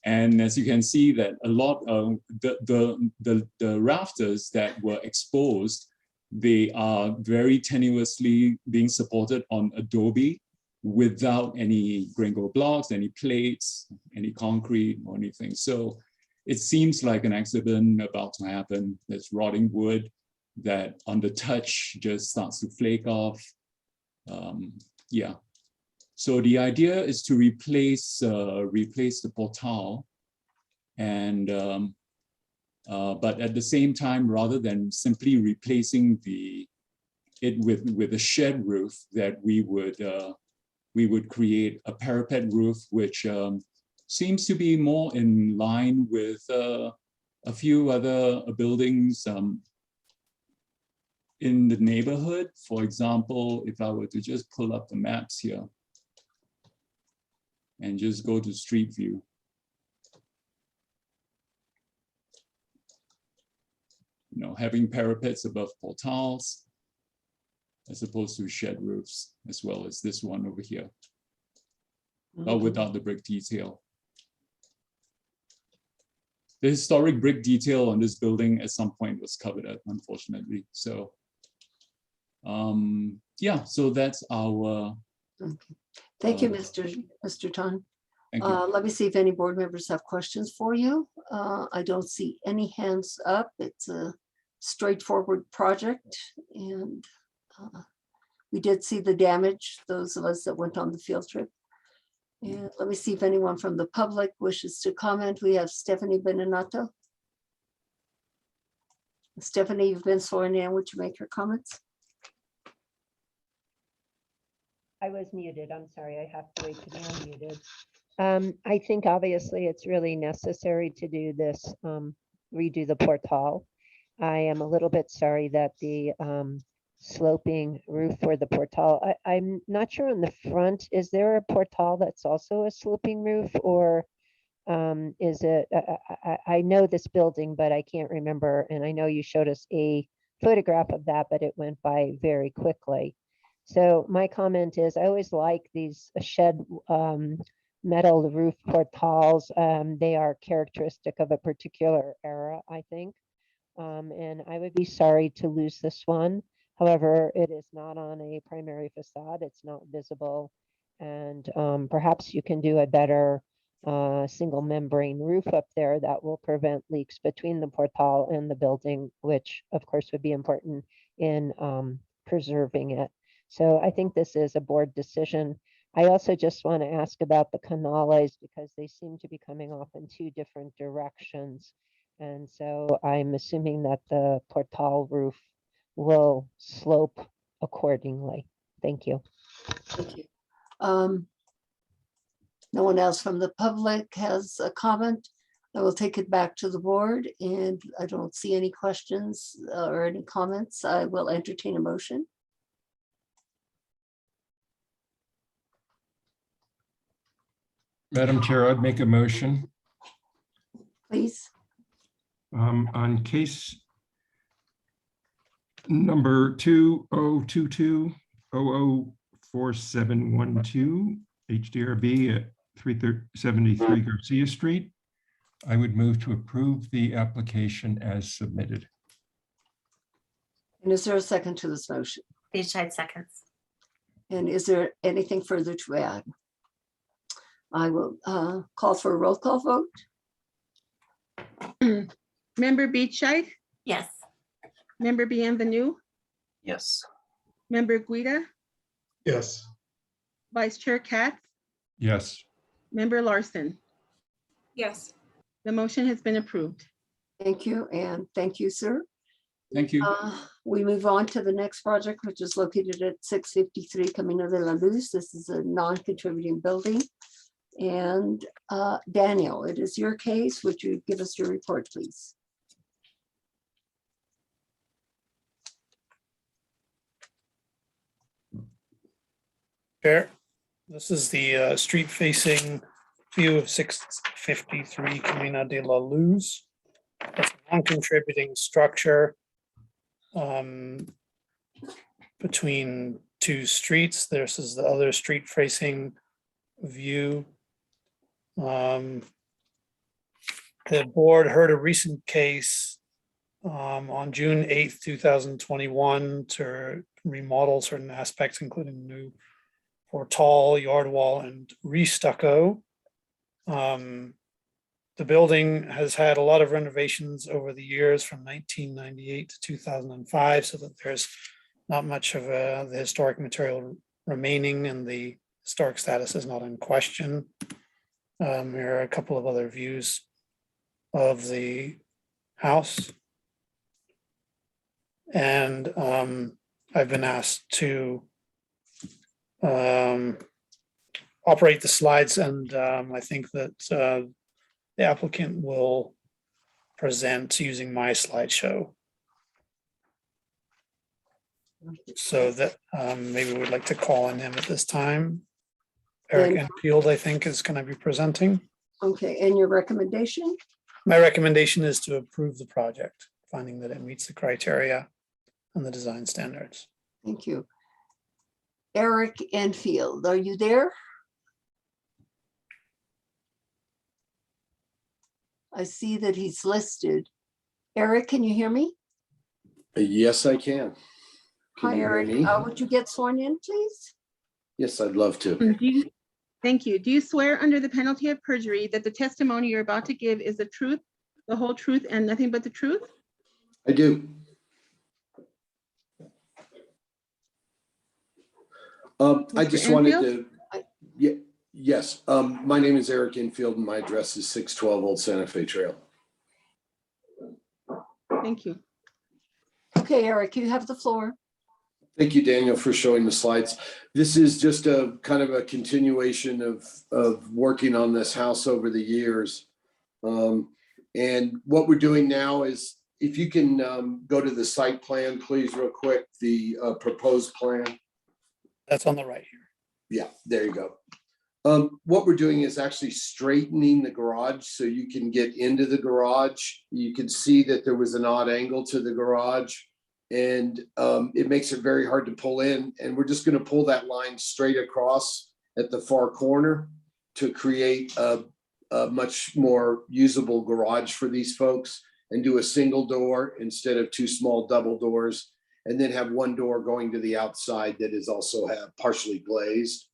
And as you can see that a lot of the rafters that were exposed, they are very tenuously being supported on adobe without any gringo blocks, any plates, any concrete or anything. So it seems like an accident about to happen. There's rotting wood that on the touch just starts to flake off. Yeah. So the idea is to replace the portal, and but at the same time, rather than simply replacing it with a shed roof, that we would create a parapet roof, which seems to be more in line with a few other buildings in the neighborhood. For example, if I were to just pull up the maps here and just go to Street View. You know, having parapets above portals as opposed to shed roofs, as well as this one over here, but without the brick detail. The historic brick detail on this building at some point was covered up, unfortunately. So, yeah, so that's our. Okay. Thank you, Mr. Tan. Thank you. Let me see if any board members have questions for you. I don't see any hands up. It's a straightforward project, and we did see the damage, those of us that went on the field trip. And let me see if anyone from the public wishes to comment. We have Stephanie Benenato. Stephanie, you've been sworn in. Would you make your comments? I was muted. I'm sorry. I have to wait to be unmuted. I think obviously it's really necessary to do this, redo the portal. I am a little bit sorry that the sloping roof for the portal, I'm not sure on the front, is there a portal that's also a sloping roof, or is it, I know this building, but I can't remember. And I know you showed us a photograph of that, but it went by very quickly. So my comment is, I always like these shed metal roof portals. They are characteristic of a particular era, I think. And I would be sorry to lose this one. However, it is not on a primary facade. It's not visible. And perhaps you can do a better single membrane roof up there that will prevent leaks between the portal and the building, which of course would be important in preserving it. So I think this is a board decision. I also just want to ask about the canales, because they seem to be coming off in two different directions. And so I'm assuming that the portal roof will slope accordingly. Thank you. Thank you. No one else from the public has a comment. I will take it back to the board, and I don't see any questions or any comments. I will entertain a motion. Madam Chair, I'd make a motion. Please. On case number 2022-004712, HDRB at 373 Garcia Street, I would move to approve the application as submitted. And is there a second to this motion? Beachside seconds. And is there anything further to add? I will call for a roll call vote. Member Beachside? Yes. Member Bienvenue? Yes. Member Guida? Yes. Vice Chair Katz? Yes. Member Larson? Yes. The motion has been approved. Thank you, and thank you, sir. Thank you. We move on to the next project, which is located at 653 Camino de la Luz. This is a non-contributing building. And Daniel, it is your case. Would you give us your report, please? Chair, this is the street facing view of 653 Camino de la Luz. It's a non-contributing structure between two streets. This is the other street facing view The board heard a recent case on June 8th, 2021 to remodel certain aspects, including new portal, yard wall, and re-stucco. The building has had a lot of renovations over the years from 1998 to 2005, so that there's not much of the historic material remaining and the historic status is not in question. Here are a couple of other views of the house. And I've been asked to operate the slides, and I think that the applicant will present using my slideshow. So that maybe we'd like to call on him at this time. Eric Enfield, I think, is going to be presenting. Okay, and your recommendation? My recommendation is to approve the project, finding that it meets the criteria and the design standards. Thank you. Eric Enfield, are you there? I see that he's listed. Eric, can you hear me? Yes, I can. Can Hi, you hear Eric. me? Would you get sworn in, please? Yes, I'd love to. Thank you. Do you swear under the penalty of perjury that the testimony you're about to give is the truth, the whole truth, and nothing but the truth? I do. I just wanted to, yes, my name is Eric Enfield and my address is 612 Old Santa Fe Trail. Thank you. Okay, Eric, you have the floor. Thank you, Daniel, for showing the slides. This is just a kind of a continuation of working on this house over the years. And what we're doing now is, if you can go to the site plan, please, real quick, the proposed plan. That's on the right here. Yeah, there you go. What we're doing is actually straightening the garage so you can get into the garage. You can see that there was an odd angle to the garage, and it makes it very hard to pull in. And we're just going to pull that line straight across at the far corner to create a much more usable garage for these folks, and do a single door instead of two small double doors, and then have one door going to the outside that is also partially glazed.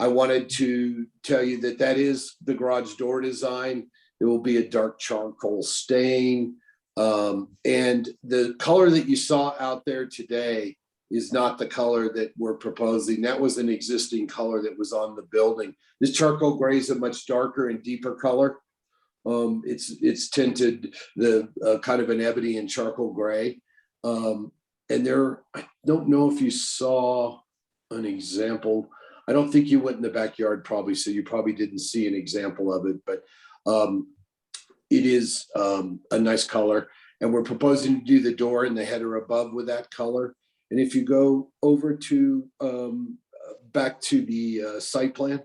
I wanted to tell you that that is the garage door design. It will be a dark charcoal stain. And the color that you saw out there today is not the color that we're proposing. That was an existing color that was on the building. This charcoal gray is a much darker and deeper color. It's tinted the kind of an ebony and charcoal gray. And there, I don't know if you saw an example. I don't think you went in the backyard probably, so you probably didn't see an example of it, but it is a nice color. And we're proposing to do the door and the header above with that color. And if you go over to back to the site plan.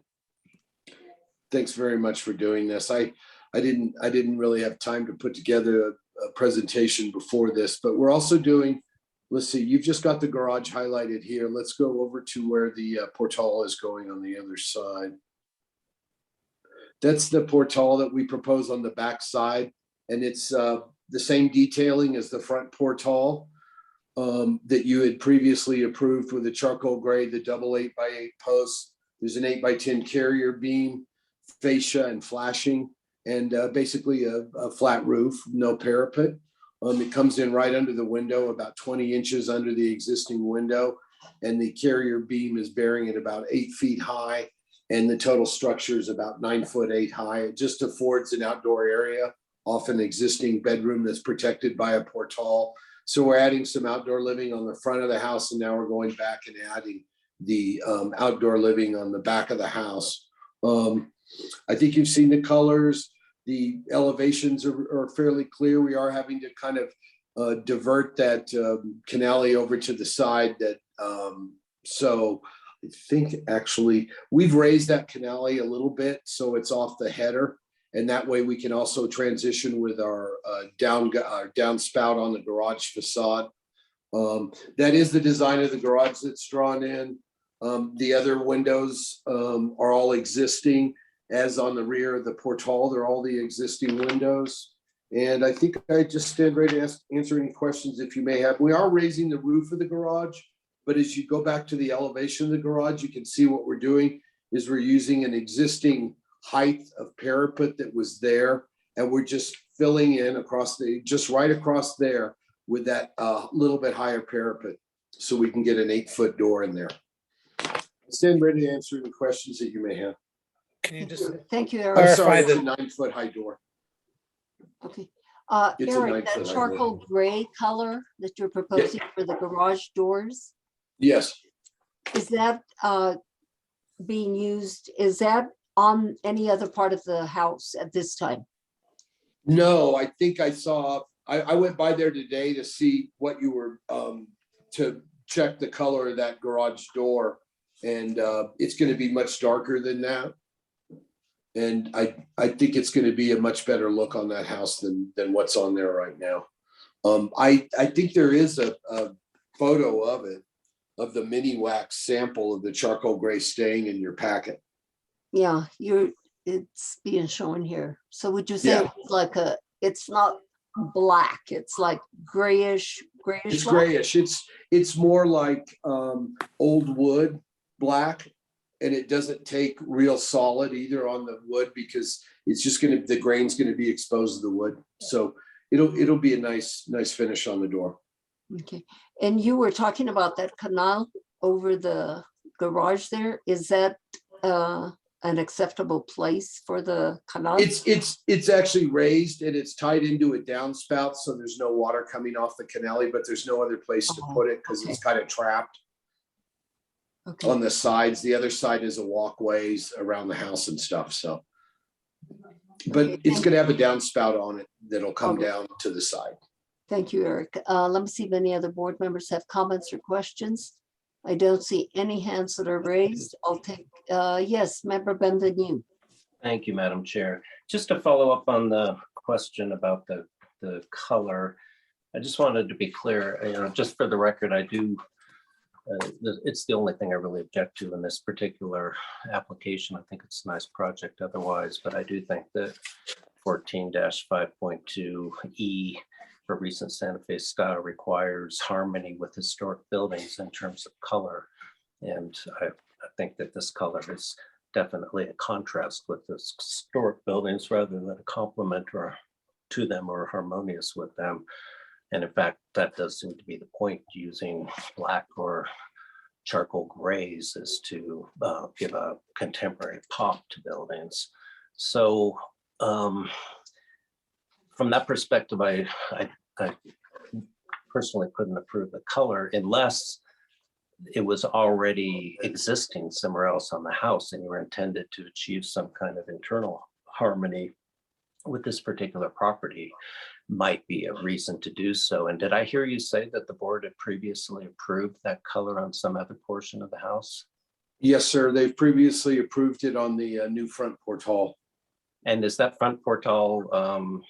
Thanks very much for doing this. I didn't really have time to put together a presentation before this, but we're also doing, let's see, you've just got the garage highlighted here. Let's go over to where the portal is going on the other side. That's the portal that we propose on the back side. And it's the same detailing as the front portal that you had previously approved with the charcoal gray, the double 8x8 posts. There's an 8x10 carrier beam, fascia and flashing, and basically a flat roof, no parapet. It comes in right under the window, about 20 inches under the existing window. And the carrier beam is bearing at about 8 feet high. And the total structure is about 9'8" high. It just affords an outdoor area off an existing bedroom that's protected by a portal. So we're adding some outdoor living on the front of the house. And now we're going back and adding the outdoor living on the back of the house. I think you've seen the colors. The elevations are fairly clear. We are having to kind of divert that canale over to the side. That so I think actually we've raised that canale a little bit so it's off the header, and that way we can also transition with our downspout on the garage facade. That is the design of the garage that's drawn in. The other windows are all existing. as on the rear of the portal. They're all the existing windows. And I think I just stand ready to answer any questions if you may have. We are raising the roof of the garage, but as you go back to the elevation of the garage, you can see what we're doing is we're using an existing height of parapet that was there. And we're just filling in across just right across there with that little bit higher parapet. So we can get an 8-foot door in there. I stand ready to answer any questions that you may have. Can you just Thank you, Eric. I'm sorry, clarify it's a 9-foot high door. Okay. It's a Eric, 9-foot high that door. charcoal gray color that you're proposing for the garage doors, Yes. is that being used, is that on any other part of the house at this time? No, I think I saw, I went by there today to see what you were, to check the color of that garage door. And it's going to be much darker than that. And I think it's going to be a much better look on that house than what's on there right now. I think there is a photo of it, of the mini wax sample of the charcoal gray stain in your packet. Yeah, it's being shown here. So would you say Yeah. it's like it's not black, it's like grayish? It's black? grayish. It's more like old wood black, and it doesn't take real solid either on the wood because it's just the grain's gonna be exposed to the wood. So it'll be a nice finish on the door. Okay, and you were talking about that canal over the garage there. Is that an acceptable place for the canal? It's actually raised and it's tied into a downspout, so there's no water coming off the canal, but there's no other place to put it because it's kind of trapped on the sides. The other side is a walkways around the house and stuff. So, but it's going to have a downspout on it that'll come down to the side. Thank you, Eric. Let me see if any other board members have comments or questions. I don't see any hands that are raised. I'll take, yes, Member Benvenu. Thank you, Madam Chair. Just to follow up on the question about the color, I just wanted to be clear, just for the record, I do, it's the only thing I really object to in this particular application. I think it's a nice project otherwise, but I do think that 14-5.2E for recent Santa Fe style requires harmony with historic buildings in terms of color. And I think that this color is definitely a contrast with the historic buildings rather than a complement to them or harmonious with them. And in fact, that does seem to be the point, using black or charcoal grays is to give a contemporary pop to buildings. So from that perspective, I personally couldn't approve the color unless it was already existing somewhere else on the house and you were intended to achieve some kind of internal harmony with this particular property. Might be a reason to do so. And did I hear you say that the board had previously approved that color on some other portion of the house? Yes, sir. They've previously approved it on the new front portal. And is that front portal?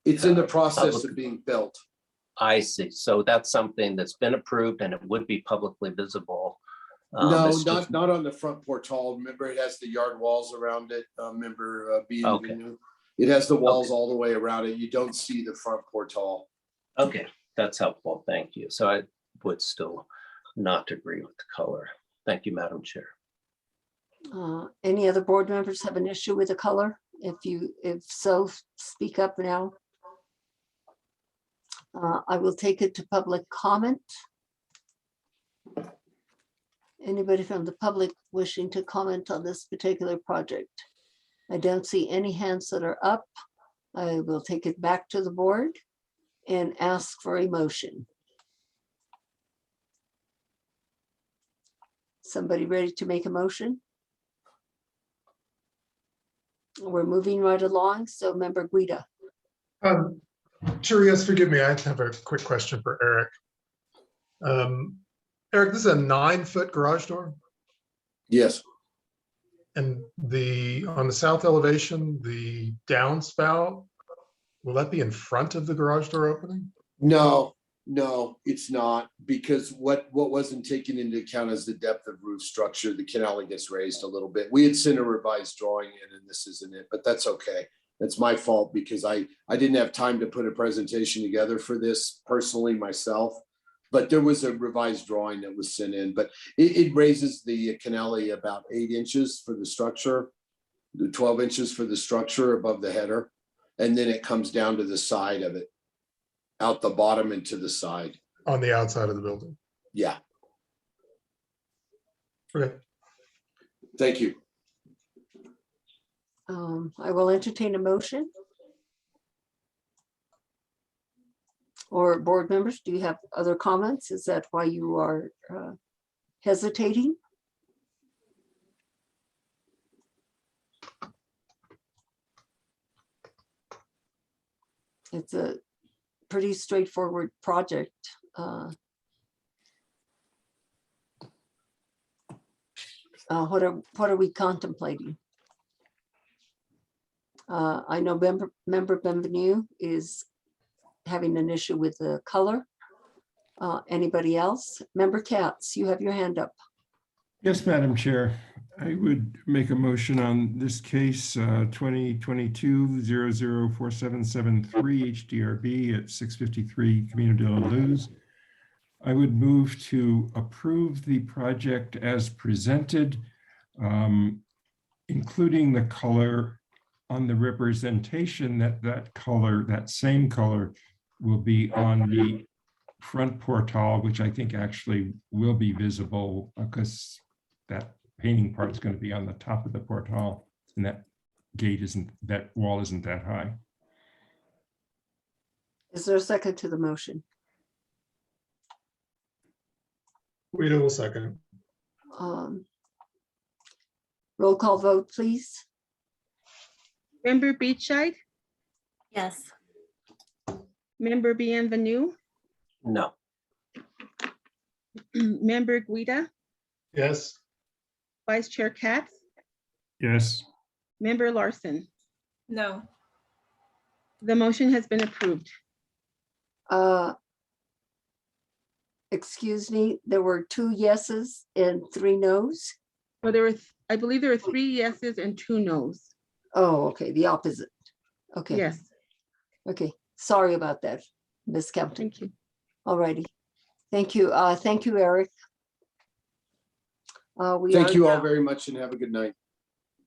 It's in the process of being built. I see. So that's something that's been approved and it would be publicly visible. No, not on the front portal. Remember, it has the yard walls around it. Remember, Okay. It has the walls all the way around it. You don't see the front portal. Okay, that's helpful. Thank you. So I would still not agree with the color. Thank you, Madam Chair. Any other board members have an issue with the color? If so, speak up now. I will take it to public comment. Anybody from the public wishing to comment on this particular project? I don't see any hands that are up. I will take it back to the board and ask for a motion. Somebody ready to make a motion? We're moving right along. So Member Guida. Sure, yes, forgive me. I have a quick question for Eric. Eric, this is a 9-foot garage door? Yes. And on the south elevation, the downspout, will that be in front of the garage door opening? No, No, it's not, because what wasn't taken into account is the depth of roof structure. The canal gets raised a little bit. We had sent a revised drawing in and this isn't it, but that's okay. That's my fault because I didn't have time to put a presentation together for this personally myself. But there was a revised drawing that was sent in, but it raises the canal about 8 inches for the structure, the 12 inches for the structure above the header. And then it comes down to the side of it, out the bottom and to the side. On the outside of the building. Yeah, Okay. thank you. I will entertain a motion. Or board members, do you have other comments? Is that why you are hesitating? It's a pretty straightforward project. What are we contemplating? I know member Benvenue is having an issue with the color. Anybody else? Member Katz, you have your hand up. Yes, Madam Chair. I would make a motion on this case 2022-004773 HDRB at 653 Camino de la Luz. I would move to approve the project as presented, including the color on the representation that color, that same color will be on the front portal, which I think actually will be visible because that painting part is going to be on the top of the portal and that wall isn't that high. Is there a second to the motion? Rita will second. Roll call vote, please. Member Beachside, Yes. member Bienvenue, No. member Guida, Yes. Vice Chair Katz, Yes. member Larson. No. The motion has been approved. Excuse me, there were 2 yeses and 3 nos. Well, I believe there were 3 yeses and 2 nos. Oh, okay, the opposite. Okay. Yes, Okay, sorry about that, miscounting. thank you. All righty. Thank you. Thank you, Eric. Thank you all very much and have a good night.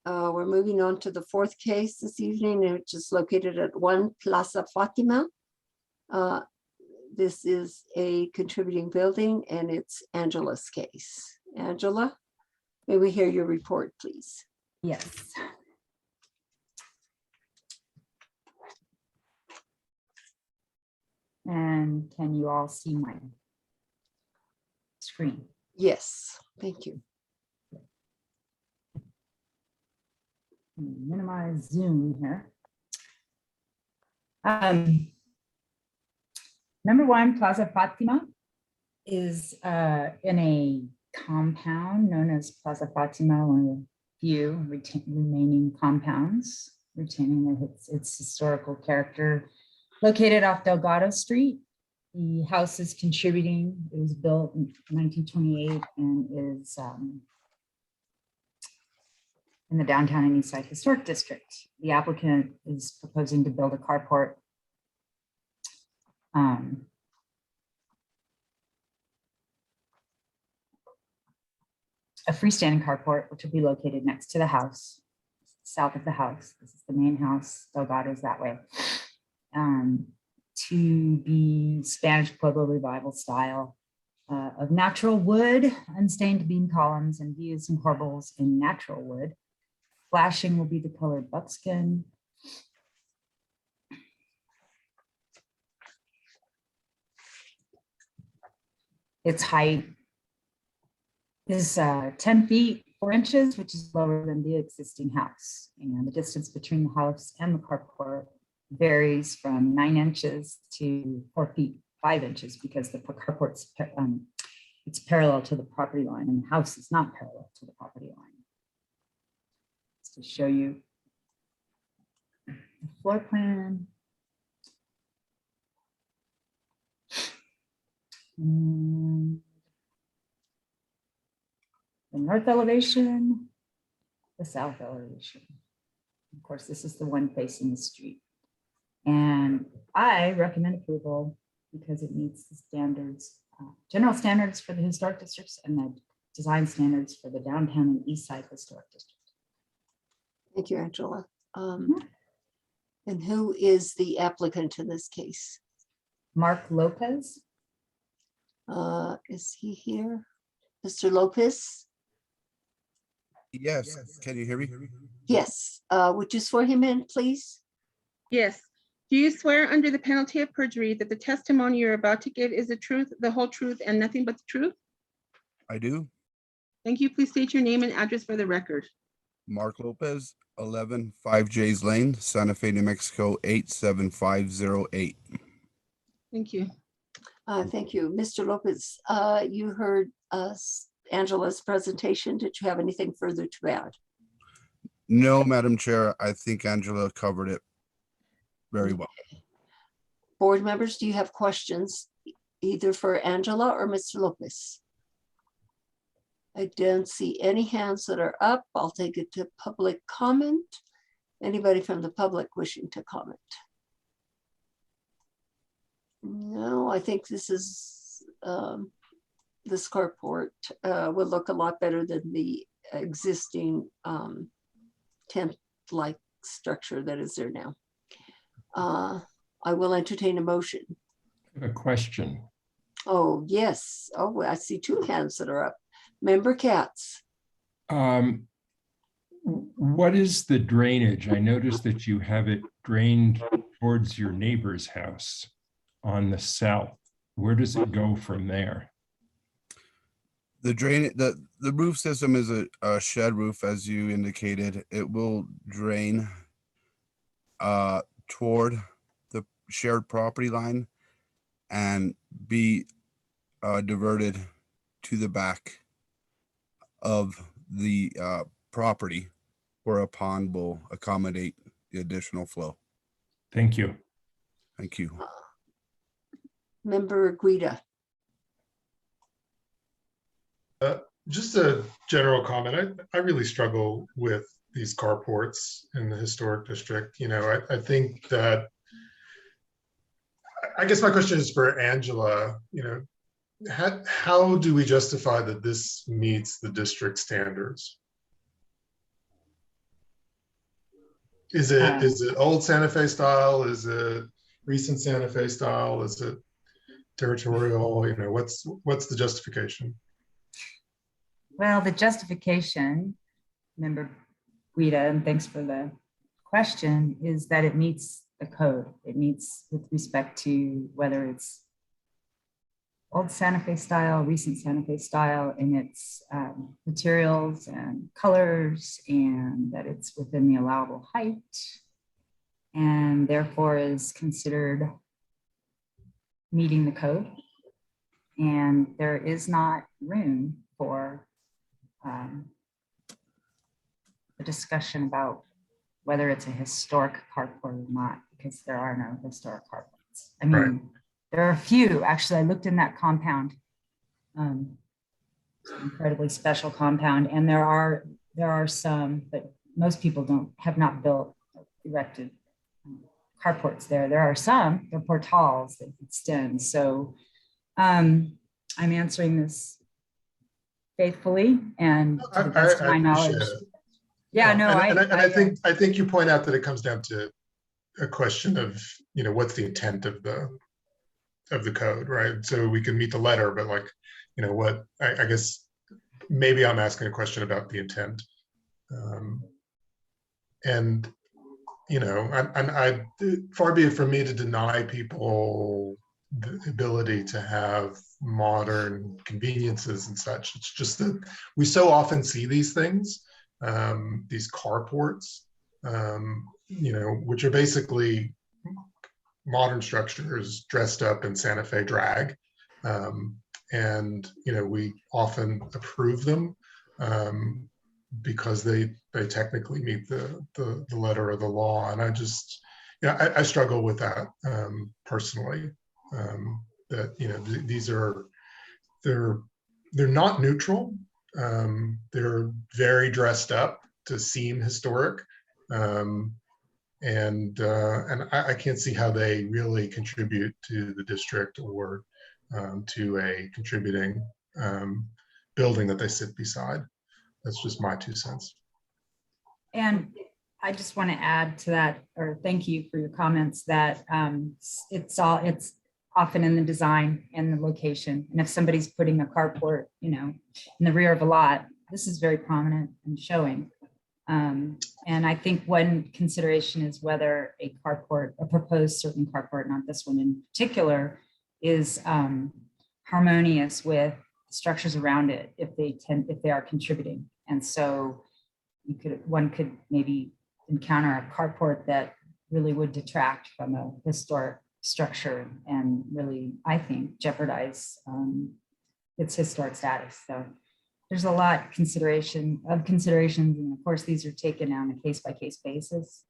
We're moving on to the 4th case this evening, which is located at 1 Plaza Fatima. This is a contributing building and it's Angela's case. Angela, may we hear your report, please? Yes. And can you all see my screen? Yes, thank you. Minimize Zoom here. Number 1, Plaza Fatima is in a compound known as Plaza Fatima, one of the few remaining compounds retaining its historical character. Located off Delgado Street, the house is contributing. It was built in 1928 and is in the downtown and Eastside Historic District. The applicant is proposing to build a carport a freestanding carport, which will be located next to the house, south of the house. This is the main house, Delgado's that way. To be Spanish Pueblo revival style of natural wood, unstained beam columns and views and corbels in natural wood. Flashing will be the color buckskin. Its height is 10 feet 4 inches, which is lower than the existing house. And the distance between the house and the carport varies from 9 inches to 4 feet 5 inches because the carport's it's parallel to the property line and the house is not parallel to the property line. Just to show you the floor plan. And the north elevation, the south elevation. Of course, this is the one facing the street. And I recommend approval because it meets the standards, general standards for the historic districts and the design standards for the downtown and east side historic district. Thank you, Angela. And who is the applicant in this case? Mark Lopez. Is he here? Mr. Lopez? Yes, can you hear me? Yes. Would you swear him in, please? Yes. Do you swear under the penalty of perjury that the testimony you're about to give is the truth, the whole truth, and nothing but the truth? I do. Thank you. Please state your name and address for the record. Mark Lopez, 11 5 Jays Lane, Santa Fe, New Mexico, 87508. Thank you. Thank you. Mr. Lopez, you heard Angela's presentation. Did you have anything further to add? No, Madam Chair, I think Angela covered it very well. Board members, do you have questions either for Angela or Mr. Lopez? I don't see any hands that are up. I'll take it to public comment. Anybody from the public wishing to comment? No, I think this is this carport will look a lot better than the existing tent-like structure that is there now. I will entertain a motion. A question. Oh, yes. Oh, I see two hands that are up. Member Katz. What is the drainage? I noticed that you have it drained towards your neighbor's house on the south. Where does it go from there? The roof system is a shed roof, as you indicated. It will drain toward the shared property line and be diverted to the back of the property where a pond will accommodate the additional flow. Thank you. Thank you. Member Guida. Just a general comment. I really struggle with these carports in the historic district. You know, I think that, I guess my question is for Angela, you know, how do we justify that this meets the district standards? Is it old Santa Fe style? Is it recent Santa Fe style? Is it territorial? You know, what's the justification? Well, the justification, Member Guida, and thanks for the question, is that it meets the code. It meets with respect to whether it's old Santa Fe style, recent Santa Fe style in its materials and colors, and that it's within the allowable height, and therefore is considered meeting the code. And there is not room for a discussion about whether it's a historic carport or not, because there are no historic carports. I mean, right. There are a few. Actually, I looked in that compound, incredibly special compound, and there are some, but most people have not built or erected carports there. There are some, they're portals that extend. So I'm answering this faithfully and to the best of my knowledge. Yeah, no, I think you point out that it comes down to a question of, you know, what's the intent of the code, right? So we can meet the letter, but like, you know, what I guess maybe I'm asking a question about the intent, and you know, I far be it from me to deny people the ability to have modern conveniences and such. It's just that we so often see these things, these carports, you know, which are basically modern structures dressed up in Santa Fe drag. And, you know, we often approve them because they technically meet the letter of the law. And I just, you know, I struggle with that personally. that, they're not neutral. They're very dressed up to seem historic. And I can't see how they really contribute to the district or to a contributing building that they sit beside. That's just my 2 cents. And I just want to add to that, or thank you for your comments, that it's often in the design and the location. And if somebody's putting a carport, in the rear of a lot, this is very prominent and showing. And I think one consideration is whether a proposed certain carport, not this one in particular, is harmonious with structures around it if they are contributing. And so one could maybe encounter a carport that really would detract from a historic structure and really, I think, jeopardize its historic status. So there's a lot considerations, and of course these are taken on a case-by-case basis.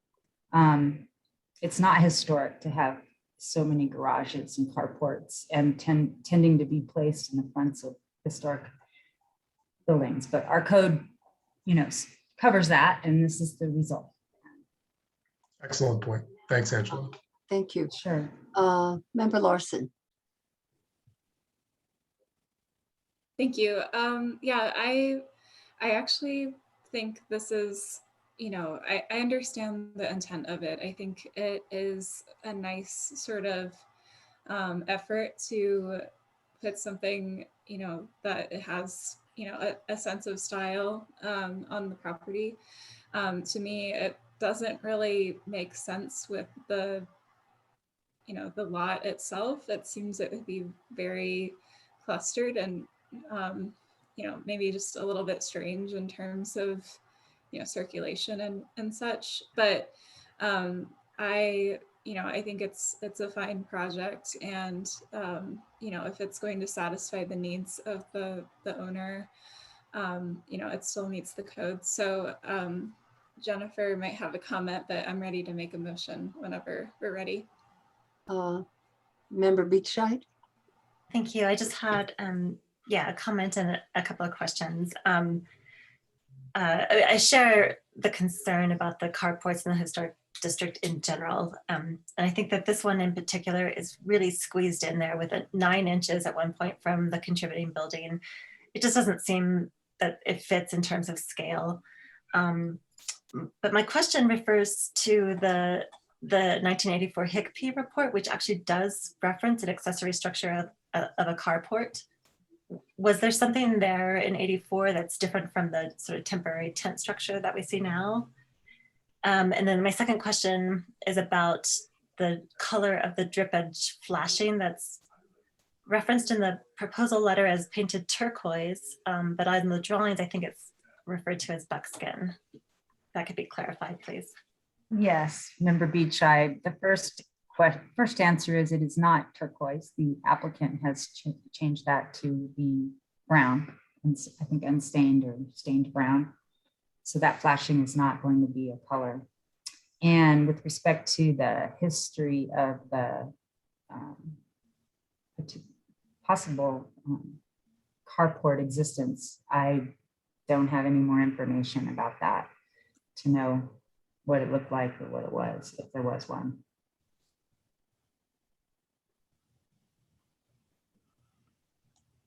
It's not historic to have so many garages and carports and tending to be placed in the fronts of historic buildings, but our code, covers that, and this is the result. Excellent point. Thanks, Angela. Thank you. Sure. Member Larson. Thank you. Yeah, I actually think this is, I understand the intent of it. I think it is a nice sort of effort to put something, that it has, a sense of style on the property. To me, it doesn't really make sense with the lot itself. It seems it would be very clustered and maybe just a little bit strange in terms of circulation and such. But I think it's a fine project, and if it's going to satisfy the needs of the owner, it still meets the code. So Jennifer might have a comment, but I'm ready to make a motion whenever we're ready. Member Beachside. Thank you. I just had a comment and a couple of questions. I share the concern about the carports in the historic district in general. And I think that this one in particular is really squeezed in there with 9 inches at one point from the contributing building. It just doesn't seem that it fits in terms of scale. But my question refers to the 1984 HICP report, which actually does reference an accessory structure of a carport. Was there something there in 84 that's different from the sort of temporary tent structure that we see now? And then my second question is about the color of the drip edge flashing that's referenced in the proposal letter as painted turquoise, but on the drawings, I think it's referred to as buckskin. That could be clarified, please. Yes, Member Beachside. The first answer is it is not turquoise. The applicant has changed that to be brown, and I think unstained or stained brown. So that flashing is not going to be a color. And with respect to the history of the possible carport existence, I don't have any more information about that to know what it looked like or what it was, if there was one.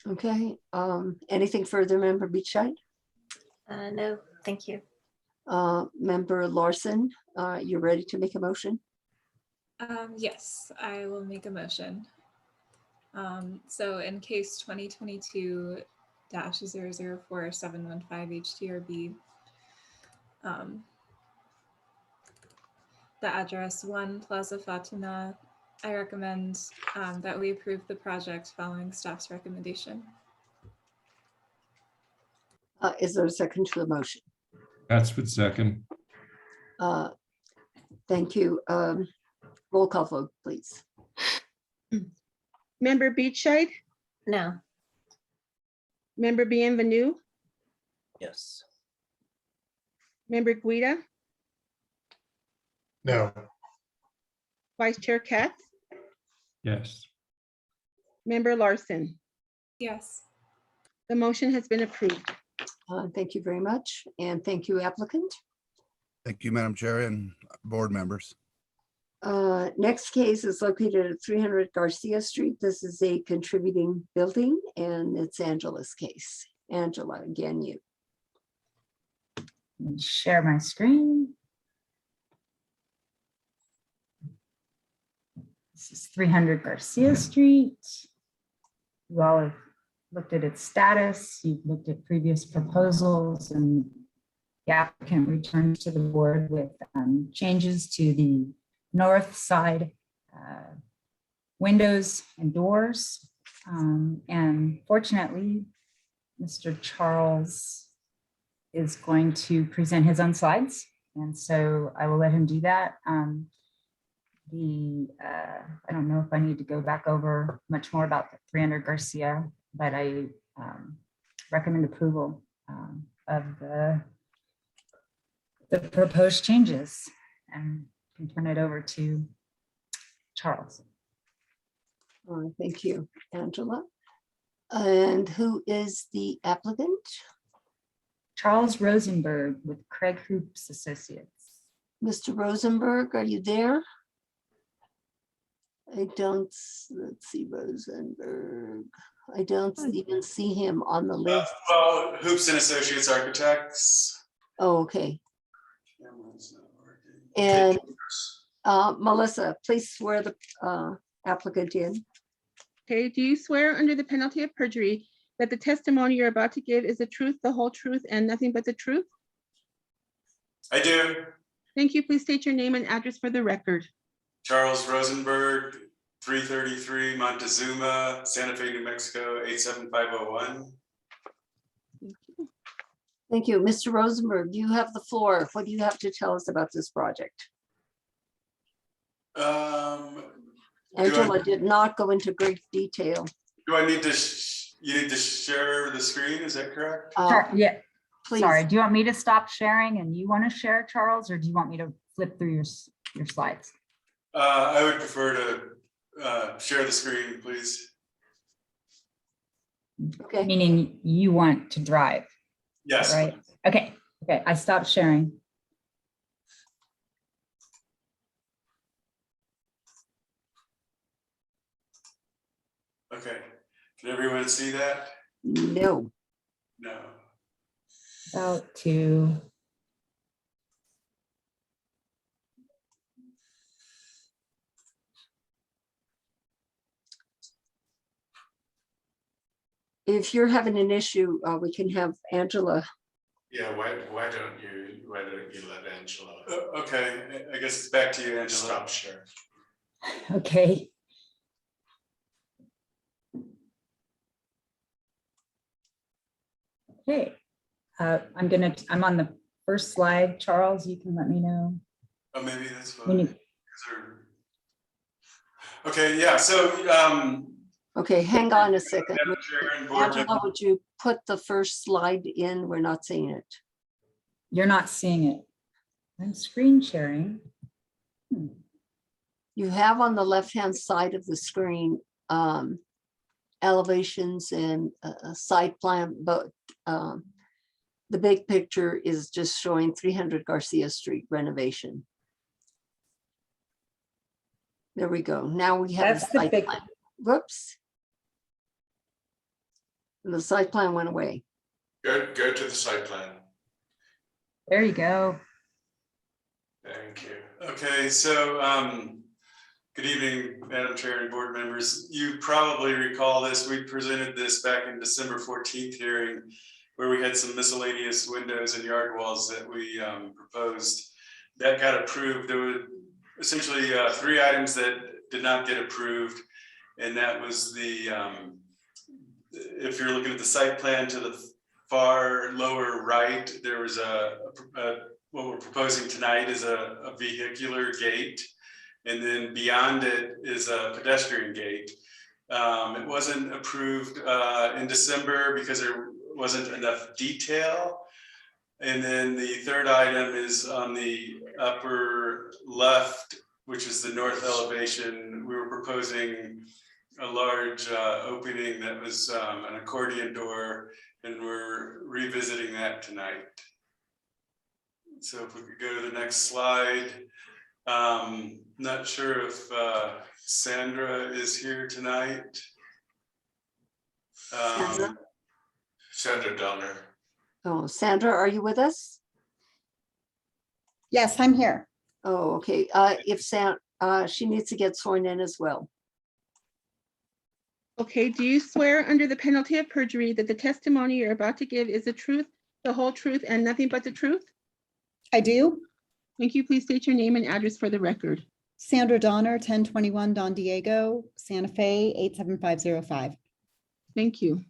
Okay. Anything further, Member Beachside? No, thank you. Member Larson, you're ready to make a motion? Yes, I will make a motion. So in case 2022-004715 HTRB, the address 1 Plaza Fatima, I recommend that we approve the project following staff's recommendation. Is there a second to the motion? That's what second. Thank you. Roll call vote, please. Member Beachside? No. Member Bienvenue? Yes. Member Guida? No. Vice Chair Katz? Yes. Member Larson. Yes. The motion has been approved. Thank you very much. And thank you, applicant. Thank you, Madam Chair and board members. Next case is located at 300 Garcia Street. This is a contributing building and it's Angela's case. Angela, again, you. Share my screen. This is 300 Garcia Street. You all have looked at its status. You've looked at previous proposals, and the applicant returns to the board with changes to the north side windows and doors. And fortunately, Mr. Charles is going to present his own slides. And so I will let him do that. I don't know if I need to go back over much more about the 300 Garcia, but I recommend approval of the proposed changes, and can turn it over to Charles. Thank you, Angela. And who is the applicant? Charles Rosenberg with Craig Hoops Associates. Mr. Rosenberg, are you there? I don't, let's see, Rosenberg. I don't even see him on the list. Well, Hoops and Associates Architects. Oh, okay. And Melissa, please swear the applicant in. Okay, do you swear under the penalty of perjury that the testimony you're about to give is the truth, the whole truth, and nothing but the truth? I do. Thank you. Please state your name and address for the record. Charles Rosenberg, 333 Montezuma, Santa Fe, New Mexico, 87501. Thank you. Mr. Rosenberg, you have the floor. What do you have to tell us about this project? Angela did not go into great detail. Do I need to, you need to share the screen, is that correct? Sure, yeah. Please. Sorry, do you want me to stop sharing and you want to share, Charles, or do you want me to flip through your slides? I would prefer to share the screen, please. Okay. Meaning you want to drive? Yes. Right? Okay, okay, I stopped sharing. Okay, can everyone see that? No. No. About to. If you're having an issue, we can have Angela. Yeah, why don't you let Angela? Okay, I guess it's back to you, Angela. Stop sharing. Okay. Okay, I'm on the first slide. Charles, you can let me know. Oh, maybe that's fine. When you- Okay, yeah, so Okay, hang on a second. Madam Chair and board Angela, would you put the first slide in? We're not seeing it. You're not seeing it. I'm screen sharing. You have on the left-hand side of the screen elevations and a site plan, but the big picture is just showing 300 Garcia Street renovation. There we go. Now we have That's a the site big- plan. Whoops. And the site plan went away. go to the site plan. There you go. Thank you. Okay, so good evening, Madam Chair and board members. You probably recall this. We presented this back in December 14th hearing where we had some miscellaneous windows and yard walls that we proposed that got approved. There were essentially 3 items that did not get approved. And that was the, if you're looking at the site plan to the far lower right, there was what we're proposing tonight is a vehicular gate. And then beyond it is a pedestrian gate. It wasn't approved in December because there wasn't enough detail. And then the third item is on the upper left, which is the north elevation. We were proposing a large opening that was an accordion door, and we're revisiting that tonight. So if we could go to the next slide. Not sure if Sandra is here tonight. Sandra Donner. Oh, Sandra, are you with us? Yes, I'm here. Oh, okay. If she needs to get sworn in as well. Okay, do you swear under the penalty of perjury that the testimony you're about to give is the truth, the whole truth, and nothing but the truth? I do. Thank you. Please state your name and address for the record. Sandra Donner, 1021 Don Diego, Santa Fe, 87505. Thank you.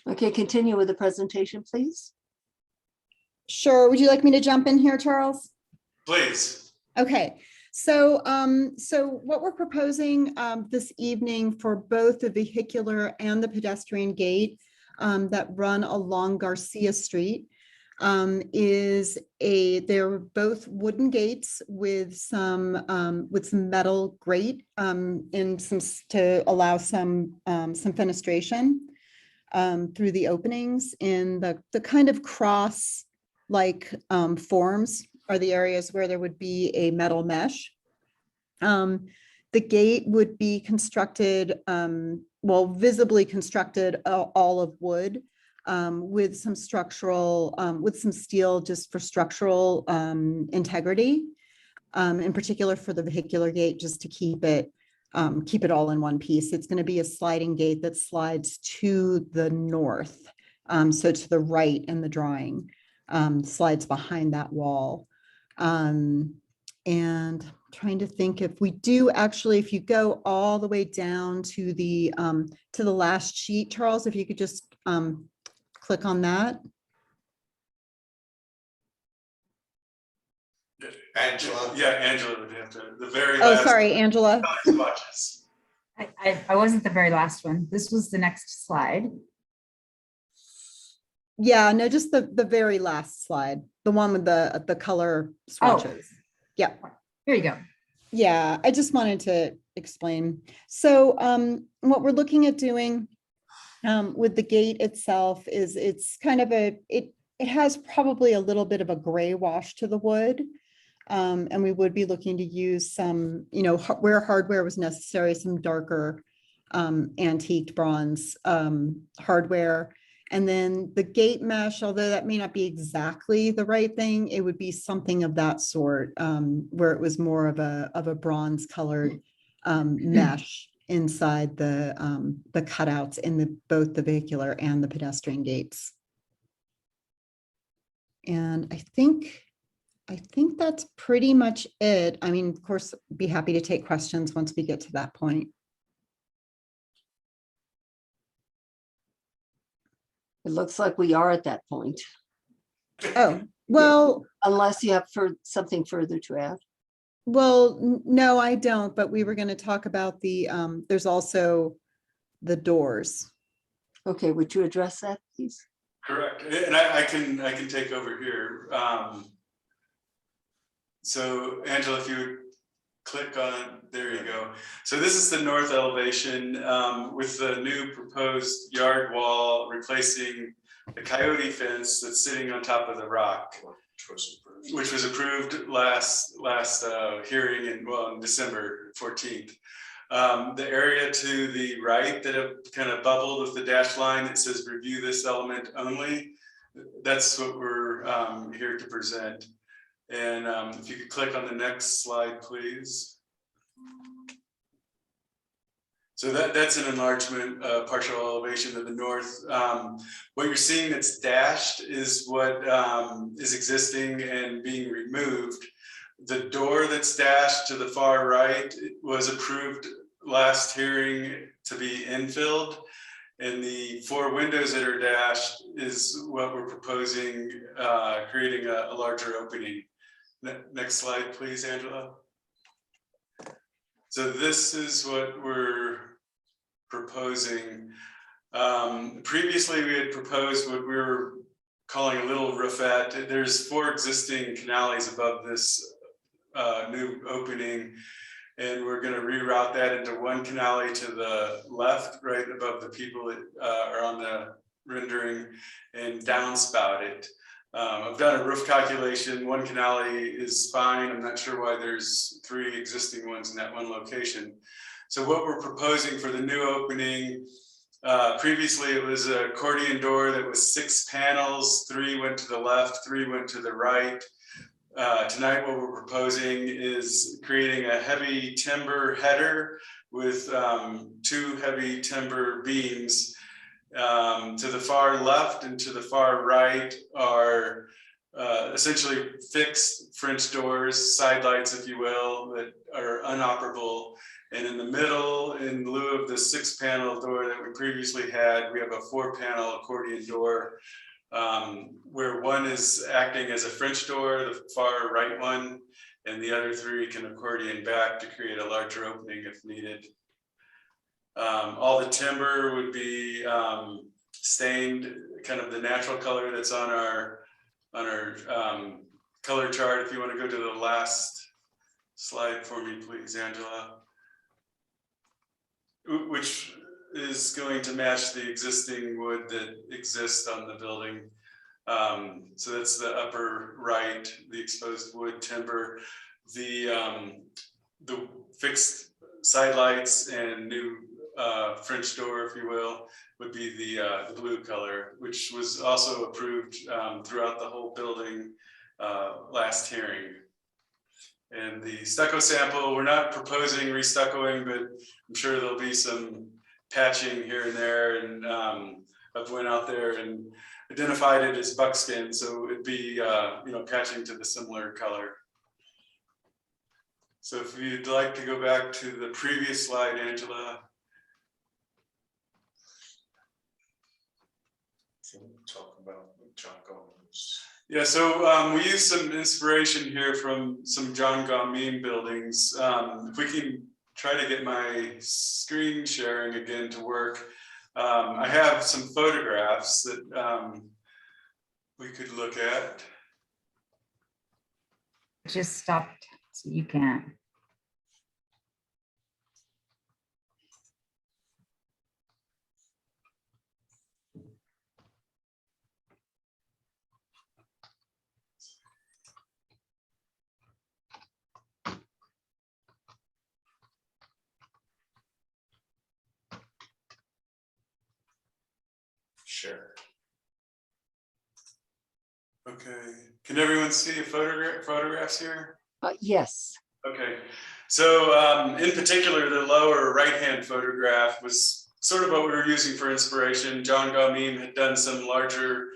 Okay, continue with the presentation, please. Sure. Would you like me to jump in here, Charles? Please. Okay. So what we're proposing this evening for both the vehicular and the pedestrian gate that run along Garcia Street they're both wooden gates with some metal grate and some to allow some fenestration through the openings in the kind of cross like forms are the areas where there would be a metal mesh. The gate would be constructed, visibly constructed all of wood with some structural, with some steel just for structural integrity, in particular for the vehicular gate, just to keep it all in one piece. It's going to be a sliding gate that slides to the north, so to the right in the drawing, slides behind that wall. And trying to think if we do actually, if you go all the way down to the last sheet, Charles, if you could just click on that. Angela. Yeah, Angela would have to, the very Oh, last. sorry, Angela. Watches. I wasn't the very last one. This was the next slide. Yeah, no, just the very last slide, the one with the color swatches. Oh. Yeah. Here you go. Yeah, I just wanted to explain. So what we're looking at doing with the gate itself is it's kind of it has probably a little bit of a gray wash to the wood. And we would be looking to use some, where hardware was necessary, some darker antiqued bronze hardware. And then the gate mesh, although that may not be exactly the right thing, it would be something of that sort, where it was more of a bronze colored mesh inside the cutouts in both the vehicular and the pedestrian gates. And I think that's pretty much it. I mean, of course, be happy to take questions once we get to that point. It looks like we are at that point. Oh, well. Unless you have something further to add. Well, no, I don't, but we were going to talk about there's also the doors. Okay, would you address that, please? Correct, and I can take over here. So Angela, if you would click on, there you go. So this is the north elevation with the new proposed yard wall replacing the coyote fence that's sitting on top of the rock, which was approved last hearing in December 14th. The area to the right that have kind of bubbled with the dashed line that says review this element only, that's what we're here to present. And if you could click on the next slide, please. So that's an enlargement, partial elevation to the north. What you're seeing that's dashed is what is existing and being removed. The door that's dashed to the far right was approved last hearing to be infilled. And the 4 windows that are dashed is what we're proposing, creating a larger opening. Next slide, please, Angela. So this is what we're proposing. Previously, we had proposed what we were calling a little roofette. There's 4 existing canales above this new opening. And we're going to reroute that into one canali to the left, right above the people that are on the rendering, and downspout it. I've done a roof calculation. One canali is fine. I'm not sure why there's 3 existing ones in that one location. So what we're proposing for the new opening, previously it was an accordion door that was 6 panels, 3 went to the left, 3 went to the right. Tonight what we're proposing is creating a heavy timber header with 2 heavy timber beams. To the far left and to the far right are essentially fixed French doors, side lights, if you will, that are unoperable. And in the middle, in lieu of the 6-panel door that we previously had, we have a 4-panel accordion door, where one is acting as a French door, the far right one, and the other 3 can accordion back to create a larger opening if needed. All the timber would be stained kind of the natural color that's on our color chart. If you want to go to the last slide for me, please, Angela. Which is going to match the existing wood that exists on the building. So that's the upper right, the exposed wood timber, the fixed side lights and new French door, if you will, would be the blue color, which was also approved throughout the whole building last hearing. And the stucco sample, we're not proposing restuccoing, but I'm sure there'll be some patching here and there. And I've went out there and identified it as buckskin, so it'd be patching to the similar color. So if you'd like to go back to the previous slide, Angela. Talk about John Gomez. Yeah, so we use some inspiration here from some John Gomez buildings. If we can try to get my screen sharing again to work. I have some photographs that we could look at. Just stopped, so you can't. Sure. Okay, can everyone see the photographs here? Yes. Okay, so in particular, the lower right-hand photograph was sort of what we were using for inspiration. John Gomez had done some larger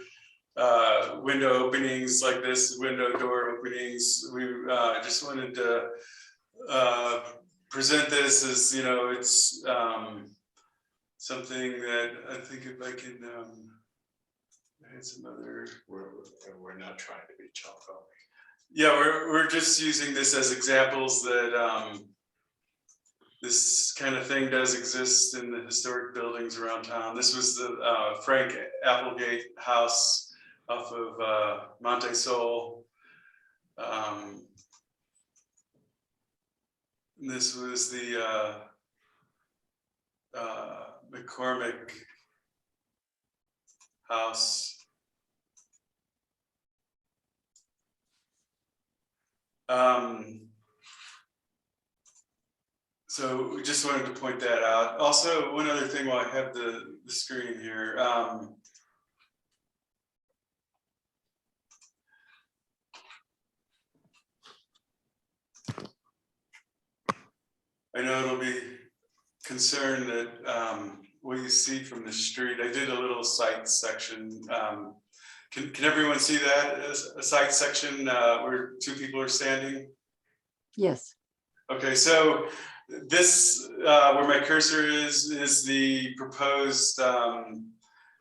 window openings like this, window door openings. We just wanted to present this as, it's something that I think if I can, I had some other. We're not trying to be chalk. Yeah, we're just using this as examples that this kind of thing does exist in the historic buildings around town. This was the Frank Applegate house off of Monte Sol. This was the McCormick house. So we just wanted to point that out. Also, one other thing while I have the screen here. I know it'll be concerned that what you see from the street. I did a little site section. Can everyone see that as a site section where 2 people are standing? Yes. Okay, so this, where my cursor is the proposed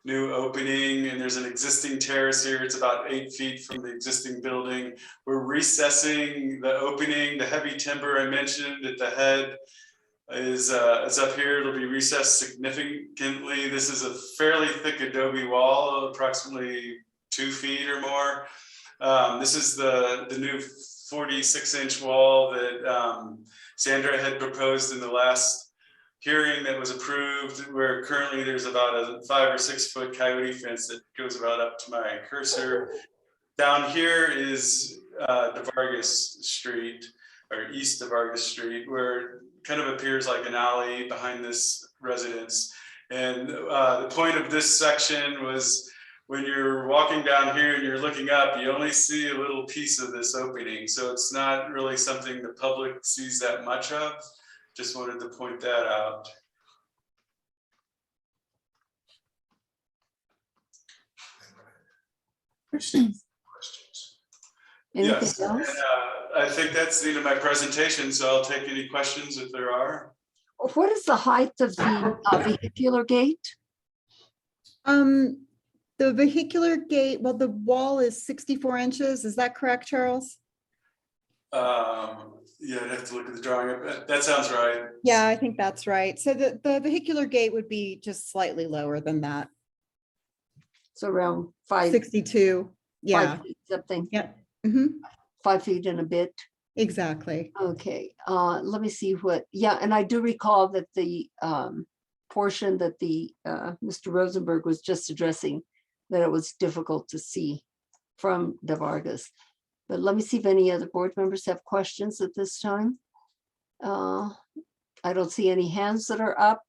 new opening, and there's an existing terrace here. It's about 8 feet from the existing building. We're recessing the opening, the heavy timber I mentioned at the head is up here. It'll be recessed significantly. This is a fairly thick adobe wall, approximately 2 feet or more. This is the new 46-inch wall that Sandra had proposed in the last hearing that was approved, where currently there's about a 5 or 6 foot coyote fence that goes about up to my cursor. Down here is DeVargas Street, or east of Vargas Street, where it kind of appears like an alley behind this residence. And the point of this section was, when you're walking down here and you're looking up, you only see a little piece of this opening. So it's not really something the public sees that much of. Just wanted to point that out. Anything Yes, else? and, I think that's the end of my presentation, so I'll take any questions if there are. What is the height of the vehicular gate? The vehicular gate, well, the wall is 64 inches. Is that correct, Charles? Yeah, I'd have to look at the drawing. That sounds right. Yeah, I think that's right. So the vehicular gate would be just slightly lower than that. So around 62. Yeah. 5 feet something. Yep. Mhm. 5 feet and a bit. Exactly. Okay, let me see what, yeah, and I do recall that the portion that the Mr. Rosenberg was just addressing, that it was difficult to see from DeVargas. But let me see if any other board members have questions at this time. I don't see any hands that are up.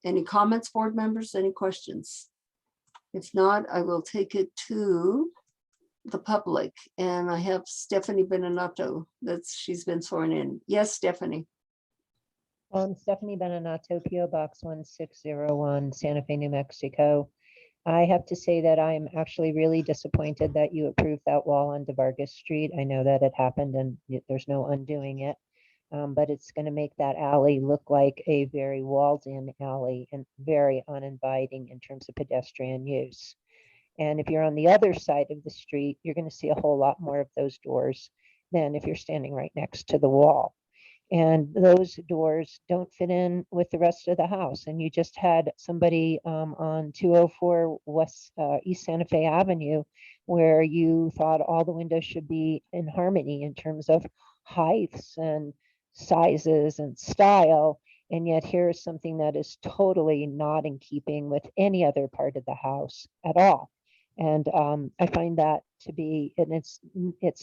Any comments, board members, any questions? If not, I will take it to the public, and I have Stephanie Beninato, she's been sworn in. Yes, Stephanie. Stephanie Beninato, PO Box 1601, Santa Fe, New Mexico. I have to say that I'm actually really disappointed that you approved that wall on DeVargas Street. I know that it happened and there's no undoing it, but it's going to make that alley look like a very walled-in alley and very uninviting in terms of pedestrian use. And if you're on the other side of the street, you're going to see a whole lot more of those doors than if you're standing right next to the wall. And those doors don't fit in with the rest of the house. And you just had somebody on 204 East Santa Fe Avenue, where you thought all the windows should be in harmony in terms of heights and sizes and style. And yet here is something that is totally not in keeping with any other part of the house at all. And I find that to be, and it's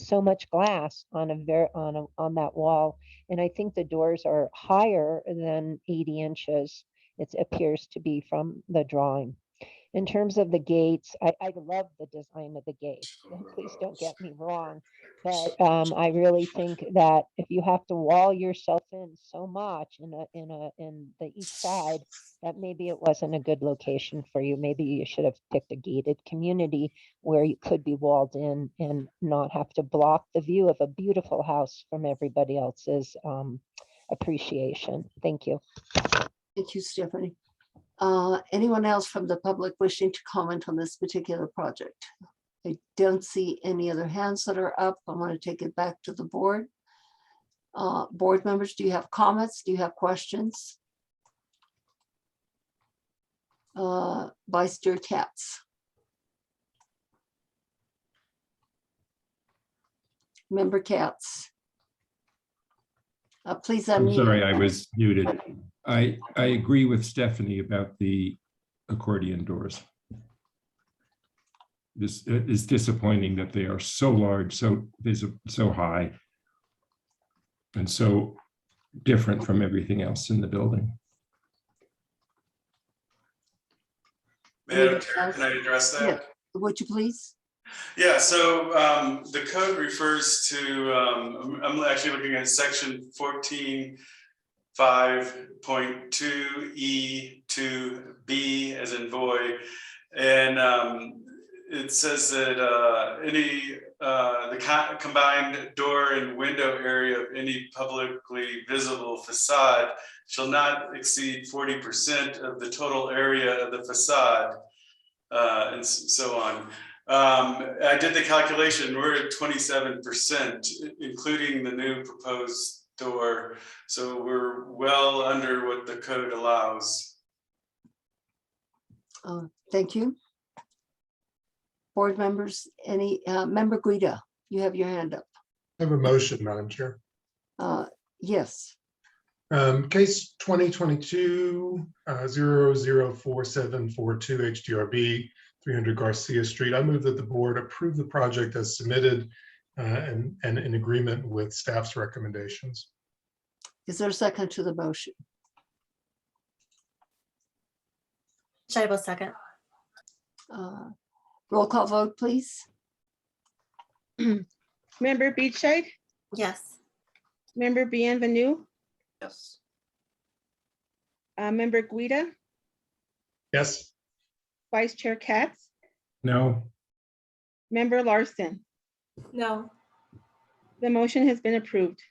so much glass on on that wall. And I think the doors are higher than 80 inches. It appears to be from the drawing. In terms of the gates, I love the design of the gates. Please don't get me wrong, but I really think that if you have to wall yourself in so much in the east side, that maybe it wasn't a good location for you. Maybe you should have picked a gated community where you could be walled in and not have to block the view of a beautiful house from everybody else's appreciation. Thank you. Thank you, Stephanie. Anyone else from the public wishing to comment on this particular project? I don't see any other hands that are up. I want to take it back to the board. Board members, do you have comments? Do you have questions? Vice Chair Katz. Member Katz. Please I'm unmute. sorry, I was muted. I agree with Stephanie about the accordion doors. This is disappointing that they are so large, so high, and so different from everything else in the building. Madam Chair, can I address that? Yeah. Would you please? Yeah, so the code refers to, I'm actually looking at section 14.5.2E2B as in boy. And it says that the combined door and window area of any publicly visible facade shall not exceed 40% of the total area of the facade, and so on. I did the calculation, we're at 27%, including the new proposed door. So we're well under what the code allows. Thank you. Board members, any member Guida? You have your hand up. I have a motion, Madam Chair. Yes. Case 2022-004742 HDRB 300 Garcia Street. I move that the board approve the project as submitted and in agreement with staff's recommendations. Is there a second to the motion? Scheibel, second. Roll call vote, please. Member Beachside, Yes. Member Bienvenue, Yes. Member Guida, Yes. Vice Chair Katz, No. Member Larson. No. The motion has been approved.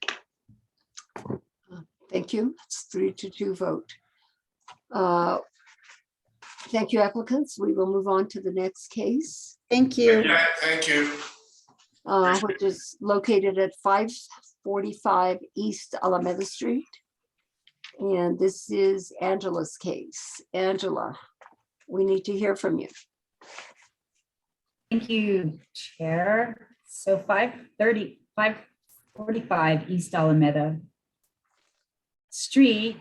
Thank you. It's 3-2 vote. Thank you, applicants. We will move on to the next case, Thank you. Thank you. which is located at 545 East Alameda Street. And this is Angela's case. Angela, we need to hear from you. Thank you, Chair. So 545 East Alameda Street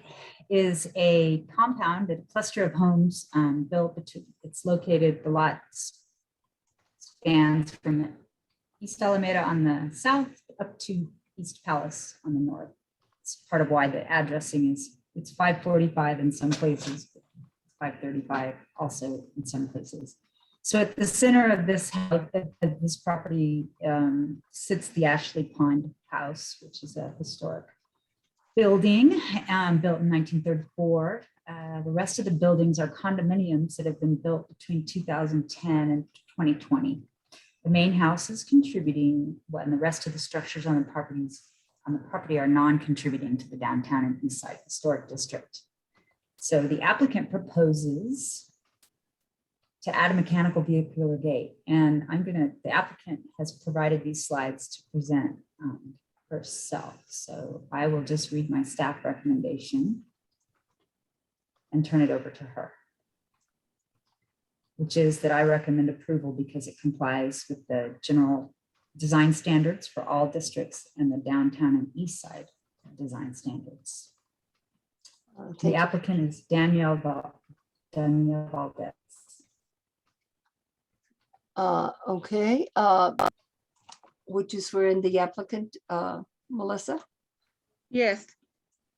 is a compound, a cluster of homes built between, it's located, the lot spans from East Alameda on the south up to East Palace on the north. It's part of why the addressing is, it's 545 in some places, 535 also in some places. So at the center of this house, this property sits the Ashley Pond House, which is a historic building built in 1934. The rest of the buildings are condominiums that have been built between 2010 and 2020. The main house is contributing, and the rest of the structures on the property are non-contributing to the downtown and east side historic district. So the applicant proposes to add a mechanical vehicular gate, and the applicant has provided these slides to present herself. So I will just read my staff recommendation and turn it over to her, which is that I recommend approval because it complies with the general design standards for all districts and the downtown and east side design standards. The applicant is Danielle Valdez. Okay. Would you swear in the applicant, Melissa? Yes.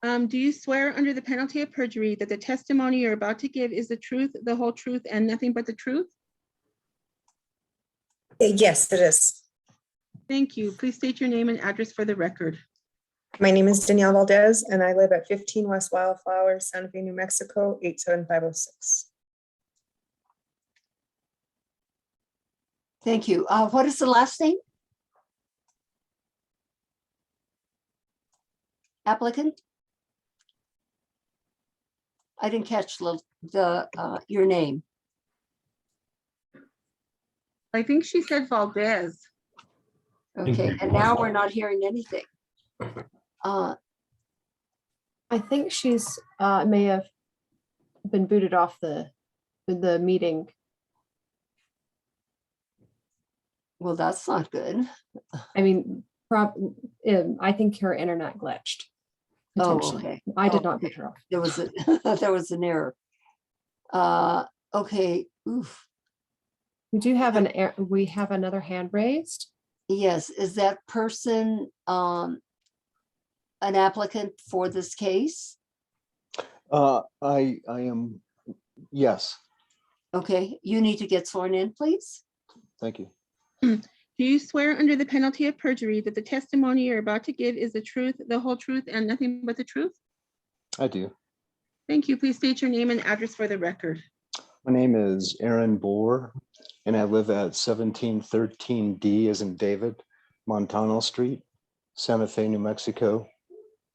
Do you swear under the penalty of perjury that the testimony you're about to give is the truth, the whole truth, and nothing but the truth? Yes, it is. Thank you. Please state your name and address for the record. My name is Danielle Valdez, and I live at 15 West Wildflower, Santa Fe, New Mexico, 87506. Thank you. What is the last name? Applicant? I didn't catch your name. I think she said Valdez. Okay, and now we're not hearing anything. I think she's may have been booted off the meeting. Well, that's not good. I mean, I think her internet glitched. Oh, potentially. okay. I did not boot her off. There was an error. Okay. Oof. We have another hand raised. Yes, is that person an applicant for this case? I am, yes, Okay, you need to get sworn in, please. thank you. Do you swear under the penalty of perjury that the testimony you're about to give is the truth, the whole truth, and nothing but the truth? I do. Thank you. Please state your name and address for the record. My name is Aaron Bohr, and I live at 1713D as in David, Montano Street, Santa Fe, New Mexico,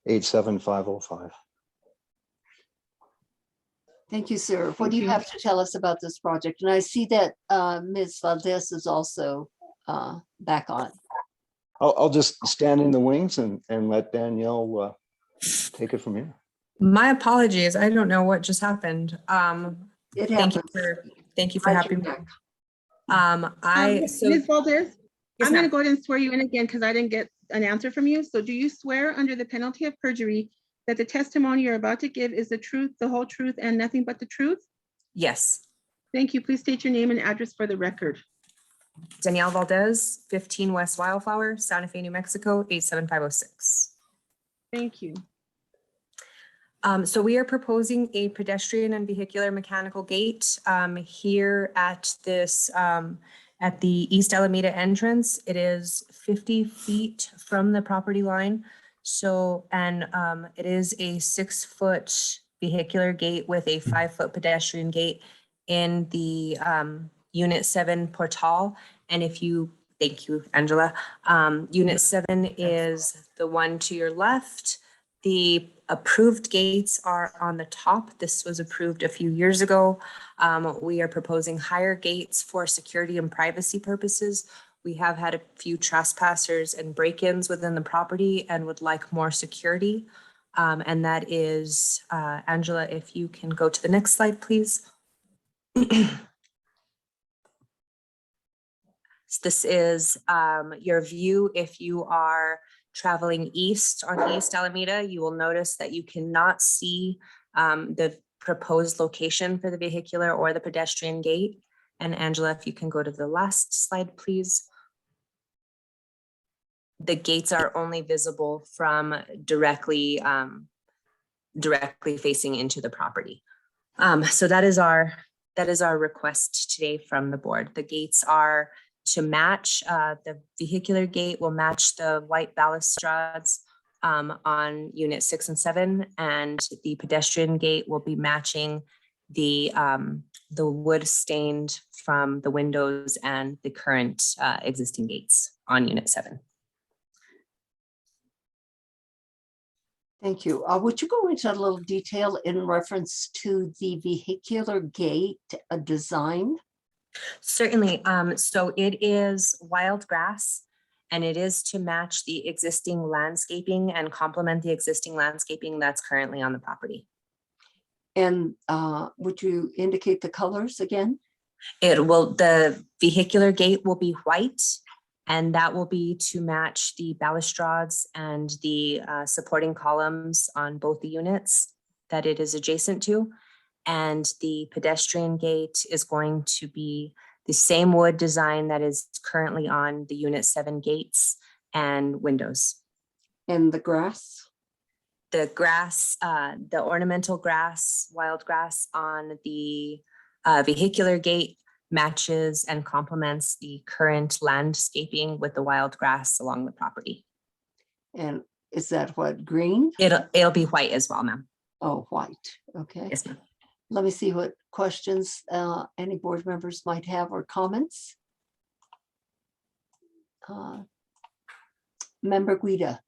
87505. Thank you, sir. What do you have to tell us about this project? And I see that Ms. Valdez is also back on. I'll just stand in the wings and let Danielle take it from here. My apologies. I don't know what just happened. It Thank you happens. for having me. Ms. Valdez, I'm going to go ahead and swear you in again because I didn't get an answer from you. So do you swear under the penalty of perjury that the testimony you're about to give is the truth, the whole truth, and nothing but the truth? Yes. Thank you. Please state your name and address for the record. Danielle Valdez, 15 West Wildflower, Santa Fe, New Mexico, 87506. Thank you. So we are proposing a pedestrian and vehicular mechanical gate here at this, at the East Alameda entrance. It is 50 feet from the property line. So, and it is a 6-foot vehicular gate with a 5-foot pedestrian gate in the Unit 7 portal. And if you, thank you, Angela. Unit 7 is the one to your left. The approved gates are on the top. This was approved a few years ago. We are proposing higher gates for security and privacy purposes. We have had a few trespassers and break-ins within the property and would like more security. And that is, Angela, if you can go to the next slide, please. This is your view if you are traveling east on East Alameda. You will notice that you cannot see the proposed location for the vehicular or the pedestrian gate. And Angela, if you can go to the last slide, please. The gates are only visible from directly facing into the property. So that is our request today from the board. The gates are to match, the vehicular gate will match the white balustrades on unit 6 and 7, and the pedestrian gate will be matching the wood stained from the windows and the current existing gates on unit 7. Thank you. Would you go into a little detail in reference to the vehicular gate design? Certainly. So it is wild grass, and it is to match the existing landscaping and complement the existing landscaping that's currently on the property. And would you indicate the colors again? The vehicular gate will be white, and that will be to match the balustrades and the supporting columns on both the units that it is adjacent to. And the pedestrian gate is going to be the same wood design that is currently on the unit 7 gates and windows. And the grass? The grass, the ornamental grass, wild grass on the vehicular gate matches and complements the current landscaping with the wild grass along the property. And is that what, green? It'll be white as well, ma'am. Oh, white. Okay. Yes, ma'am. Let me see what questions any board members might have or comments. Member Guida.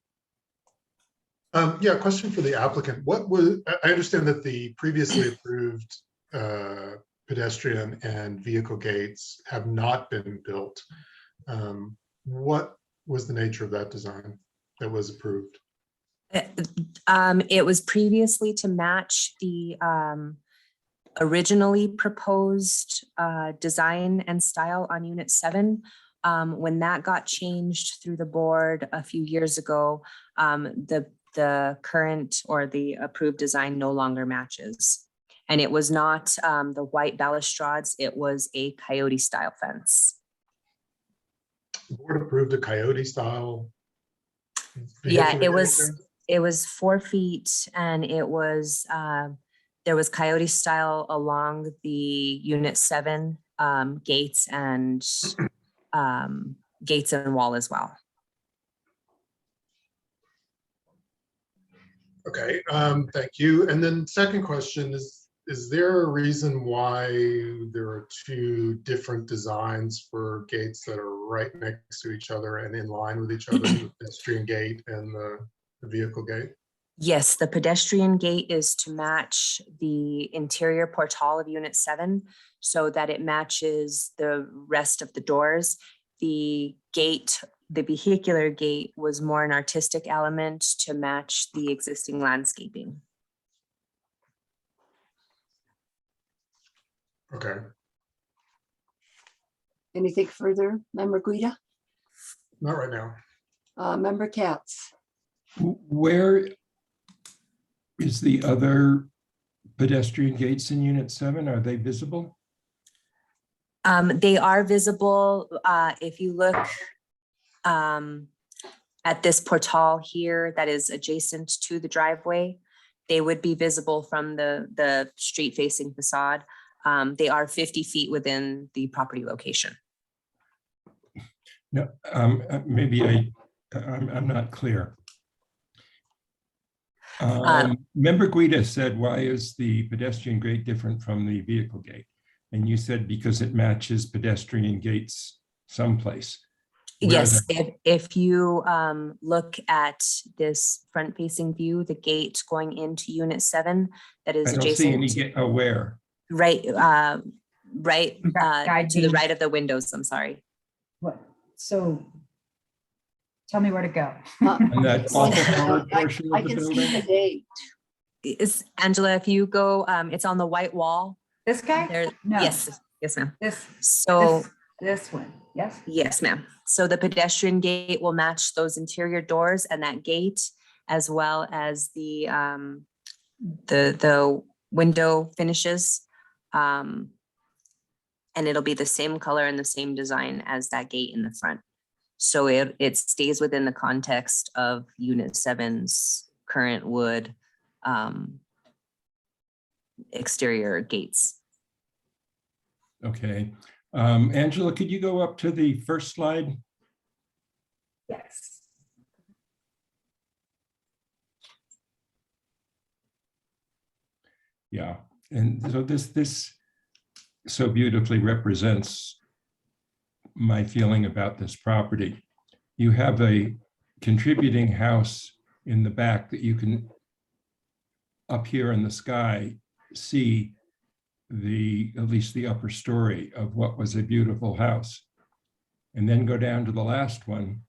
Yeah, question for the applicant. What was, I understand that the previously approved pedestrian and vehicle gates have not been built. What was the nature of that design that was approved? It was previously to match the originally proposed design and style on unit 7. When that got changed through the board a few years ago, the current or the approved design no longer matches. And it was not the white balustrades, it was a coyote style fence. The board approved a coyote style? Yeah, it was 4 feet, and it was there was coyote style along the unit 7 gates and wall as well. Okay, thank you. And then second question is there a reason why there are 2 different designs for gates that are right next to each other and in line with each other, the pedestrian gate and the vehicle gate? Yes, the pedestrian gate is to match the interior portal of unit 7 so that it matches the rest of the doors. The gate, the vehicular gate, was more an artistic element to match the existing landscaping. Okay. Anything further, Member Guida? Not right now. Member Katz. Where is the other pedestrian gates in Unit 7? Are they visible? They are visible. If you look at this portal here that is adjacent to the driveway, they would be visible from the street facing facade. They are 50 feet within the property location. No, maybe I'm not clear. Member Guida said, why is the pedestrian gate different from the vehicle gate? And you said because it matches pedestrian gates someplace. Yes, if you look at this front facing view, the gate going into Unit 7 that is I don't see adjacent any to, gate. Oh, where? right, right Guide to the me. right of the windows, I'm sorry. What? So tell me where to go. And that awful colored portion I of the can see the building? date. Is Angela, if you go, it's on the white wall. This guy? There, No. yes, ma'am. This, So this one, yes? yes, ma'am. So the pedestrian gate will match those interior doors and that gate, as well as the window finishes. And it'll be the same color and the same design as that gate in the front. So it stays within the context of Unit 7's current wood exterior gates. Okay. Angela, could you go up to the first slide? Yes. Yeah. And so this so beautifully represents my feeling about this property. You have a contributing house in the back that you can, up here in the sky, see at least the upper story of what was a beautiful house. And then go down to the last one.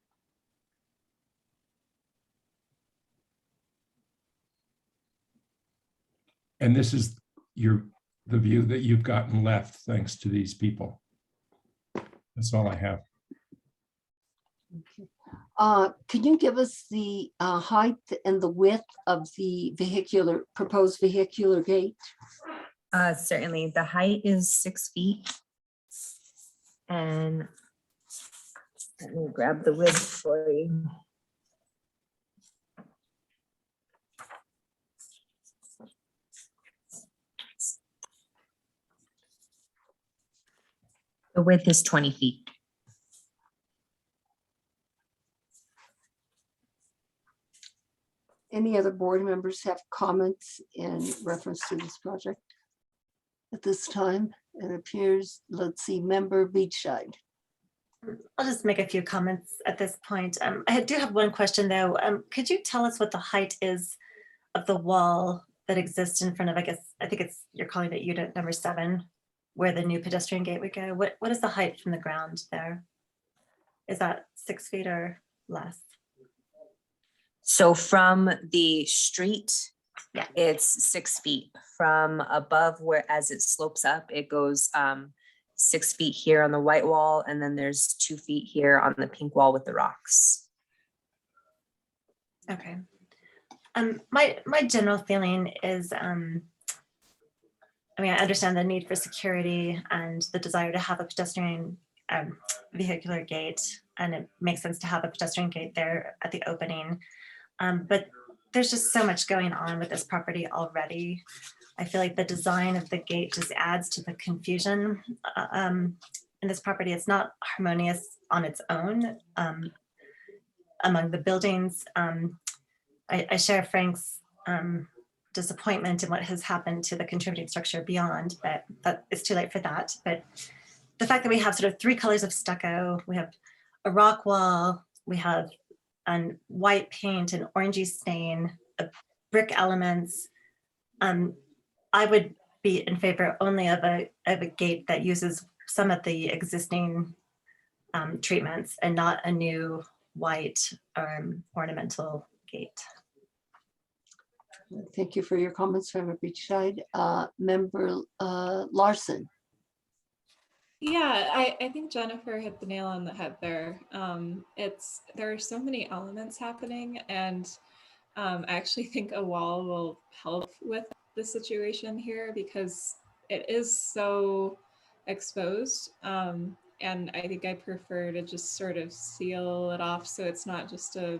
And this is the view that you've gotten left thanks to these people. That's all I have. Can you give us the height and the width of the proposed vehicular gate? Certainly, the height is 6 feet. And let me grab the width for you. The width is 20 feet. Any other board members have comments in reference to this project? At this time, it appears, let's see, Member Beachside. I'll just make a few comments at this point. I do have one question though. Could you tell us what the height is of the wall that exists in front of, I think you're calling it unit number 7, where the new pedestrian gate would go? What is the height from the ground there? Is that 6 feet or less? So from the street, yeah, it's 6 feet. From above, where as it slopes up, it goes 6 feet here on the white wall, and then there's 2 feet here on the pink wall with the rocks. Okay. My general feeling is, I mean, I understand the need for security and the desire to have a pedestrian vehicular gate, and it makes sense to have a pedestrian gate there at the opening. But there's just so much going on with this property already. I feel like the design of the gate just adds to the confusion in this property. It's not harmonious on its own among the buildings. I share Frank's disappointment in what has happened to the contributing structure beyond, but it's too late for that. But the fact that we have sort of 3 colors of stucco, we have a rock wall, we have white paint and orangey stain, brick elements. I would be in favor only of a gate that uses some of the existing treatments and not a new white ornamental gate. Thank you for your comments, Member Beachside. Member Larson. Yeah, I think Jennifer hit the nail on the head there. There are so many elements happening, and I actually think a wall will help with the situation here because it is so exposed. And I think I prefer to just sort of seal it off so it's not just a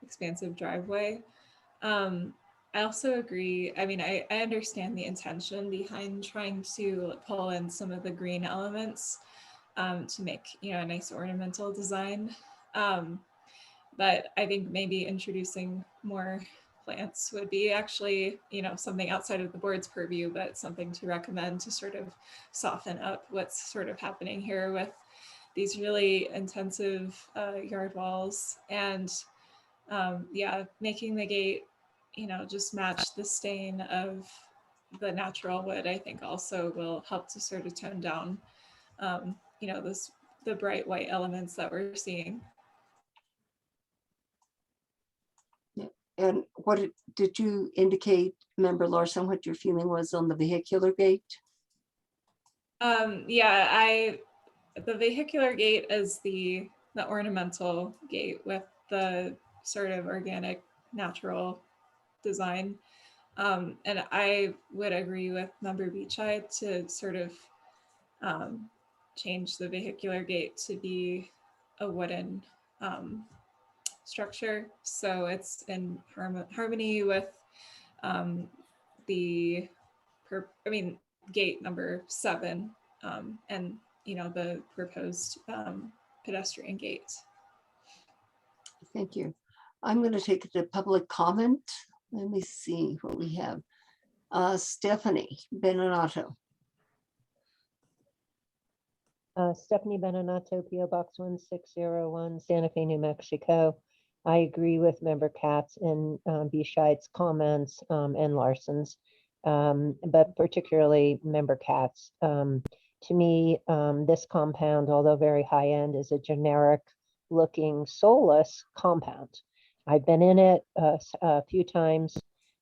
expansive driveway. I also agree. I mean, I understand the intention behind trying to pull in some of the green elements to make, a nice ornamental design. But I think maybe introducing more plants would be actually, something outside of the board's purview, but something to recommend to sort of soften up what's sort of happening here with these really intensive yard walls. And yeah, making the gate, just match the stain of the natural wood, I think also will help to sort of tone down, the bright white elements that we're seeing. And did you indicate, Member Larson, what your feeling was on the vehicular gate? Yeah, the vehicular gate is the ornamental gate with the sort of organic natural design. And I would agree with Member Beachide to sort of change the vehicular gate to be a wooden structure. So it's in harmony with the, gate number 7 and, the proposed pedestrian gate. Thank you. I'm going to take the public comment. Let me see what we have. Stephanie Beninato. Stephanie Beninato, PO Box 1601, Santa Fe, New Mexico. I agree with Member Katz and Beachide's comments and Larson's, but particularly Member Katz. To me, this compound, although very high end, is a generic looking soulless compound. I've been in it a few times.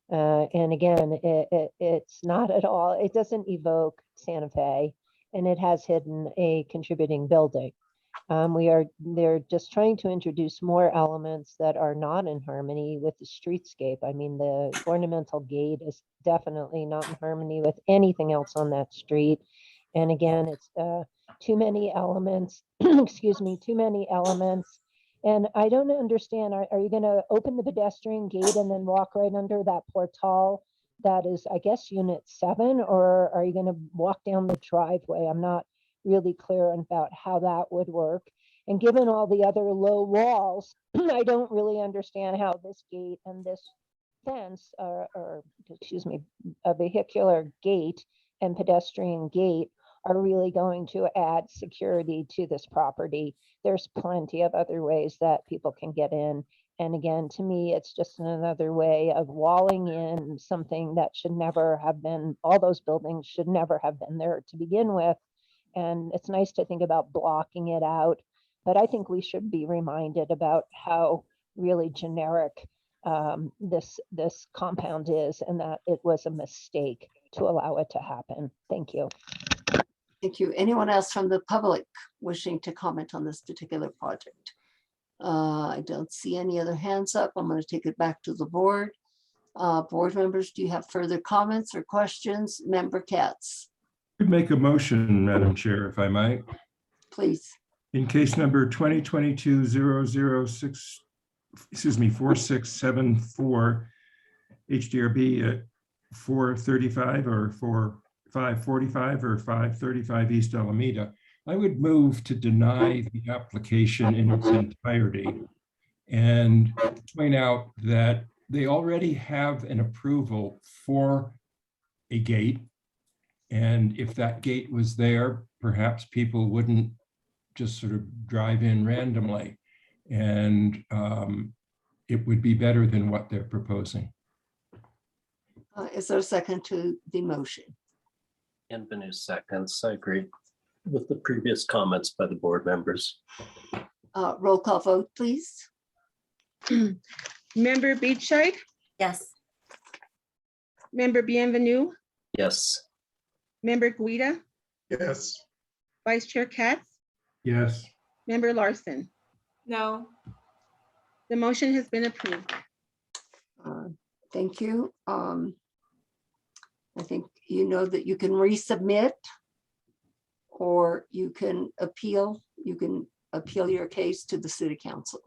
And again, it's not at all, it doesn't evoke Santa Fe, and it has hidden a contributing building. They're just trying to introduce more elements that are not in harmony with the streetscape. I mean, the ornamental gate is definitely not in harmony with anything else on that street. And again, it's too many elements, excuse me, too many elements. And I don't understand, are you going to open the pedestrian gate and then walk right under that portal that is, I guess, unit 7, or are you going to walk down the driveway? I'm not really clear about how that would work. And given all the other low walls, I don't really understand how this gate and this fence, or excuse me, a vehicular gate and pedestrian gate are really going to add security to this property. There's plenty of other ways that people can get in. And again, to me, it's just another way of walling in something that should never have been, all those buildings should never have been there to begin with. And it's nice to think about blocking it out, but I think we should be reminded about how really generic this compound is, and that it was a mistake to allow it to happen. Thank you. Thank you. Anyone else from the public wishing to comment on this particular project? I don't see any other hands up. I'm going to take it back to the board. Board members, do you have further comments or questions? Member Katz, Could make a motion, Madam Chair, if I might. please. In case number 2022-006, 4674, HDRB at 435 or 545 or 535 East Alameda, I would move to deny the application in its entirety and point out that they already have an approval for a gate. And if that gate was there, perhaps people wouldn't just sort of drive in randomly. And it would be better than what they're proposing. Is there a second to the motion? Bienvenue seconds. I agree with the previous comments by the board members. Roll call vote, please. Member Beachide? Yes. Member Bienvenue? Yes. Member Guida? Yes. Vice Chair Katz, Yes. Member Larson. No. The motion has been approved. Thank you. I think you know that you can resubmit or you can appeal. You can appeal your case to the City Council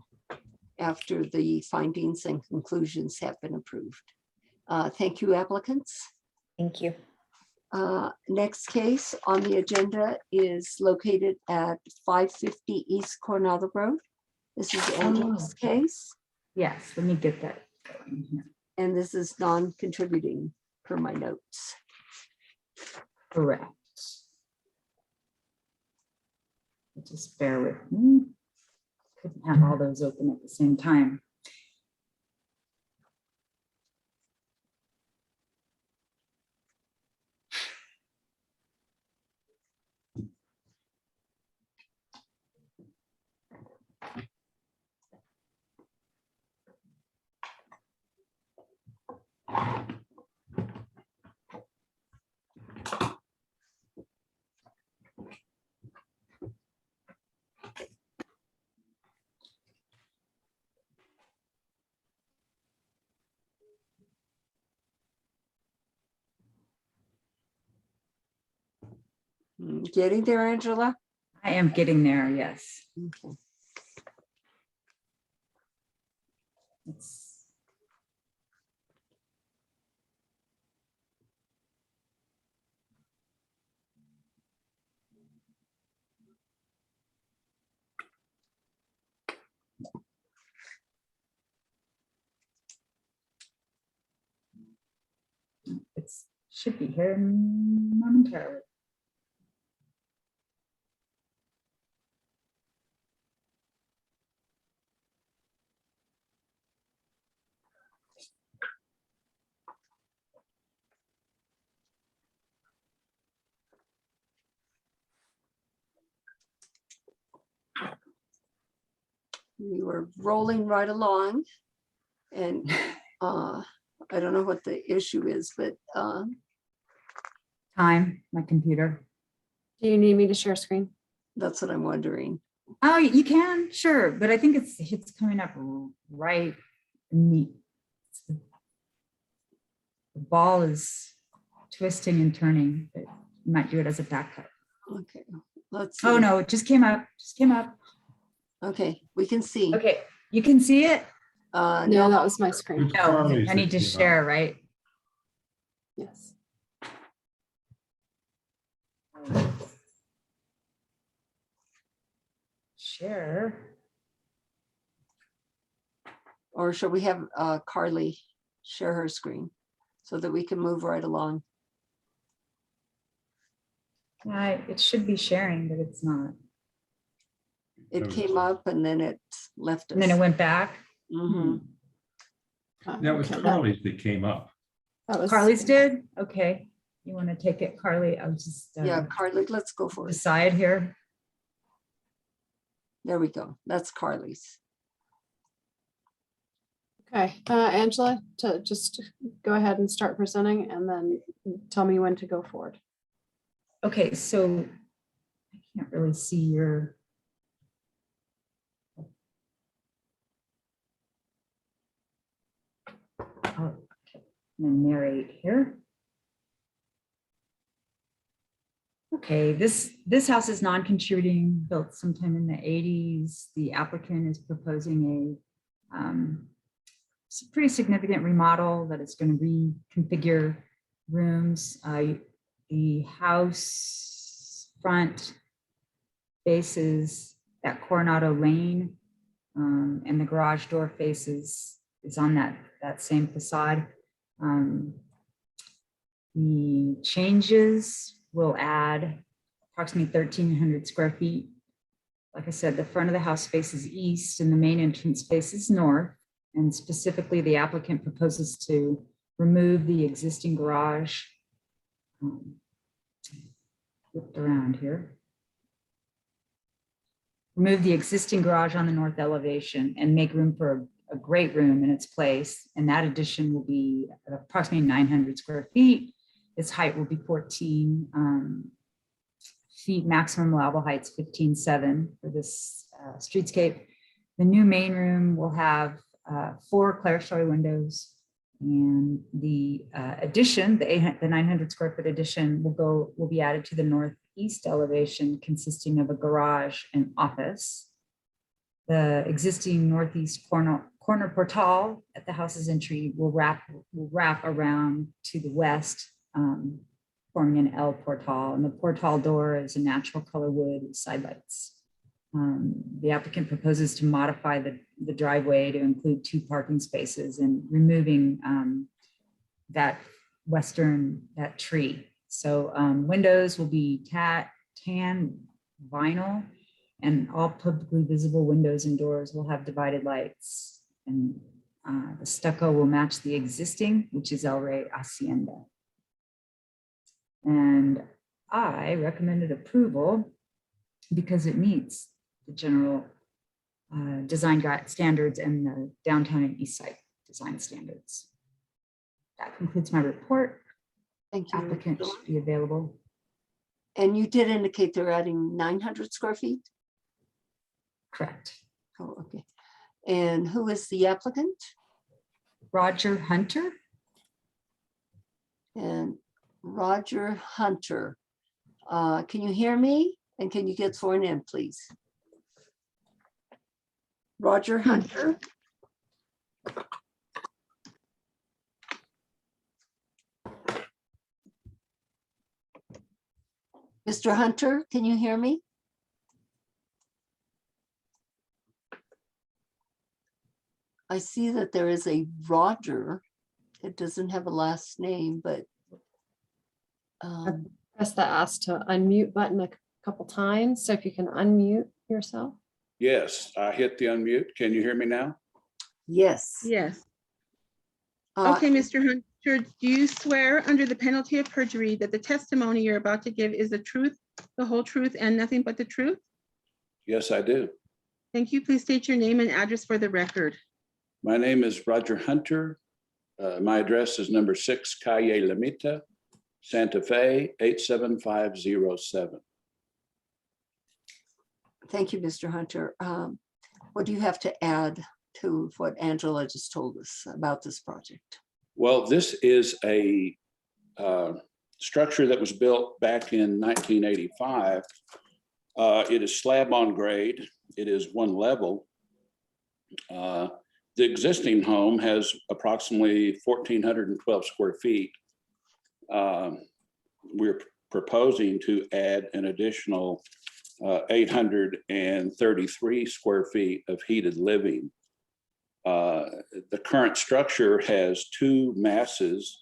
after the findings and conclusions have been approved. Thank you, applicants. Thank you. Next case on the agenda is located at 550 East Coronado Road. This is Angela's case, Yes, let me get that going here. and this is non-contributing per my notes. Correct. Just bear with me. Couldn't have all those open at the same time. Getting there, Angela? I am getting there, yes. Okay. It's should be here momentarily. We were rolling right along, and I don't know what the issue is, but Time, my computer. Do you need me to share screen? that's what I'm wondering. Oh, you can, sure, but I think it's coming up right neat. The ball is twisting and turning, but you might do it as a back cut. Okay, let's. Oh see. no, it just came up, Okay, we can see. Okay, you can see it? No, that was my screen. No, I need to share, right? Yes. Share. Or should we have Carly share her screen so that we can move right along? It should be sharing, but it's not. It came up and then it left us. And then it went back. Mhm. That was Okay, Carly's that came up. that was Carly's did? Okay. You want to take it, Carly? I'll just Yeah, Carly, let's go for it. decide here. There we go. That's Carly's. Okay, Angela, to just go ahead and start presenting and then tell me when to go forward. Okay, so I can't really see your. Oh, okay. I'm gonna narrate here. Okay, this house is non-contributing, built sometime in the 80s. The applicant is proposing it's a pretty significant remodel that is going to reconfigure rooms. The house front faces that Coronado Lane, and the garage door faces is on that same facade. The changes will add approximately 1,300 square feet. Like I said, the front of the house faces east and the main entrance faces north. And specifically, the applicant proposes to remove the existing garage. Flipped around here. Remove the existing garage on the north elevation and make room for a great room in its place. And that addition will be approximately 900 square feet. Its height will be 14 feet, maximum allowable height's 15.7 for this streetscape. The new main room will have 4 clerestory windows, and the addition, the 900 square foot addition will be added to the northeast elevation, consisting of a garage and office. The existing northeast corner portal at the house's entry will wrap around to the west, forming an L portal, and the portal door is a natural color wood with side lights. The applicant proposes to modify the driveway to include 2 parking spaces and removing that tree. So windows will be tan vinyl, and all publicly visible windows and doors will have divided lights. And the stucco will match the existing, which is El Rey Hacienda. And I recommended approval because it meets the general design standards and the downtown and east side design standards. That concludes my report. Thank you. Applicant should be available. And you did indicate they're adding 900 square feet? Correct. Oh, okay. And who is the applicant? Roger Hunter. And Roger Hunter. Can you hear me? And can you get sworn in, please? Roger Hunter. Mr. Hunter, can you hear me? I see that there is a Roger. It doesn't have a last name, but Press the ask to unmute button a couple times. So if you can unmute yourself. Yes, I hit the unmute. Can you hear me now? Yes. Yes. Okay, Mr. Hunter, do you swear under the penalty of perjury that the testimony you're about to give is the truth, the whole truth, and nothing but the truth? Yes, I do. Thank you. Please state your name and address for the record. My name is Roger Hunter. My address is number 6 Calle Lamita, Santa Fe, 87507. Thank you, Mr. Hunter. What do you have to add to what Angela just told us about this project? Well, this is a structure that was built back in 1985. It is slab on grade. It is one level. The existing home has approximately 1,412 square feet. We're proposing to add an additional 833 square feet of heated living. The current structure has 2 masses.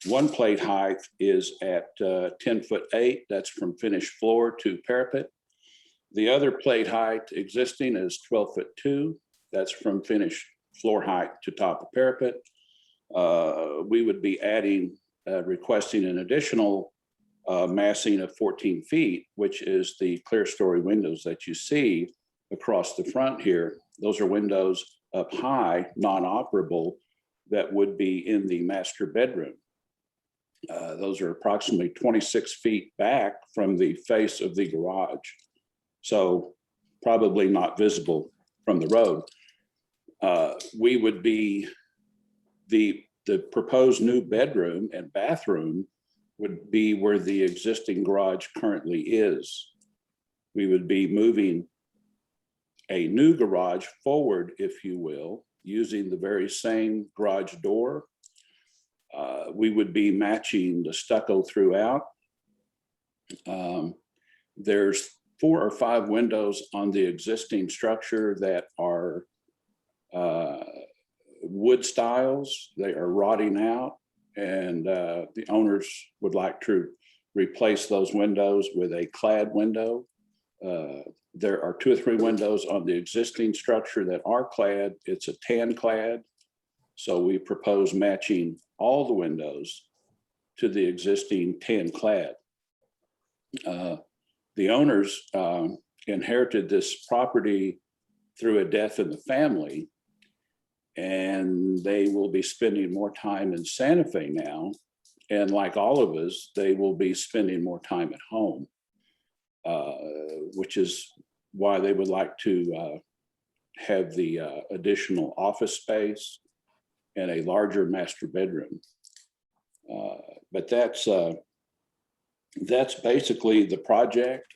One plate height is at 10'8". That's from finished floor to parapet. The other plate height existing is 12'2". That's from finished floor height to top of parapet. We would be requesting an additional massing of 14 feet, which is the clear story windows that you see across the front here. Those are windows up high, non-operable, that would be in the master bedroom. Those are approximately 26 feet back from the face of the garage. So probably not visible from the road. We would be, the proposed new bedroom and bathroom would be where the existing garage currently is. We would be moving a new garage forward, if you will, using the very same garage door. We would be matching the stucco throughout. There's 4 or 5 windows on the existing structure that are wood styles. They are rotting out, and the owners would like to replace those windows with a clad window. There are 2 or 3 windows on the existing structure that are clad. It's a tan clad. So we propose matching all the windows to the existing tan clad. The owners inherited this property through a death in the family, and they will be spending more time in Santa Fe now. And like all of us, they will be spending more time at home. which is why they would like to have the additional office space and a larger master bedroom. But that's basically the project.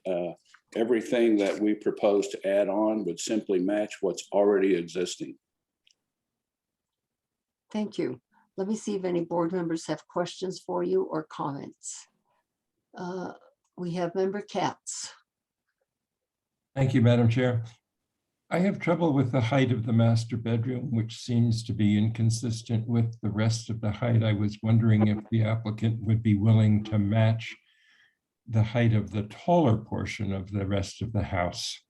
Everything that we propose to add on would simply match what's already existing. Thank you. Let me see if any board members have questions for you or comments. We have member Katz. Thank you, Madam Chair. I have trouble with the height of the master bedroom, which seems to be inconsistent with the rest of the height. I was wondering if the applicant would be willing to match the height of the taller portion of the rest of the house.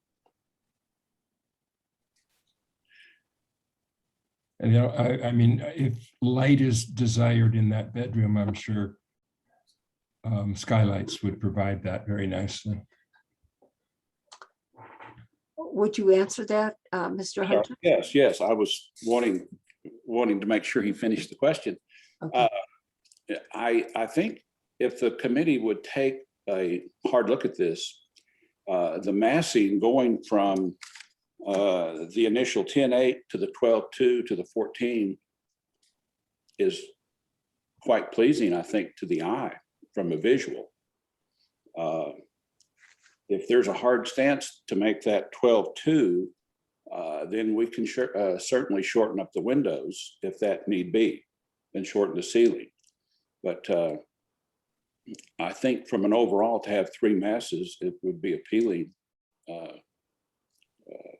And, you know, I mean, if light is desired in that bedroom, I'm sure skylights would provide that very nicely. Would you answer that, Mr. Hunter? Yes. I was wanting to make sure he finished the question. Okay. I think if the committee would take a hard look at this, the massing going from the initial 10.8 to the 12.2 to the 14 is quite pleasing, I think, to the eye from a visual. If there's a hard stance to make that 12.2, then we can certainly shorten up the windows if that need be, and shorten the ceiling. But I think from an overall to have 3 masses, it would be appealing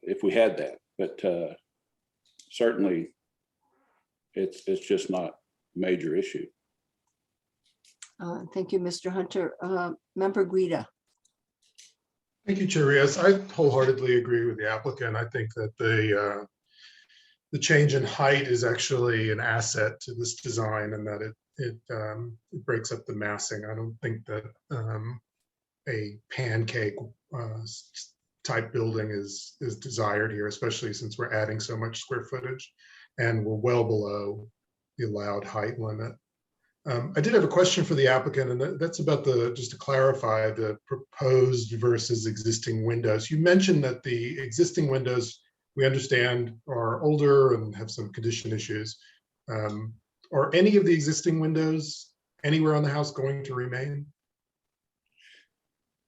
if we had that. But certainly, it's just not a major issue. Thank you, Mr. Hunter. Member Guida. Thank you, Chair. Yes, I wholeheartedly agree with the applicant. I think that the change in height is actually an asset to this design, and that it breaks up the massing. I don't think that a pancake type building is desired here, especially since we're adding so much square footage and we're well below the allowed height limit. I did have a question for the applicant, and that's about just to clarify, the proposed versus existing windows. You mentioned that the existing windows, we understand, are older and have some condition issues. Are any of the existing windows anywhere on the house going to remain?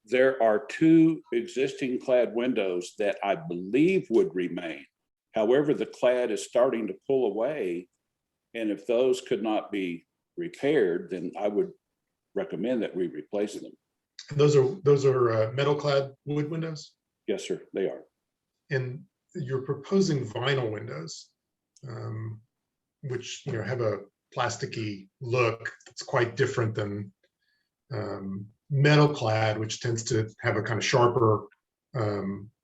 There are 2 existing clad windows that I believe would remain. However, the clad is starting to pull away, and if those could not be repaired, then I would recommend that we replace them. And those are metal clad wood windows? Yes, sir, they are. And you're proposing vinyl windows, which have a plasticky look that's quite different than metal clad, which tends to have a kind of sharper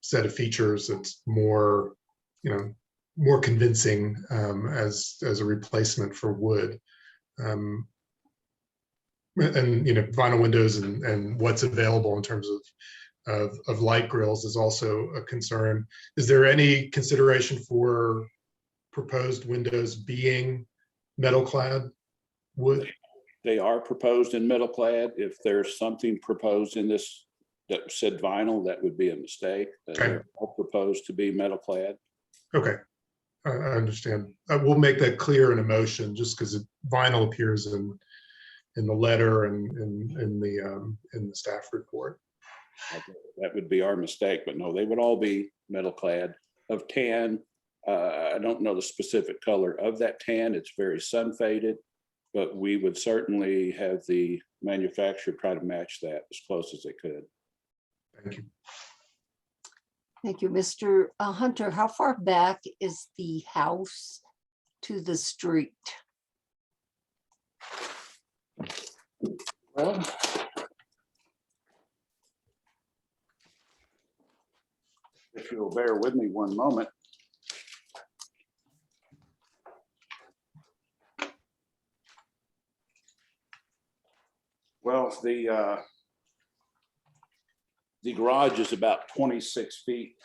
set of features that's more more convincing as a replacement for wood. And vinyl windows and what's available in terms of light grills is also a concern. Is there any consideration for proposed windows being metal clad wood? They are proposed in metal clad. If there's something proposed in this that said vinyl, that would be a mistake. They're all proposed to be metal clad. Okay, I understand. We'll make that clear in a motion, just because vinyl appears in the letter and in the staff report. That would be our mistake, but no, they would all be metal clad of tan. I don't know the specific color of that tan. It's very sun faded, but we would certainly have the manufacturer try to match that as close as they could. Thank you. Thank you, Mr. Hunter. How far back is the house to the street? Well, if you'll bear with me one moment. Well, the garage is about 26 feet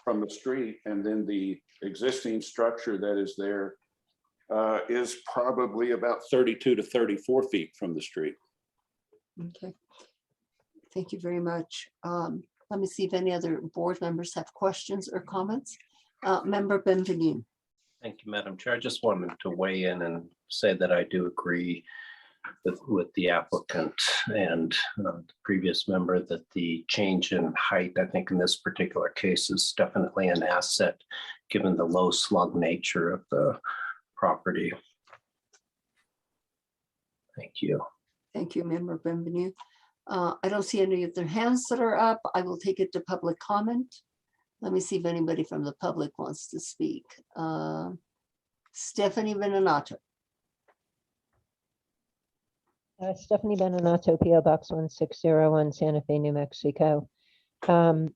from the street, and then the existing structure that is there is probably about 32 to 34 feet from the street. Okay. Thank you very much. Let me see if any other board members have questions or comments. Member Benvenu. Thank you, Madam Chair. I just wanted to weigh in and say that I do agree with the applicant and the previous member that the change in height, I think in this particular case, is definitely an asset given the low slug nature of the property. Thank you. Thank you, Member Benvenu. I don't see any of their hands that are up. I will take it to public comment. Let me see if anybody from the public wants to speak. Stephanie Venanato. Stephanie Beninato, PO Box 1601, Santa Fe, New Mexico. I'm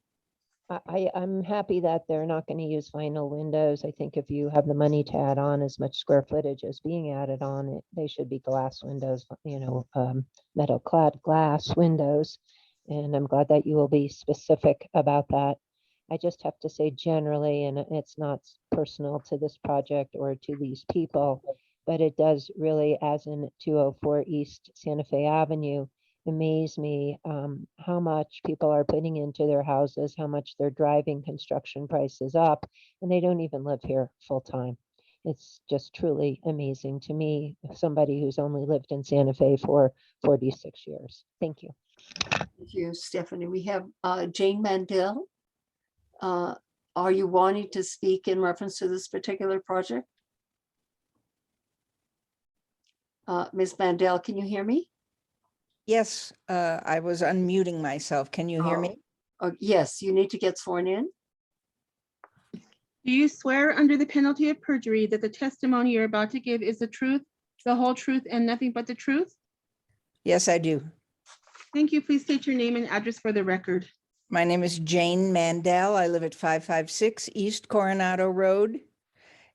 happy that they're not going to use vinyl windows. I think if you have the money to add on as much square footage as being added on it, they should be glass windows, metal clad glass windows. And I'm glad that you will be specific about that. I just have to say generally, and it's not personal to this project or to these people, but it does really, as in 204 East Santa Fe Avenue, amaze me how much people are putting into their houses, how much they're driving construction prices up, and they don't even live here full time. It's just truly amazing to me, somebody who's only lived in Santa Fe for 46 years. Thank you. Thank you, Stephanie. We have Jane Mandel. Are you wanting to speak in reference to this particular project? Ms. Mandel, can you hear me? Yes, I was unmuting myself. Can you hear me? Yes, you need to get sworn in. Do you swear under the penalty of perjury that the testimony you're about to give is the truth, the whole truth, and nothing but the truth? Yes, I do. Thank you. Please state your name and address for the record. My name is Jane Mandel. I live at 556 East Coronado Road,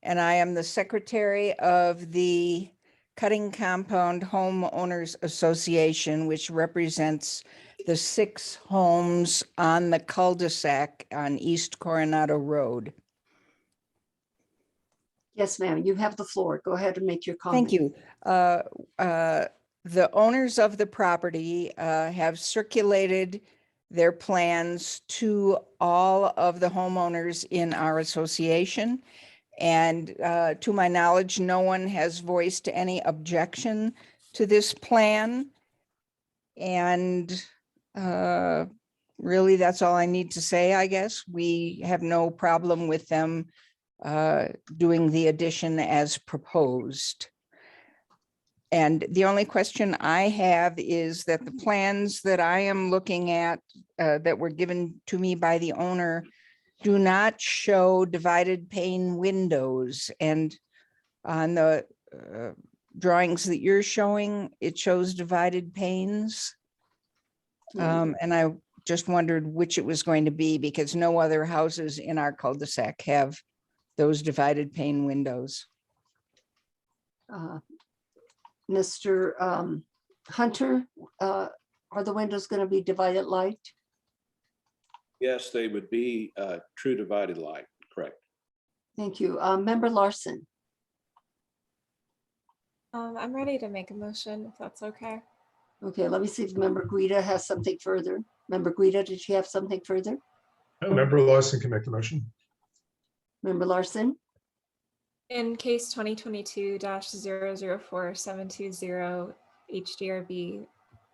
and I am the secretary of the Cutting Compound Homeowners Association, which represents the 6 homes on the cul-de-sac on East Coronado Road. Yes, ma'am, you have the floor. Go ahead and make your comment. Thank you. The owners of the property have circulated their plans to all of the homeowners in our association. And to my knowledge, no one has voiced any objection to this plan. And really, that's all I need to say, I guess. We have no problem with them doing the addition as proposed. And the only question I have is that the plans that I am looking at that were given to me by the owner do not show divided pane windows. And on the drawings that you're showing, it shows divided panes. And I just wondered which it was going to be, because no other houses in our cul-de-sac have those divided pane windows. Mr. Hunter, are the windows going to be divided light? Yes, they would be true divided light, correct. Thank you. Member Larson. I'm ready to make a motion, if that's okay. Okay, let me see if Member Guida has something further. Member Guida, did she have something further? Member Larson can make the motion. Member Larson? In case 2022-004720 HDRB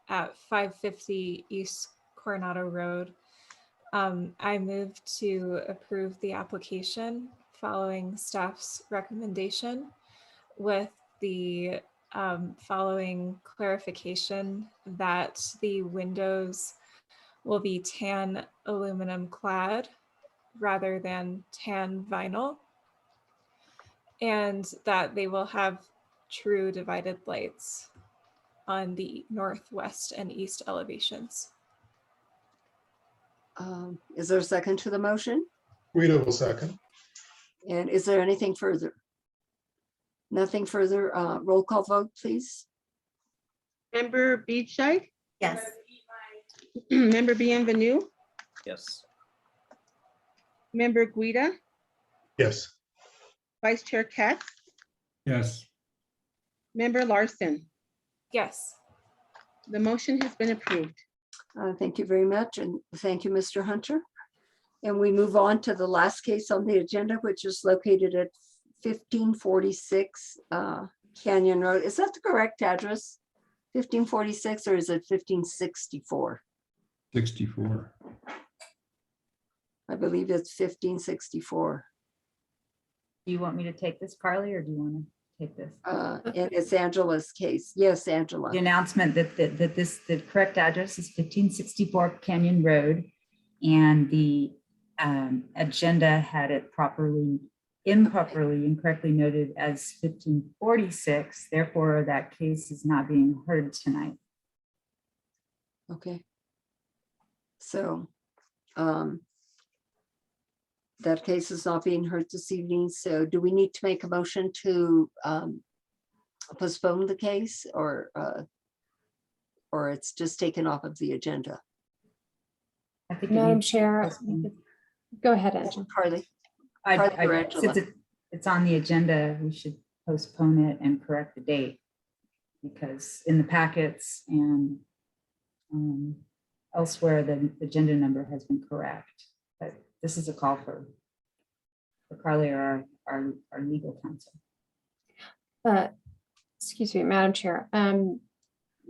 at 550 East Coronado Road, I move to approve the application following staff's recommendation with the following clarification that the windows will be tan aluminum clad rather than tan vinyl, and that they will have true divided lights on the northwest and east elevations. Is there a second to the motion? Guido will second. And is there anything further? Nothing further. Roll call vote, please. Member Beachside? Yes. Member Bienvenue? Yes. Member Guida? Yes. Vice Chair Katz? Yes. Member Larson? Yes. The motion has been approved. Thank you very much, and thank you, Mr. Hunter. And we move on to the last case on the agenda, which is located at 1546 Canyon Road. Is that the correct address? 1546, or is it 1564? 64. I believe it's 1564. Do you want me to take this, Carly, or do you want to take this? And it's Angela's case. Yes, Angela. The announcement that the correct address is 1564 Canyon Road, and the agenda had it improperly, incorrectly noted as 1546. Therefore, that case is not being heard tonight. Okay. So that case is not being heard this evening. So do we need to make a motion to postpone the case, or it's just taken off of the agenda? I think Madam Chair, go ahead, Angela. Carly. Since it's on the agenda, we should postpone it and correct the date, because in the packets and elsewhere, the agenda number has been correct. But this is a call for Carly, or our legal counsel. Excuse me, Madam Chair.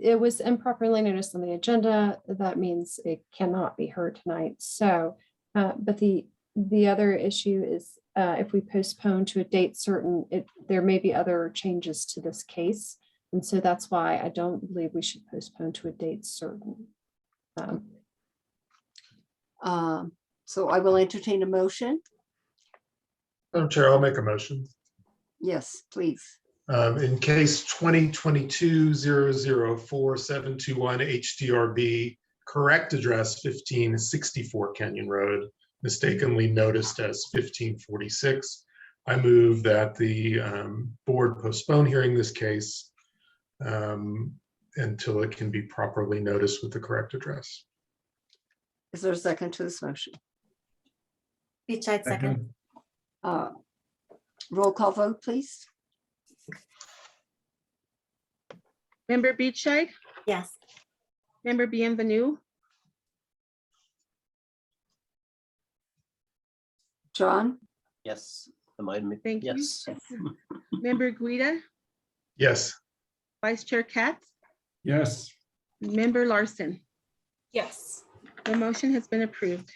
It was improperly noticed on the agenda. That means it cannot be heard tonight. So, but the other issue is if we postpone to a date certain, there may be other changes to this case. And so that's why I don't believe we should postpone to a date certain. So I will entertain a motion. Madam Chair, I'll make a motion. Yes, please. In case 2022-004721 HDRB, correct address 1564 Canyon Road, mistakenly noticed as 1546. I move that the board postpone hearing this case until it can be properly noticed with the correct address. Is there a second to this motion? Beachside second. Roll call vote, please. Member Beachside? Yes. Member Bienvenue? John? Yes. Am I? Thank Yes. you. Member Guida? Yes. Vice Chair Katz? Yes. Member Larson? Yes. The motion has been approved.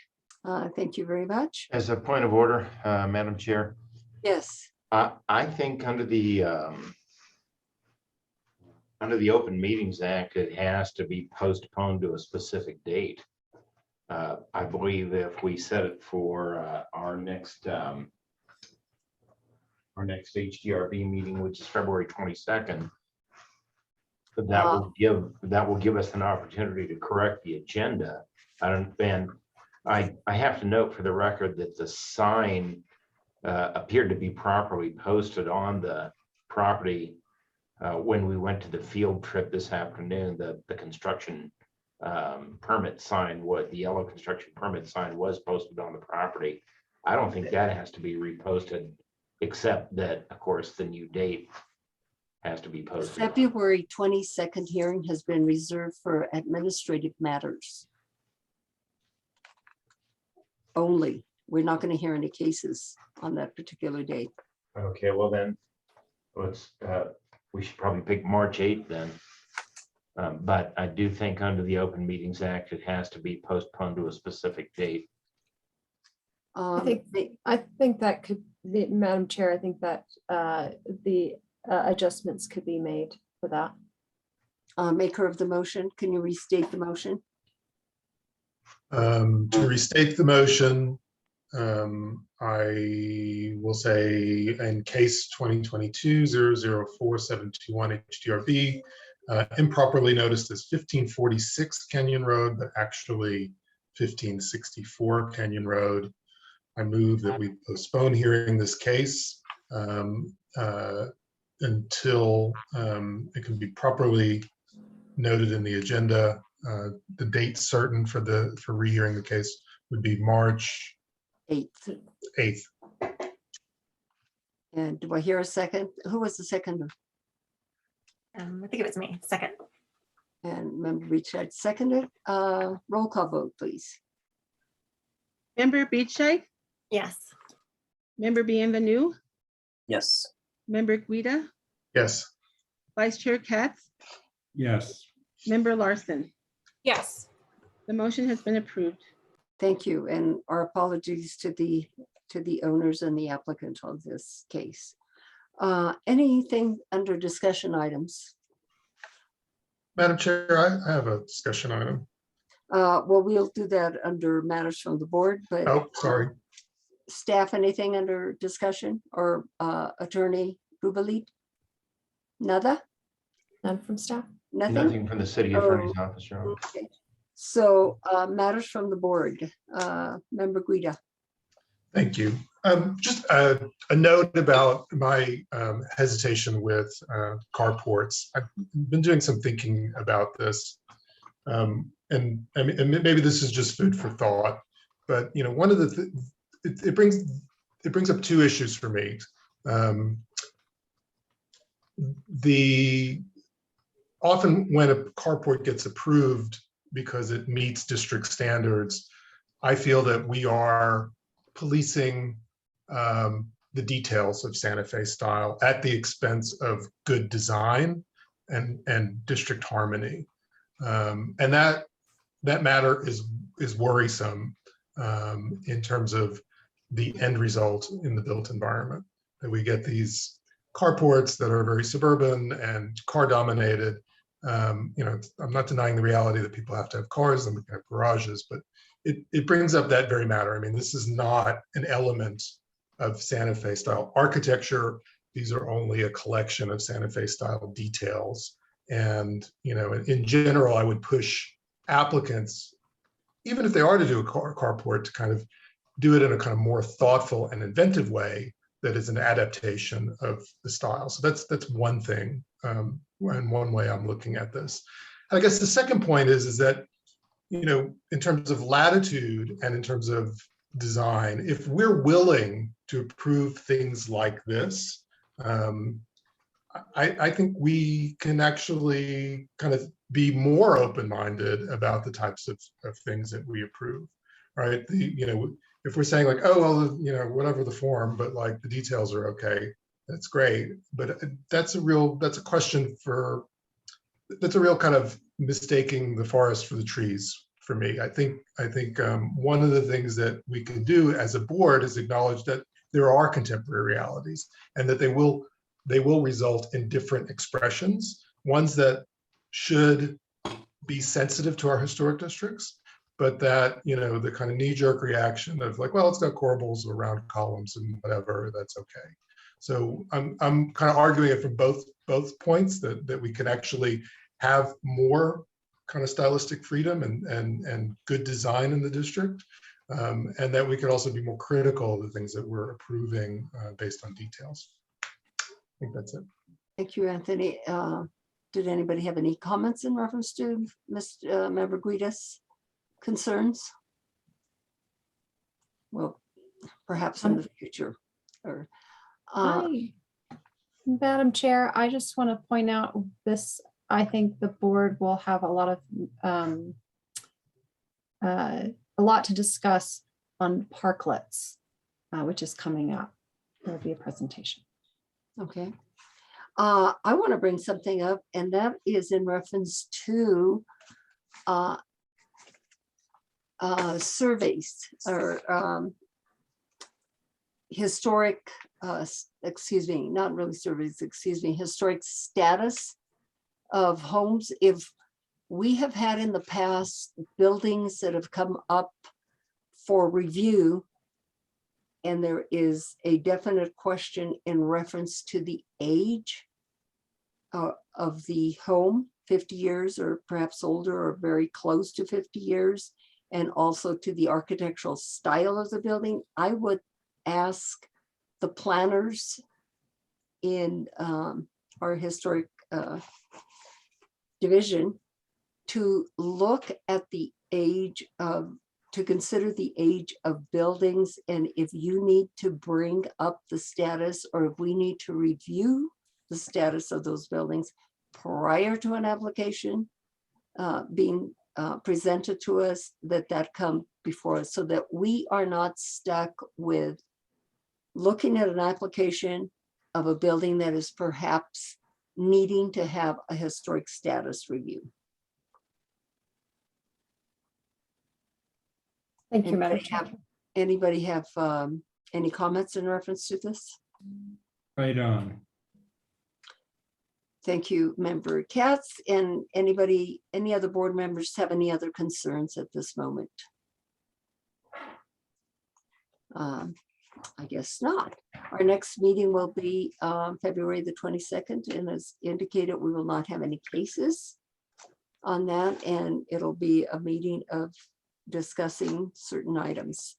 Thank you very much. As a point of order, Madam Chair, Yes. I think under the Open Meetings Act, it has to be postponed to a specific date. I believe if we set it for our next HDRB meeting, which is February 22nd, that will give us an opportunity to correct the agenda. I have to note for the record that the sign appeared to be properly posted on the property when we went to the field trip this afternoon. The construction permit sign, the yellow construction permit sign was posted on the property. I don't think that has to be reposted, except that, of course, the new date has to be posted. February 22nd hearing has been reserved for administrative matters only. We're not going to hear any cases on that particular date. Okay, well then, we should probably pick March 8th then. But I do think under the Open Meetings Act, it has to be postponed to a specific date. I think that could be, Madam Chair, I think that the adjustments could be made for that. Maker of the motion, can you restate the motion? To restate the motion, I will say in case 2022-004721 HDRB, improperly noticed as 1546 Canyon Road, but actually 1564 Canyon Road. I move that we postpone hearing this case until it can be properly noted in the agenda. The date certain for rehearing the case would be March 8th. And do I hear a second? Who was the second? I think it was me. Second. And Member Beachhead seconded. Roll call vote, please. Member Beachey, Yes. Member Bienvenue, Yes. Member Guida, Yes. Vice Chair Katz, Yes. Member Larson. Yes. The motion has been approved. Thank you, and our apologies to the owners and the applicant on this case. Anything under discussion items? Madam Chair, I have a discussion item. Well, we'll do that under matters from the board, but. Oh, sorry. Staff, anything under discussion, or Attorney Rubelit? Nada? None from staff? Nothing? Nothing from the city attorney's office, Your Honor. Okay. So matters from the board, Member Guida. Thank you. Just a note about my hesitation with carports. I've been doing some thinking about this. And maybe this is just food for thought, but one of the it brings up two issues for me. Often when a carport gets approved because it meets district standards, I feel that we are policing the details of Santa Fe style at the expense of good design and district harmony. And that matter is worrisome in terms of the end result in the built environment. That we get these carports that are very suburban and car dominated. I'm not denying the reality that people have to have cars and we can have garages, but it brings up that very matter. I mean, this is not an element of Santa Fe style architecture. These are only a collection of Santa Fe style details. And, in general, I would push applicants, even if they are to do a carport, to kind of do it in a kind of more thoughtful and inventive way that is an adaptation of the style. So that's one thing, and one way I'm looking at this. And I guess the second point is that, in terms of latitude and in terms of design, if we're willing to approve things like this, I think we can actually kind of be more open-minded about the types of things that we approve, right? If we're saying like, oh, well, whatever the form, but like the details are okay, that's great. But that's a real kind of mistaking the forest for the trees for me. I think one of the things that we can do as a board is acknowledge that there are contemporary realities and that they will result in different expressions, ones that should be sensitive to our historic districts, but that, the kind of knee-jerk reaction of like, well, it's got corbels or round columns and whatever, that's okay. So I'm kind of arguing it from both points that we can actually have more kind of stylistic freedom and good design in the district, and that we could also be more critical of the things that we're approving based on details. I think that's it. Thank you, Anthony. Did anybody have any comments in reference to Member Guida's concerns? Well, perhaps in the future. Or Madam Chair, I just want to point out this. I think the board will have a lot to discuss on parklets, which is coming up. There will be a presentation. Okay. I want to bring something up, and that is in reference to surveys or historic, not really surveys, historic status of homes. If we have had in the past buildings that have come up for review, and there is a definite question in reference to the age of the home, 50 years or perhaps older or very close to 50 years, and also to the architectural style of the building, I would ask the planners in our historic division to look at the age of, to consider the age of buildings, and if you need to bring up the status or if we need to review the status of those buildings prior to an application, being presented to us, that come before us so that we are not stuck with looking at an application of a building that is perhaps needing to have a historic status review. Thank you, Madam Chair. Anybody have any comments in reference to this? Right on. Thank you, Member Katz. And anybody, any other board members have any other concerns at this moment? I guess not. Our next meeting will be February the 22nd, and as indicated, we will not have any cases on that, and it'll be a meeting of discussing certain items.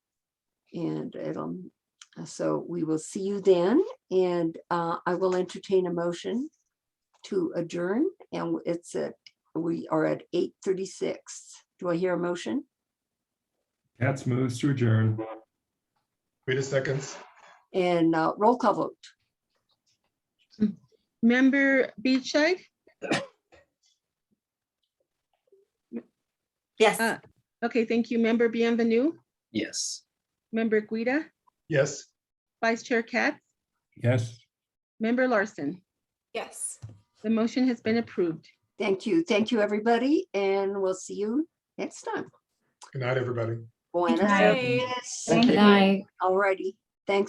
And so we will see you then, and I will entertain a motion to adjourn, and we are at 8:36. Do I hear a motion? Katz moves to adjourn. Wait a second. And roll call vote. Member Beachside? Yes. Okay, thank you. Member Bienvenue? Yes. Member Guida? Yes. Vice Chair Katz? Yes. Member Larson? Yes. The motion has been approved. Thank you. Thank you, everybody, and we'll see you next time. Good night, everybody. Buenas night. noches. Good night. Alrighty.